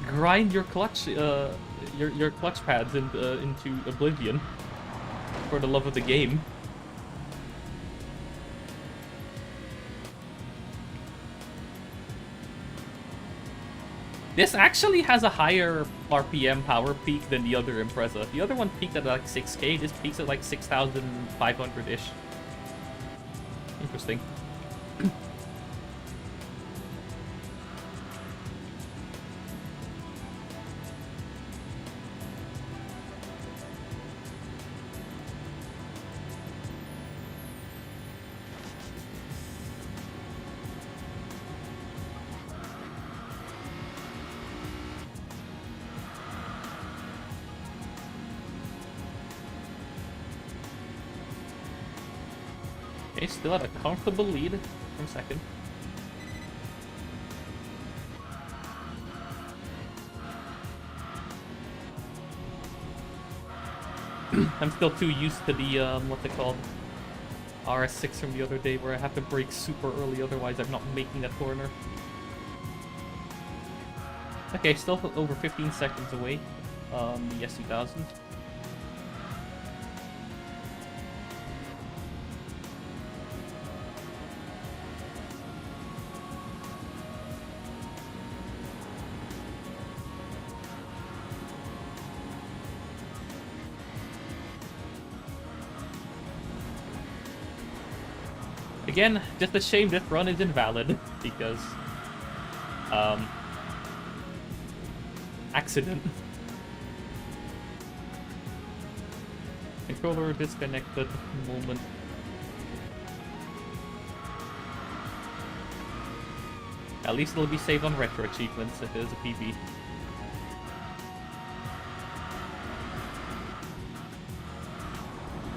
[SPEAKER 1] Grind your clutch, your clutch pads into oblivion, for the love of the game. This actually has a higher RPM power peak than the other Impreza. The other one peaked at like 6k, this peaks at like 6,500-ish. Interesting. Okay, still at a comfortable lead from second. I'm still too used to the, what's it called? RS6 from the other day where I have to brake super early, otherwise I'm not making that corner. Okay, still over 15 seconds away. The S2000. Again, just a shame this run is invalid because accident. Controller disconnected moment. At least it'll be saved on retro achievements if it is a PB.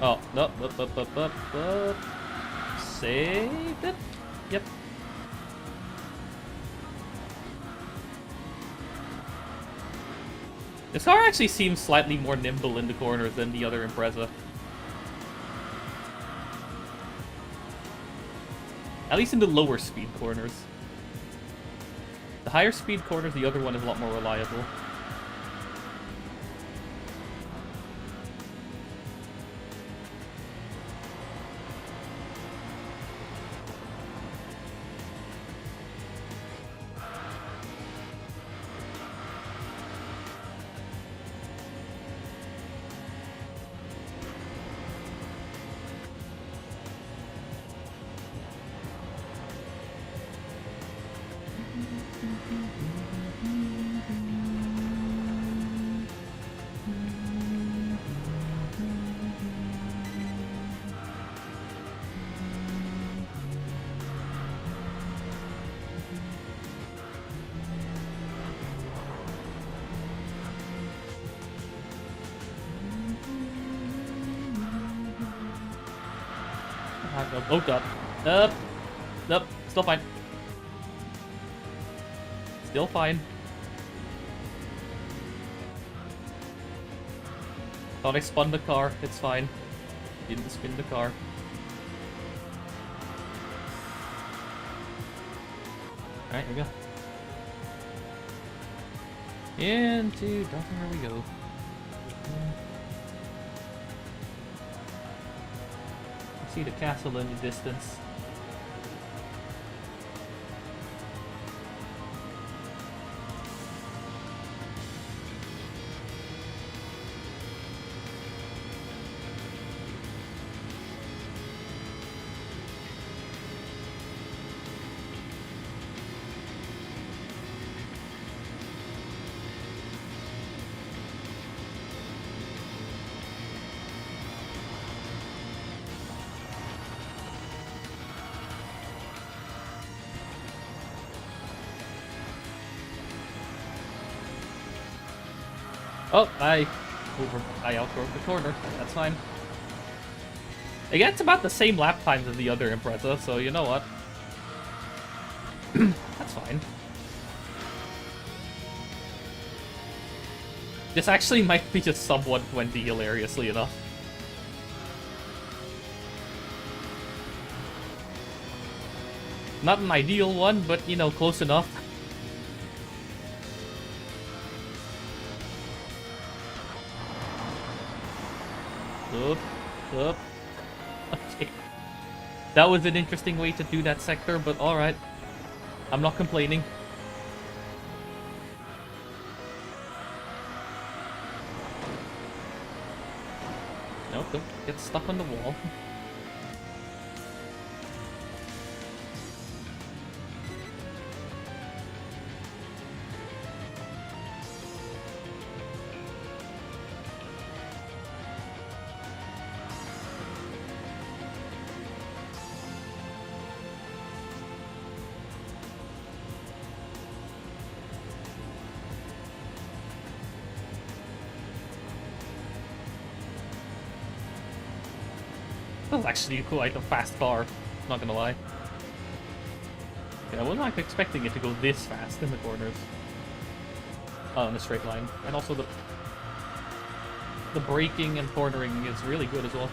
[SPEAKER 1] Oh, no, saved it? Yep. This car actually seems slightly more nimble in the corners than the other Impreza. At least in the lower speed corners. The higher speed corners, the other one is a lot more reliable. Oh god. Nope. Still fine. Still fine. Thought I spun the car. It's fine. Didn't spin the car. Alright, here we go. Into Dalton, here we go. See the castle in the distance. Oh, I outdrove the corner. That's fine. Again, it's about the same lap times as the other Impreza, so you know what? That's fine. This actually might be just sub 120 hilariously enough. Not an ideal one, but you know, close enough. Up. Okay. That was an interesting way to do that sector, but alright. I'm not complaining. No, don't get stuck on the wall. That was actually quite a fast car, not gonna lie. Yeah, I was not expecting it to go this fast in the corners. In a straight line. And also the braking and cornering is really good as well.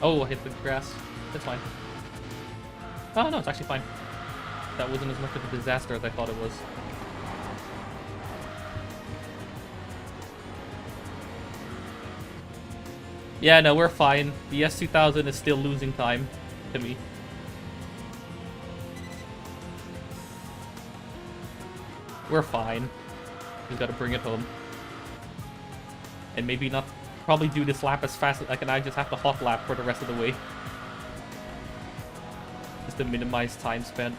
[SPEAKER 1] Oh, I hit the grass. That's fine. Oh, no, it's actually fine. That wasn't as much of a disaster as I thought it was. Yeah, no, we're fine. The S2000 is still losing time to me. We're fine. Just gotta bring it home. And maybe not... Probably do this lap as fast as I can. I just have to hot lap for the rest of the way. Just to minimize time spent.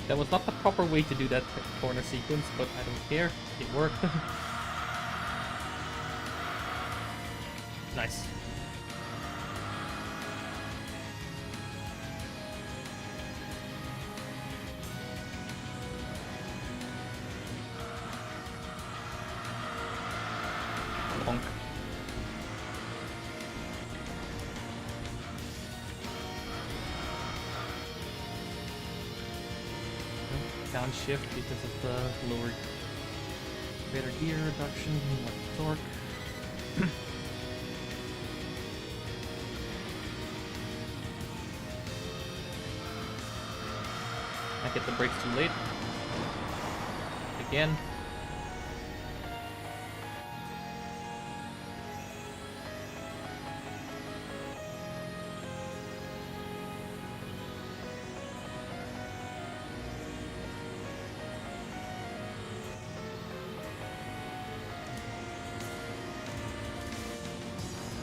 [SPEAKER 1] That was not the proper way to do that corner sequence, but I don't care. It worked. Nice. Bonk. Downshift because of the lower, better gear reduction, more torque. I hit the brakes too late. Again.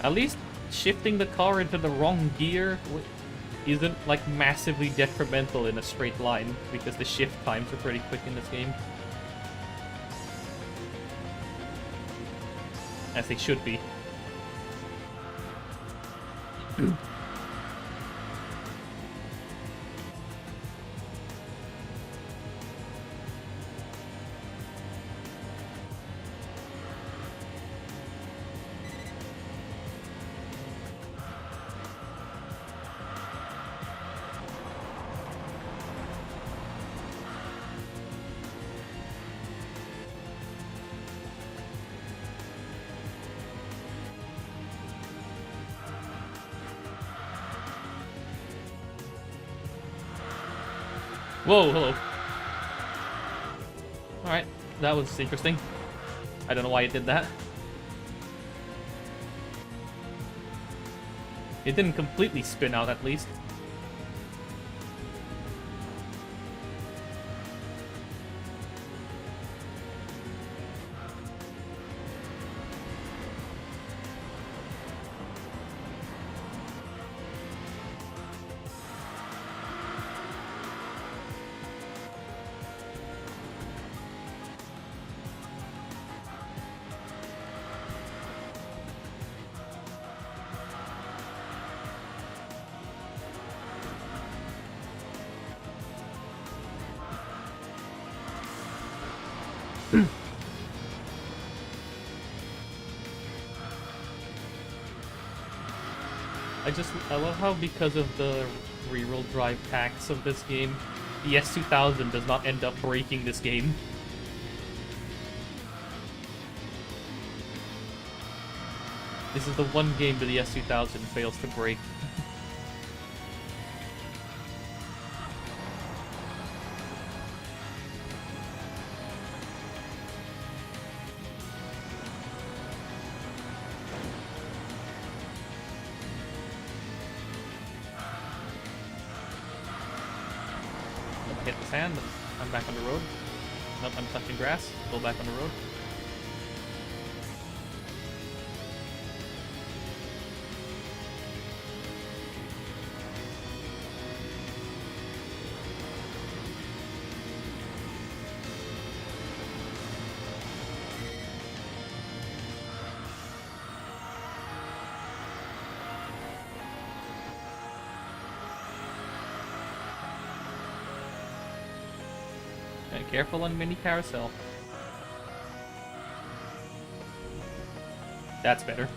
[SPEAKER 1] At least shifting the car into the wrong gear isn't like massively detrimental in a straight line, because the shift times are pretty quick in this game. As they should be. Whoa, hello. Alright, that was interesting. I don't know why it did that. It didn't completely spin out, at least. I love how because of the rear-wheel drive packs of this game. The S2000 does not end up breaking this game. This is the one game that the S2000 fails to break. Hit the sand. I'm back on the road. Nope, I'm touching grass. Go back on the road. Careful on mini carousel. That's better.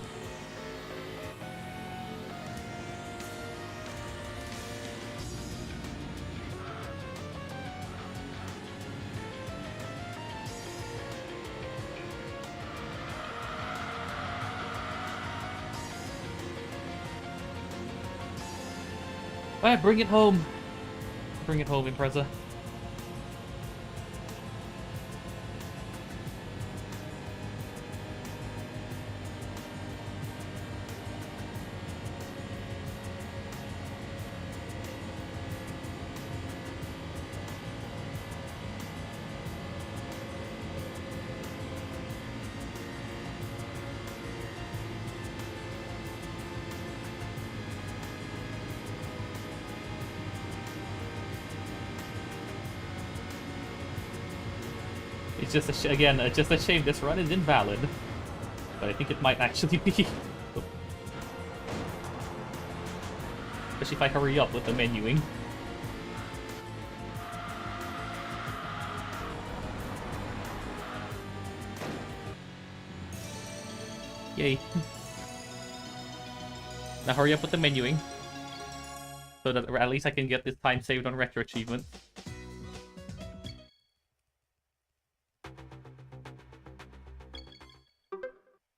[SPEAKER 1] Alright, bring it home. Bring it home, Impreza. It's just just a shame this run is invalid. But I think it might actually be. Especially if I hurry up with the menuing. Yay. Now hurry up with the menuing. So that at least I can get this time saved on retro achievement.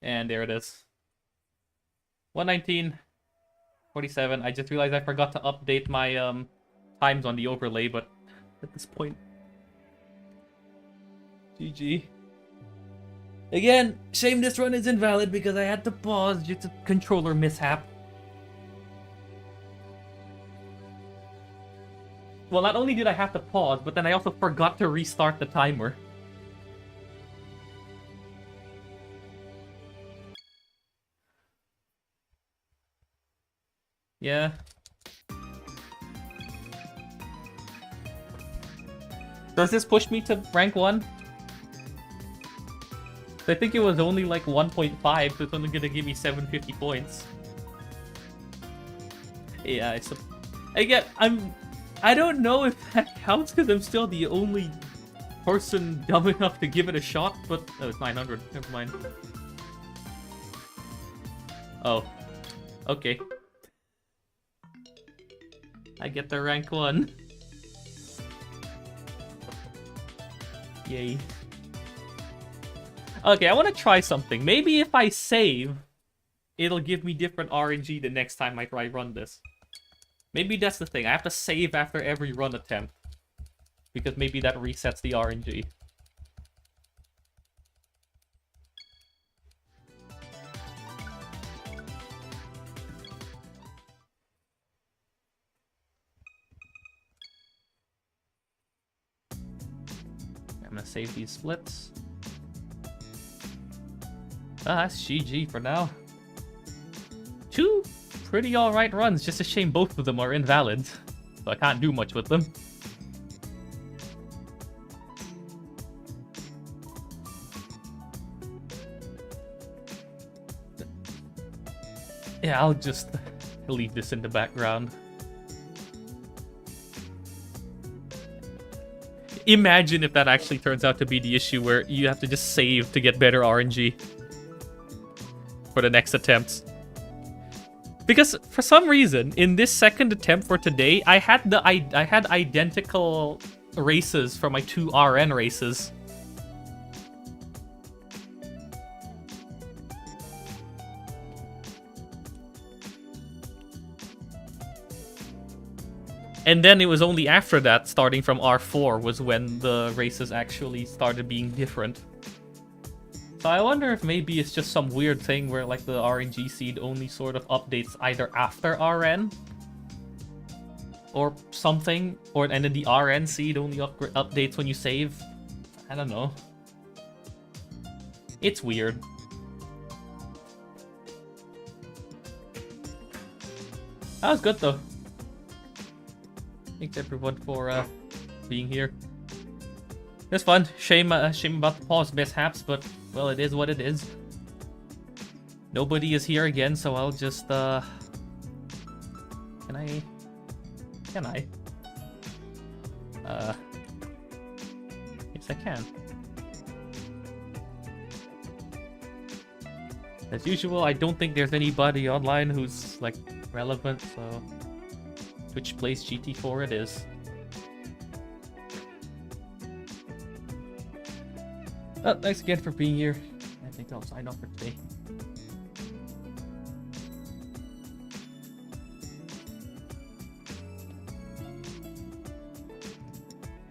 [SPEAKER 1] And there it is. 119.47. I just realized I forgot to update my times on the overlay, but at this point, GG. Again, shame this run is invalid because I had to pause due to controller mishap. Well, not only did I have to pause, but then I also forgot to restart the timer. Yeah. Does this push me to rank 1? I think it was only like 1.5, so it's only gonna give me 750 points. Yeah, I don't know if that counts because I'm still the only person dumb enough to give it a shot, but oh, it's 900. Never mind. Oh, okay. I get the rank 1. Yay. Okay, I want to try something. Maybe if I save, it'll give me different RNG the next time I try run this. Maybe that's the thing. I have to save after every run attempt. Because maybe that resets the RNG. I'm gonna save these splits. Ah, that's GG for now. 2 pretty alright runs, just a shame both of them are invalid. So I can't do much with them. Yeah, I'll just leave this in the background. Imagine if that actually turns out to be the issue where you have to just save to get better RNG for the next attempts. Because for some reason, in this second attempt for today, I had identical races for my 2 RN races. And then it was only after that, starting from R4, was when the races actually started being different. So I wonder if maybe it's just some weird thing where like the RNG seed only sort of updates either after RN or something, and then the RN seed only updates when you save. I don't know. It's weird. That was good though. Thanks everyone for being here. It's fun. Shame about the pause mishaps, but well, it is what it is. Nobody is here again, so I'll just Can I? Yes, I can. As usual, I don't think there's anybody online who's like relevant, so Twitch plays GT4 it is. Thanks again for being here. I think I'll sign off for today.